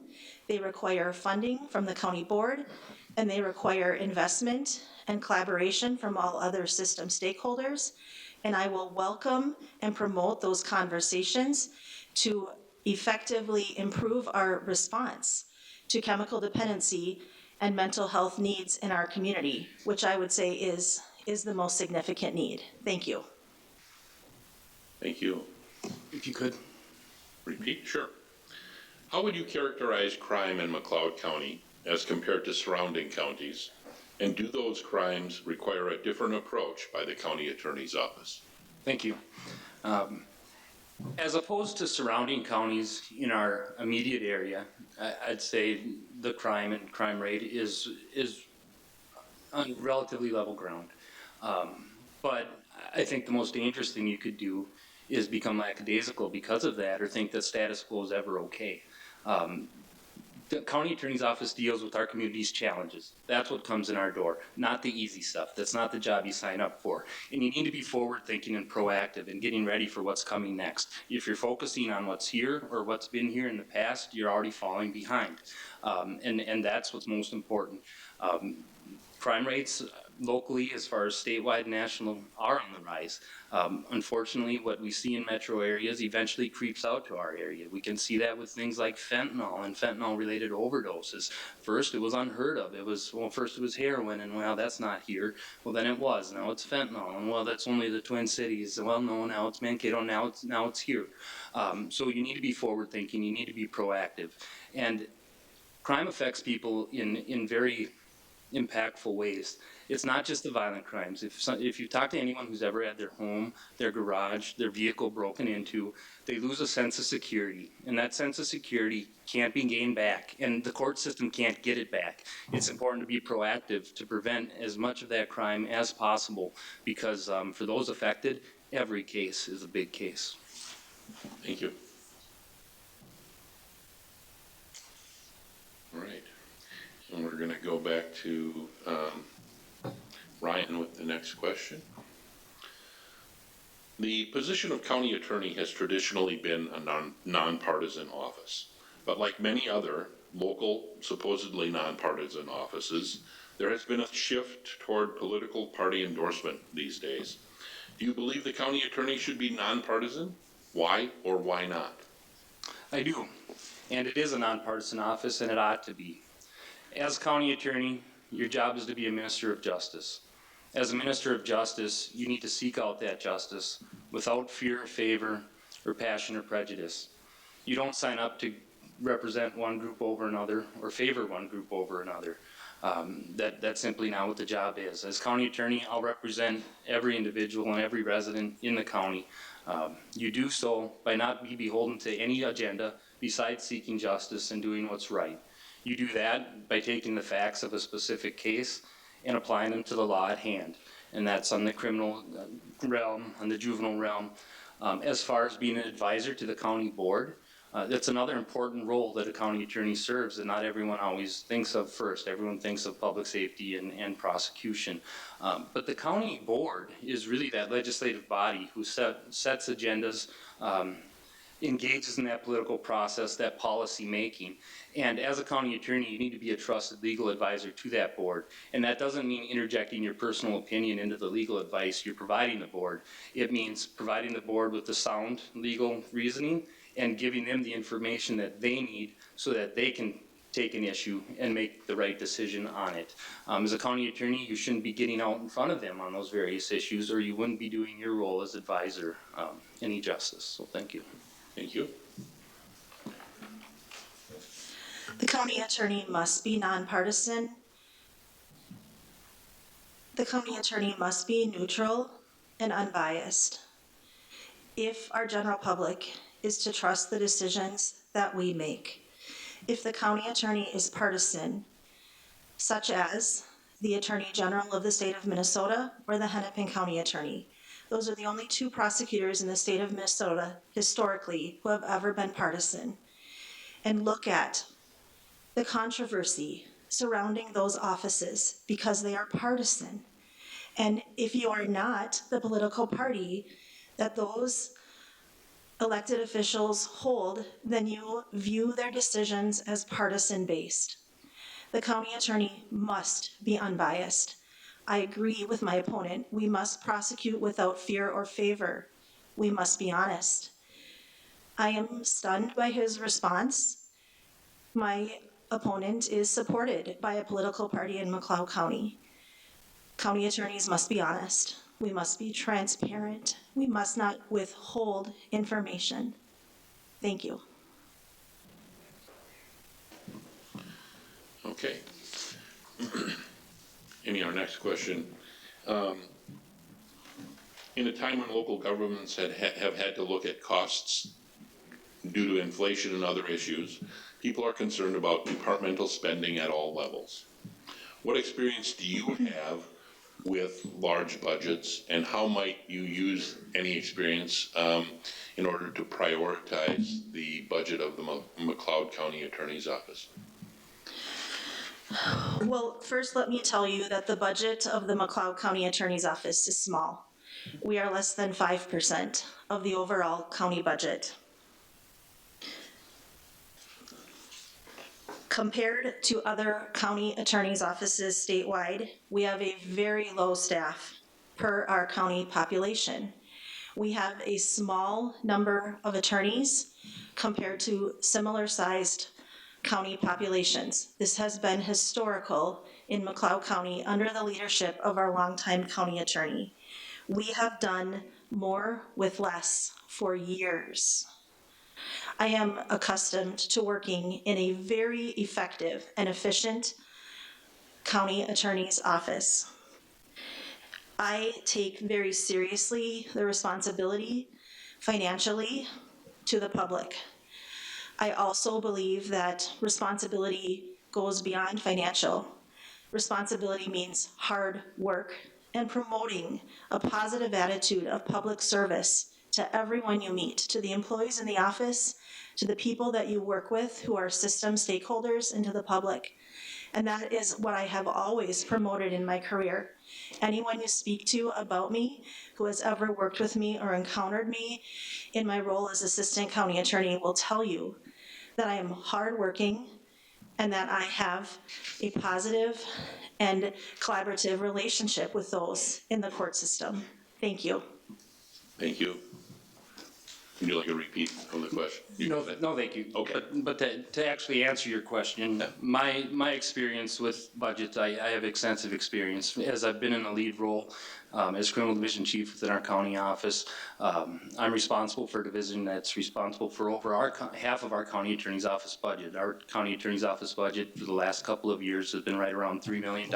S14: They require funding from the county board, and they require investment and collaboration from all other system stakeholders. And I will welcome and promote those conversations to effectively improve our response to chemical dependency and mental health needs in our community, which I would say is the most significant need. Thank you.
S8: Thank you.
S15: If you could.
S8: Repeat? Sure. How would you characterize crime in McLeod County as compared to surrounding counties? And do those crimes require a different approach by the county attorney's office?
S15: Thank you. As opposed to surrounding counties in our immediate area, I'd say the crime and crime rate is on relatively level ground. But I think the most dangerous thing you could do is become lackadaisical because of that, or think that status quo is ever okay. The county attorney's office deals with our community's challenges. That's what comes in our door, not the easy stuff. That's not the job you sign up for. And you need to be forward-thinking and proactive and getting ready for what's coming next. If you're focusing on what's here or what's been here in the past, you're already falling behind. And that's what's most important. Crime rates locally, as far as statewide and national, are on the rise. Unfortunately, what we see in metro areas eventually creeps out to our area. We can see that with things like fentanyl and fentanyl-related overdoses. First, it was unheard of. First it was heroin, and well, that's not here. Well, then it was. Now it's fentanyl, and well, that's only the Twin Cities. Well, no, now it's Mankato. Now it's here. So you need to be forward-thinking. You need to be proactive. And crime affects people in very impactful ways. It's not just the violent crimes. If you talk to anyone who's ever had their home, their garage, their vehicle broken into, they lose a sense of security. And that sense of security can't be gained back, and the court system can't get it back. It's important to be proactive to prevent as much of that crime as possible, because for those affected, every case is a big case.
S8: Thank you. All right. And we're going to go back to Ryan with the next question. The position of county attorney has traditionally been a nonpartisan office, but like many other local, supposedly nonpartisan offices, there has been a shift toward political party endorsement these days. Do you believe the county attorney should be nonpartisan? Why or why not?
S15: I do, and it is a nonpartisan office, and it ought to be. As county attorney, your job is to be a minister of justice. As a minister of justice, you need to seek out that justice without fear, favor, or passion or prejudice. You don't sign up to represent one group over another or favor one group over another. That's simply not what the job is. As county attorney, I'll represent every individual and every resident in the county. You do so by not being beholden to any agenda besides seeking justice and doing what's right. You do that by taking the facts of a specific case and applying them to the law at hand. And that's on the criminal realm, on the juvenile realm. As far as being an advisor to the county board, that's another important role that a county attorney serves that not everyone always thinks of first. Everyone thinks of public safety and prosecution. But the county board is really that legislative body who sets agendas, engages in that political process, that policy making. And as a county attorney, you need to be a trusted legal advisor to that board. And that doesn't mean interjecting your personal opinion into the legal advice you're providing the board. It means providing the board with the sound legal reasoning and giving them the information that they need so that they can take an issue and make the right decision on it. As a county attorney, you shouldn't be getting out in front of them on those various issues, or you wouldn't be doing your role as advisor any justice. So thank you.
S8: Thank you.
S14: The county attorney must be nonpartisan. The county attorney must be neutral and unbiased. If our general public is to trust the decisions that we make, if the county attorney is partisan, such as the Attorney General of the state of Minnesota or the Hennepin County Attorney, those are the only two prosecutors in the state of Minnesota historically who have ever been partisan, and look at the controversy surrounding those offices because they are partisan. And if you are not the political party that those elected officials hold, then you view their decisions as partisan based. The county attorney must be unbiased. I agree with my opponent. We must prosecute without fear or favor. We must be honest. I am stunned by his response. My opponent is supported by a political party in McLeod County. County attorneys must be honest. We must be transparent. We must not withhold information. Thank you.
S8: Okay. Our next question. In a time when local governments have had to look at costs due to inflation and other issues, people are concerned about departmental spending at all levels. What experience do you have with large budgets, and how might you use any experience in order to prioritize the budget of the McLeod County Attorney's Office?
S14: Well, first let me tell you that the budget of the McLeod County Attorney's Office is small. We are less than 5% of the overall county budget. Compared to other county attorneys' offices statewide, we have a very low staff per our county population. We have a small number of attorneys compared to similar-sized county populations. This has been historical in McLeod County under the leadership of our longtime county attorney. We have done more with less for years. I am accustomed to working in a very effective and efficient County Attorney's Office. I take very seriously the responsibility financially to the public. I also believe that responsibility goes beyond financial. Responsibility means hard work and promoting a positive attitude of public service to everyone you meet, to the employees in the office, to the people that you work with who are system stakeholders, and to the public. And that is what I have always promoted in my career. Anyone you speak to about me who has ever worked with me or encountered me in my role as Assistant County Attorney will tell you that I am hardworking and that I have a positive and collaborative relationship with those in the court system. Thank you.
S8: Thank you. Would you like a repeat of the question?
S15: No, thank you.
S8: Okay.
S15: But to actually answer your question, my experience with budgets, I have extensive experience. As I've been in a lead role as criminal division chief within our county office, I'm responsible for a division that's responsible for over half of our county attorney's office budget. Our county attorney's office budget for the last couple of years has been right around $3 million.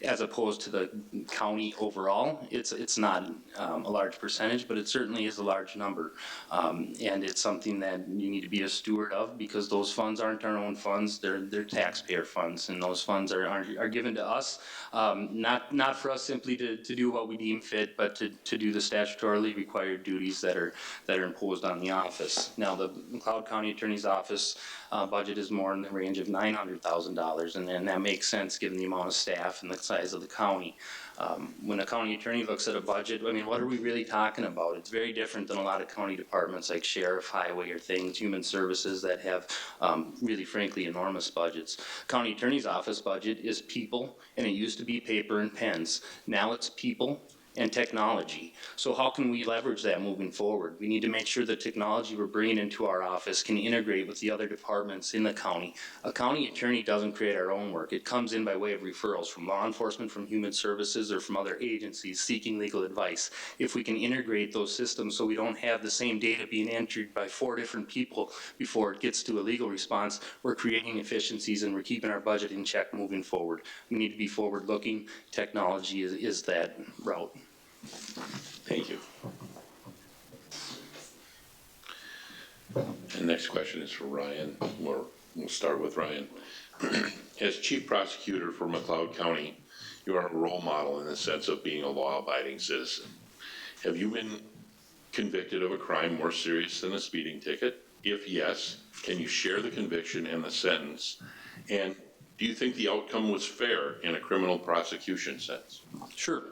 S15: As opposed to the county overall, it's not a large percentage, but it certainly is a large number. And it's something that you need to be a steward of, because those funds aren't our own funds, they're taxpayer funds, and those funds are given to us, not for us simply to do what we deem fit, but to do the statutorily required duties that are imposed on the office. Now, the McLeod County Attorney's Office budget is more in the range of $900,000, and that makes sense given the amount of staff and the size of the county. When a county attorney looks at a budget, I mean, what are we really talking about? It's very different than a lot of county departments like sheriff, highway, or things, human services that have really, frankly, enormous budgets. County attorney's office budget is people, and it used to be paper and pens. Now it's people and technology. So how can we leverage that moving forward? We need to make sure the technology we're bringing into our office can integrate with the other departments in the county. A county attorney doesn't create our own work. It comes in by way of referrals from law enforcement, from human services, or from other agencies seeking legal advice. If we can integrate those systems so we don't have the same data being entered by 4 different people before it gets to a legal response, we're creating efficiencies and we're keeping our budget in check moving forward. We need to be forward-looking. Technology is that route.
S8: Thank you. The next question is for Ryan. We'll start with Ryan. As Chief Prosecutor for McLeod County, you are a role model in the sense of being a law-abiding citizen. Have you been convicted of a crime more serious than a speeding ticket? If yes, can you share the conviction and the sentence? And do you think the outcome was fair in a criminal prosecution sense?
S15: Sure.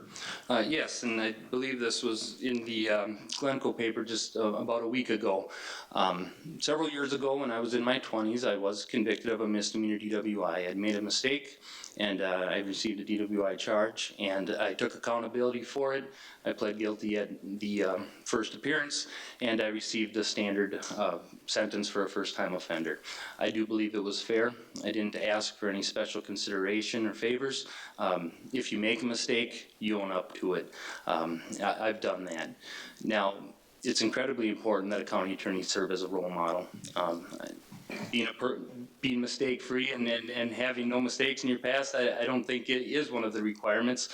S15: Yes, and I believe this was in the Glencoe paper just about a week ago. Several years ago, when I was in my 20s, I was convicted of a misdemeanor DWI. I had made a mistake, and I received a DWI charge, and I took accountability for it. I pled guilty at the first appearance, and I received a standard sentence for a first-time offender. I do believe it was fair. I didn't ask for any special consideration or favors. If you make a mistake, you own up to it. I've done that. Now, it's incredibly important that a county attorney serve as a role model. Being mistake-free and having no mistakes in your past, I don't think it is one of the requirements.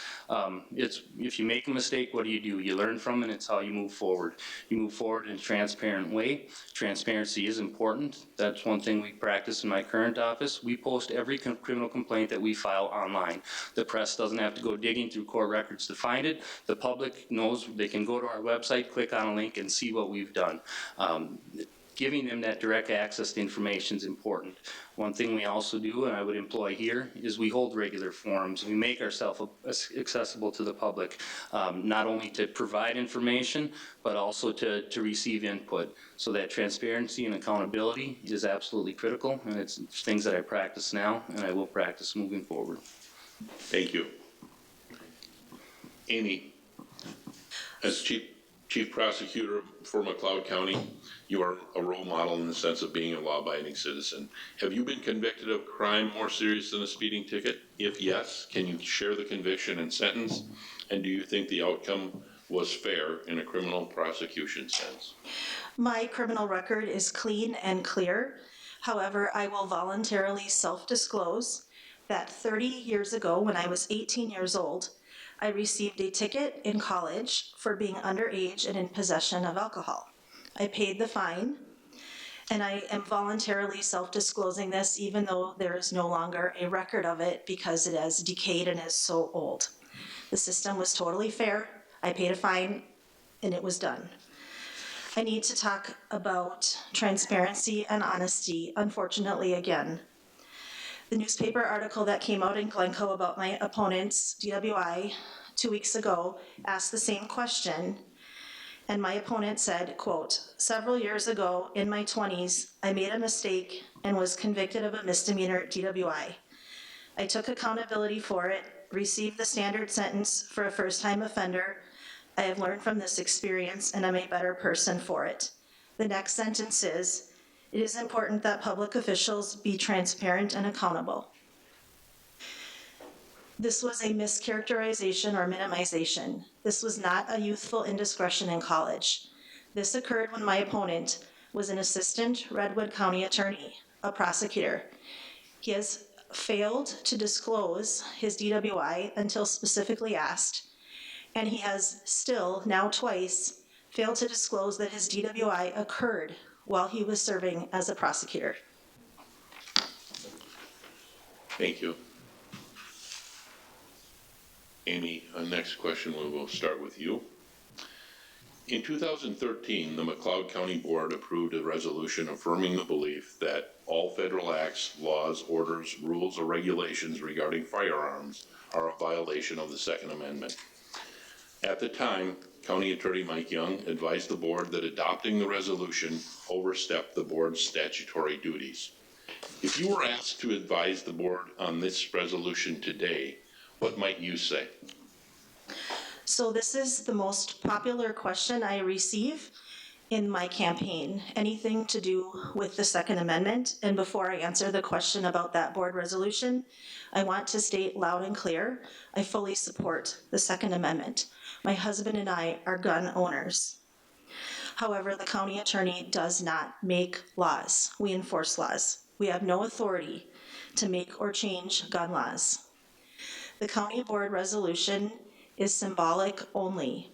S15: It's if you make a mistake, what do? You learn from it, and it's how you move forward. You move forward in a transparent way. Transparency is important. That's one thing we practice in my current office. We post every criminal complaint that we file online. The press doesn't have to go digging through court records to find it. The public knows they can go to our website, click on a link, and see what we've done. Giving them that direct access to information is important. One thing we also do, and I would employ here, is we hold regular forums. We make ourselves accessible to the public, not only to provide information, but also to receive input. So that transparency and accountability is absolutely critical, and it's things that I practice now, and I will practice moving forward.
S8: Thank you. Amy, as Chief Prosecutor for McLeod County, you are a role model in the sense of being a law-abiding citizen. Have you been convicted of crime more serious than a speeding ticket? If yes, can you share the conviction and sentence? And do you think the outcome was fair in a criminal prosecution sense?
S14: My criminal record is clean and clear. However, I will voluntarily self-disclose that 30 years ago, when I was 18 years old, I received a ticket in college for being underage and in possession of alcohol. I paid the fine, and I am voluntarily self-disclosing this even though there is no longer a record of it because it has decayed and is so old. The system was totally fair. I paid a fine and it was done. I need to talk about transparency and honesty, unfortunately, again. The newspaper article that came out in Glencoe about my opponent's DWI 2 weeks ago asked the same question, and my opponent said, quote, "Several years ago in my 20s, I made a mistake and was convicted of a misdemeanor DWI. I took accountability for it, received the standard sentence for a first-time offender. I have learned from this experience and I'm a better person for it." The next sentence is, "It is important that public officials be transparent and accountable." This was a mischaracterization or minimization. This was not a youthful indiscretion in college. This occurred when my opponent was an assistant Redwood County attorney, a prosecutor. He has failed to disclose his DWI until specifically asked, and he has still, now twice, failed to disclose that his DWI occurred while he was serving as a prosecutor.
S8: Thank you. Amy, next question, we will start with you. In 2013, the McLeod County Board approved a resolution affirming the belief that all federal acts, laws, orders, rules, or regulations regarding firearms are a violation of the Second Amendment. At the time, County Attorney Mike Young advised the board that adopting the resolution overstepped the board's statutory duties. If you were asked to advise the board on this resolution today, what might you say?
S14: So this is the most popular question I receive in my campaign, anything to do with the Second Amendment. And before I answer the question about that board resolution, I want to state loud and clear, I fully support the Second Amendment. My husband and I are gun owners. However, the county attorney does not make laws. We enforce laws. We have no authority to make or change gun laws. The county board resolution is symbolic only.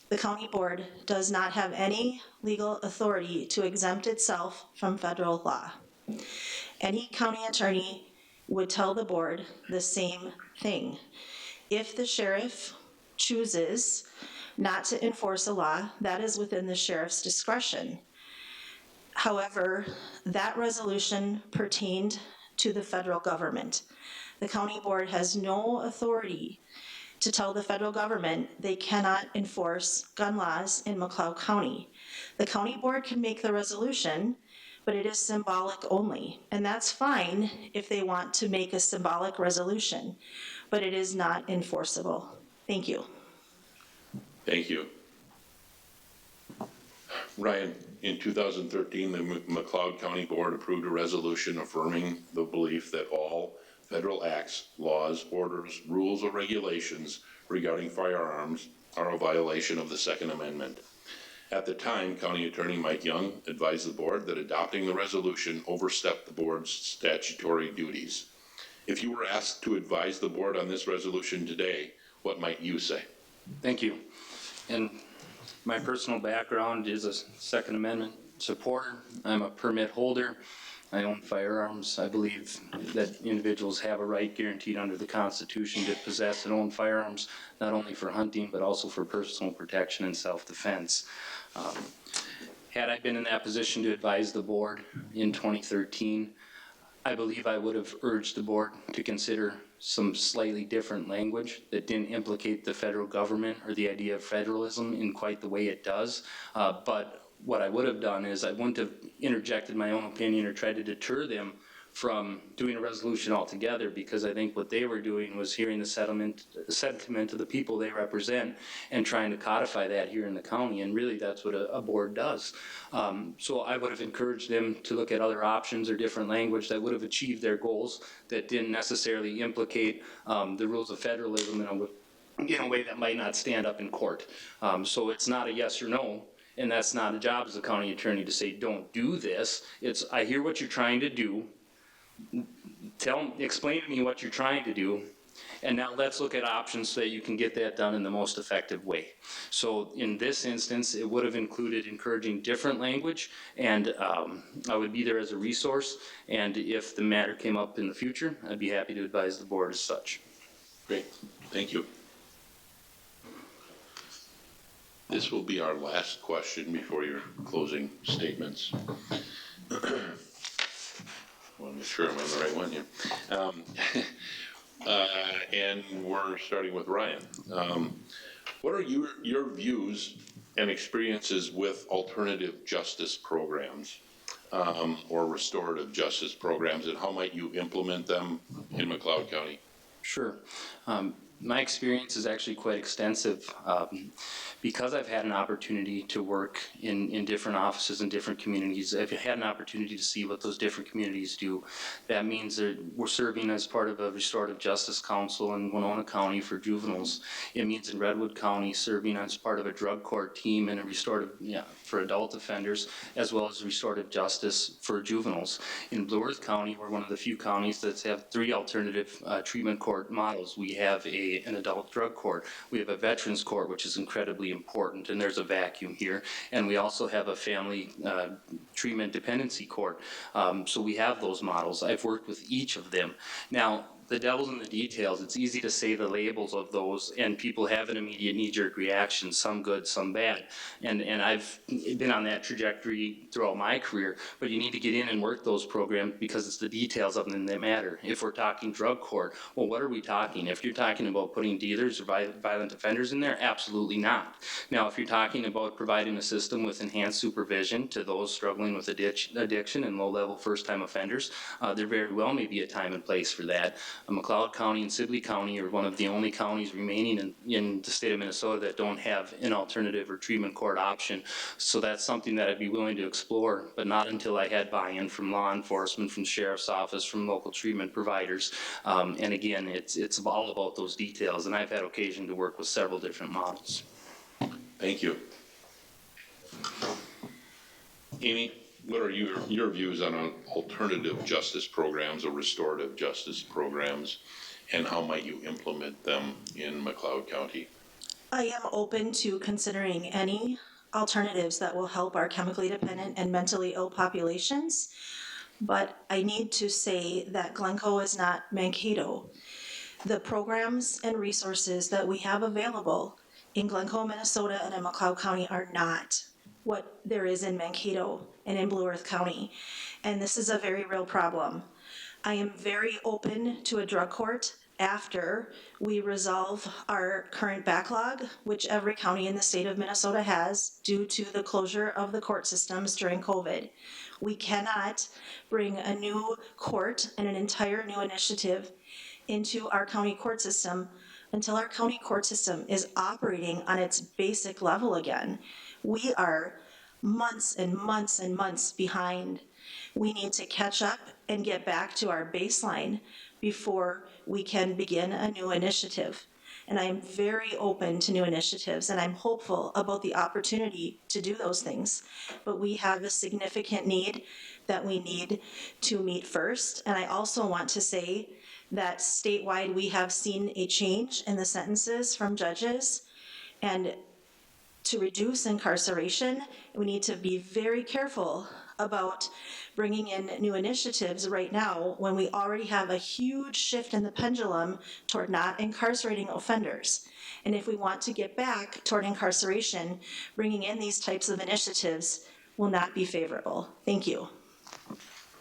S14: The county board does not have any legal authority to exempt itself from federal law. Any county attorney would tell the board the same thing. If the sheriff chooses not to enforce a law, that is within the sheriff's discretion. However, that resolution pertained to the federal government. The county board has no authority to tell the federal government they cannot enforce gun laws in McLeod County. The county board can make the resolution, but it is symbolic only. And that's fine if they want to make a symbolic resolution, but it is not enforceable. Thank you.
S8: Thank you. Ryan, in 2013, the McLeod County Board approved a resolution affirming the belief that all federal acts, laws, orders, rules, or regulations regarding firearms are a violation of the Second Amendment. At the time, County Attorney Mike Young advised the board that adopting the resolution overstepped the board's statutory duties. If you were asked to advise the board on this resolution today, what might you say?
S15: Thank you. And my personal background is a Second Amendment supporter. I'm a permit holder. I own firearms. I believe that individuals have a right guaranteed under the Constitution to possess and own firearms, not only for hunting, but also for personal protection and self-defense. Had I been in that position to advise the board in 2013, I believe I would have urged the board to consider some slightly different language that didn't implicate the federal government or the idea of federalism in quite the way it does. But what I would have done is I wouldn't have interjected my own opinion or tried to deter them from doing a resolution altogether, because I think what they were doing was hearing the sentiment of the people they represent and trying to codify that here in the county, and really that's what a board does. So I would have encouraged them to look at other options or different language that would have achieved their goals, that didn't necessarily implicate the rules of federalism in a way that might not stand up in court. So it's not a yes or no. And that's not a job as a county attorney to say, don't do this. It's, I hear what you're trying to do. explain to me what you're trying to do, and now let's look at options so that you can get that done in the most effective way. So in this instance, it would have included encouraging different language, and I would be there as a resource, and if the matter came up in the future, I'd be happy to advise the board as such.
S8: Great, thank you. This will be our last question before your closing statements. I want to make sure I'm on the right one here. And we're starting with Ryan. What are your views and experiences with alternative justice programs or restorative justice programs, and how might you implement them in McLeod County?
S15: Sure. My experience is actually quite extensive. Because I've had an opportunity to work in different offices in different communities, I've had an opportunity to see what those different communities do. That means that we're serving as part of a restorative justice council in Winona County for juveniles. It means in Redwood County serving as part of a drug court team and a restorative, for adult offenders, as well as restorative justice for juveniles. In Blue Earth County, we're one of the few counties that have 3 alternative treatment court models. We have an adult drug court. We have a veterans court, which is incredibly important, and there's a vacuum here. And we also have a family treatment dependency court. So we have those models. I've worked with each of them. Now, the devil's in the details. It's easy to say the labels of those, and people have an immediate knee-jerk reaction, some good, some bad. And I've been on that trajectory throughout my career, but you need to get in and work those programs because it's the details of them that matter. If we're talking drug court, well, what are we talking? If you're talking about putting dealers or violent offenders in there, absolutely not. Now, if you're talking about providing a system with enhanced supervision to those struggling with addiction and low-level first-time offenders, there very well may be a time and place for that. McLeod County and Sibley County are one of the only counties remaining in the state of Minnesota that don't have an alternative or treatment court option. So that's something that I'd be willing to explore, but not until I had buy-in from law enforcement, from sheriff's office, from local treatment providers. And again, it's all about those details, and I've had occasion to work with several different models.
S8: Thank you. Amy, what are your views on alternative justice programs or restorative justice programs, and how might you implement them in McLeod County?
S14: I am open to considering any alternatives that will help our chemically dependent and mentally ill populations, but I need to say that Glencoe is not Mankato. The programs and resources that we have available in Glencoe, Minnesota, and in McLeod County are not what there is in Mankato and in Blue Earth County. And this is a very real problem. I am very open to a drug court after we resolve our current backlog, which every county in the state of Minnesota has due to the closure of the court systems during COVID. We cannot bring a new court and an entire new initiative into our county court system until our county court system is operating on its basic level again. We are months and months and months behind. We need to catch up and get back to our baseline before we can begin a new initiative. And I am very open to new initiatives, and I'm hopeful about the opportunity to do those things. But we have a significant need that we need to meet first. And I also want to say that statewide we have seen a change in the sentences from judges, and to reduce incarceration, we need to be very careful about bringing in new initiatives right now when we already have a huge shift in the pendulum toward not incarcerating offenders. And if we want to get back toward incarceration, bringing in these types of initiatives will not be favorable. Thank you.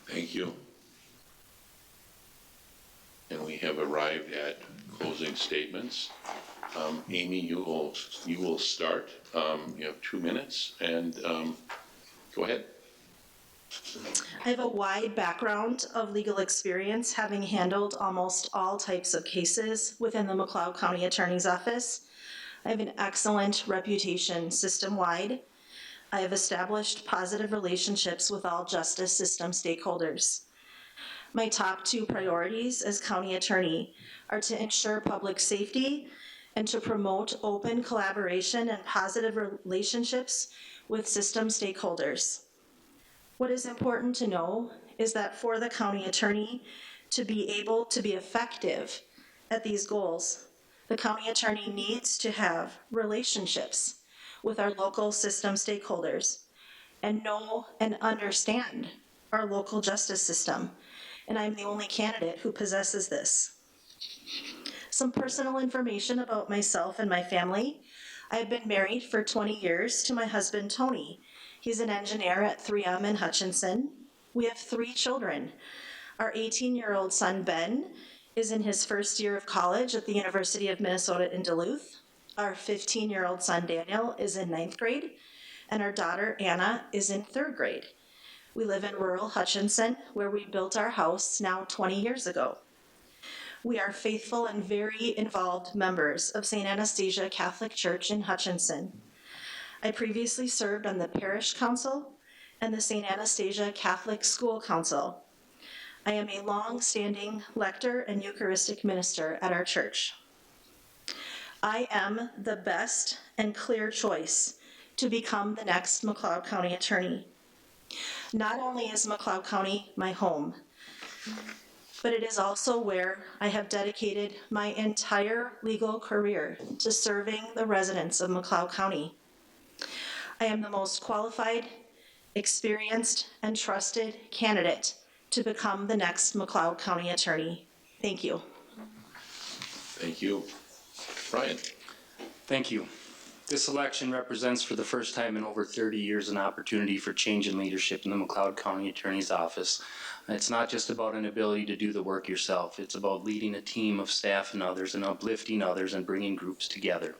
S8: Thank you. And we have arrived at closing statements. Amy, you will start. You have 2 minutes, and go ahead.
S14: I have a wide background of legal experience, having handled almost all types of cases within the McLeod County Attorney's Office. I have an excellent reputation system-wide. I have established positive relationships with all justice system stakeholders. My top 2 priorities as county attorney are to ensure public safety and to promote open collaboration and positive relationships with system stakeholders. What is important to know is that for the county attorney, To be able to be effective at these goals, the county attorney needs to have relationships with our local system stakeholders and know and understand our local justice system. And I'm the only candidate who possesses this. Some personal information about myself and my family. I've been married for 20 years to my husband, Tony. He's an engineer at 3M in Hutchinson. We have 3 children. Our 18-year-old son, Ben, is in his first year of college at the University of Minnesota in Duluth. Our 15-year-old son, Daniel, is in 9th grade, and our daughter, Anna, is in 3rd grade. We live in rural Hutchinson, where we built our house now 20 years ago. We are faithful and very involved members of St. Anastasia Catholic Church in Hutchinson. I previously served on the Parish Council and the St. Anastasia Catholic School Council. I am a long-standing lector and Eucharistic minister at our church. I am the best and clear choice to become the next McLeod County attorney. Not only is McLeod County my home, but it is also where I have dedicated my entire legal career to serving the residents of McLeod County. I am the most qualified, experienced, and trusted candidate to become the next McLeod County attorney. Thank you.
S8: Thank you. Brian.
S15: Thank you. This election represents for the first time in over 30 years an opportunity for change in leadership in the McLeod County Attorney's Office. It's not just about an ability to do the work yourself. It's about leading a team of staff and others and uplifting others and bringing groups together.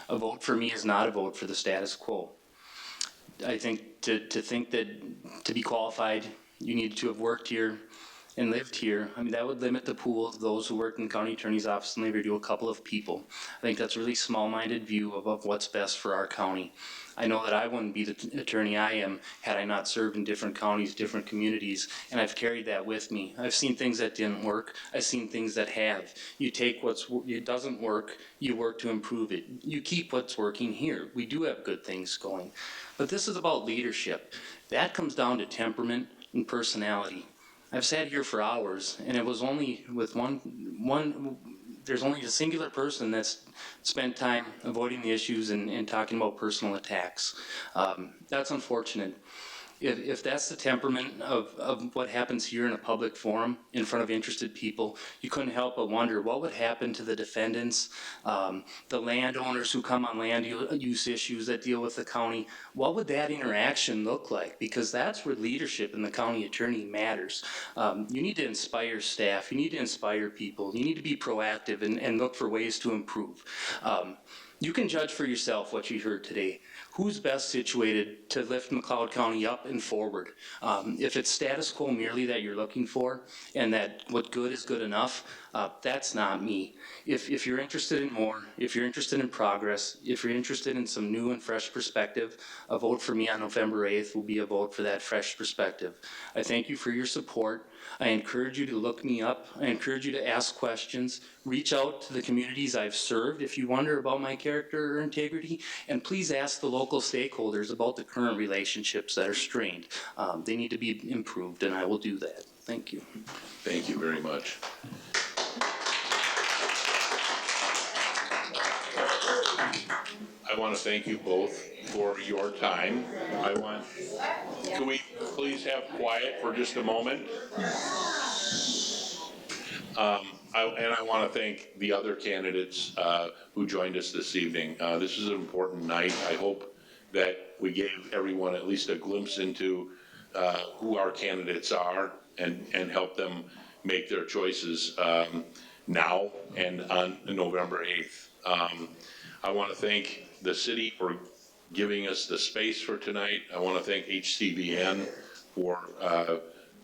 S15: A vote for me is not a vote for the status quo. I think to think that to be qualified, you need to have worked here and lived here. I mean, that would limit the pool of those who work in the county attorney's office and leave to a couple of people. I think that's a really small-minded view of what's best for our county. I know that I wouldn't be the attorney I am had I not served in different counties, different communities, and I've carried that with me. I've seen things that didn't work. I've seen things that have. You take it doesn't work, you work to improve it. You keep what's working here. We do have good things going. But this is about leadership. That comes down to temperament and personality. I've sat here for hours, and it was only with there's only a singular person that's spent time avoiding the issues and talking about personal attacks. That's unfortunate. If that's the temperament of what happens here in a public forum in front of interested people, you couldn't help but wonder what would happen to the defendants, the landowners who come on land use issues that deal with the county. What would that interaction look like? Because that's where leadership in the county attorney matters. You need to inspire staff. You need to inspire people. You need to be proactive and look for ways to improve. You can judge for yourself what you heard today. Who's best situated to lift McLeod County up and forward? If it's status quo merely that you're looking for and that what good is good enough, that's not me. If you're interested in more, if you're interested in progress, if you're interested in some new and fresh perspective, a vote for me on November 8th will be a vote for that fresh perspective. I thank you for your support. I encourage you to look me up. I encourage you to ask questions. Reach out to the communities I've served if you wonder about my character or integrity, and please ask the local stakeholders about the current relationships that are strained. They need to be improved, and I will do that. Thank you.
S8: Thank you very much. I want to thank you both for your time. Can we please have quiet for just a moment? I want to thank the other candidates who joined us this evening. This is an important night. I hope that we gave everyone at least a glimpse into who our candidates are and help them make their choices now and on November 8th. I want to thank the city for giving us the space for tonight. I want to thank HCBN for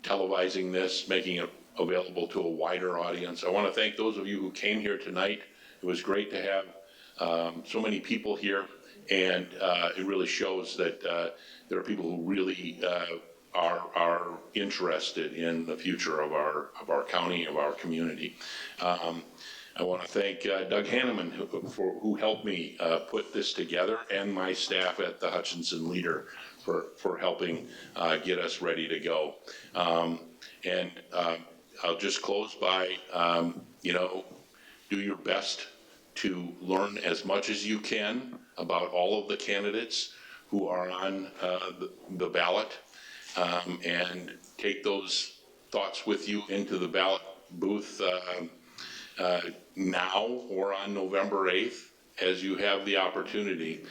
S8: televising this, making it available to a wider audience. I want to thank those of you who came here tonight. It was great to have so many people here, and it really shows that there are people who really are interested in the future of our county, of our community. I want to thank Doug Hanneman who helped me put this together, and my staff at the Hutchinson Leader for helping get us ready to go. I'll just close by, do your best to learn as much as you can about all of the candidates who are on the ballot, and take those thoughts with you into the ballot booth now or on November 8th as you have the opportunity.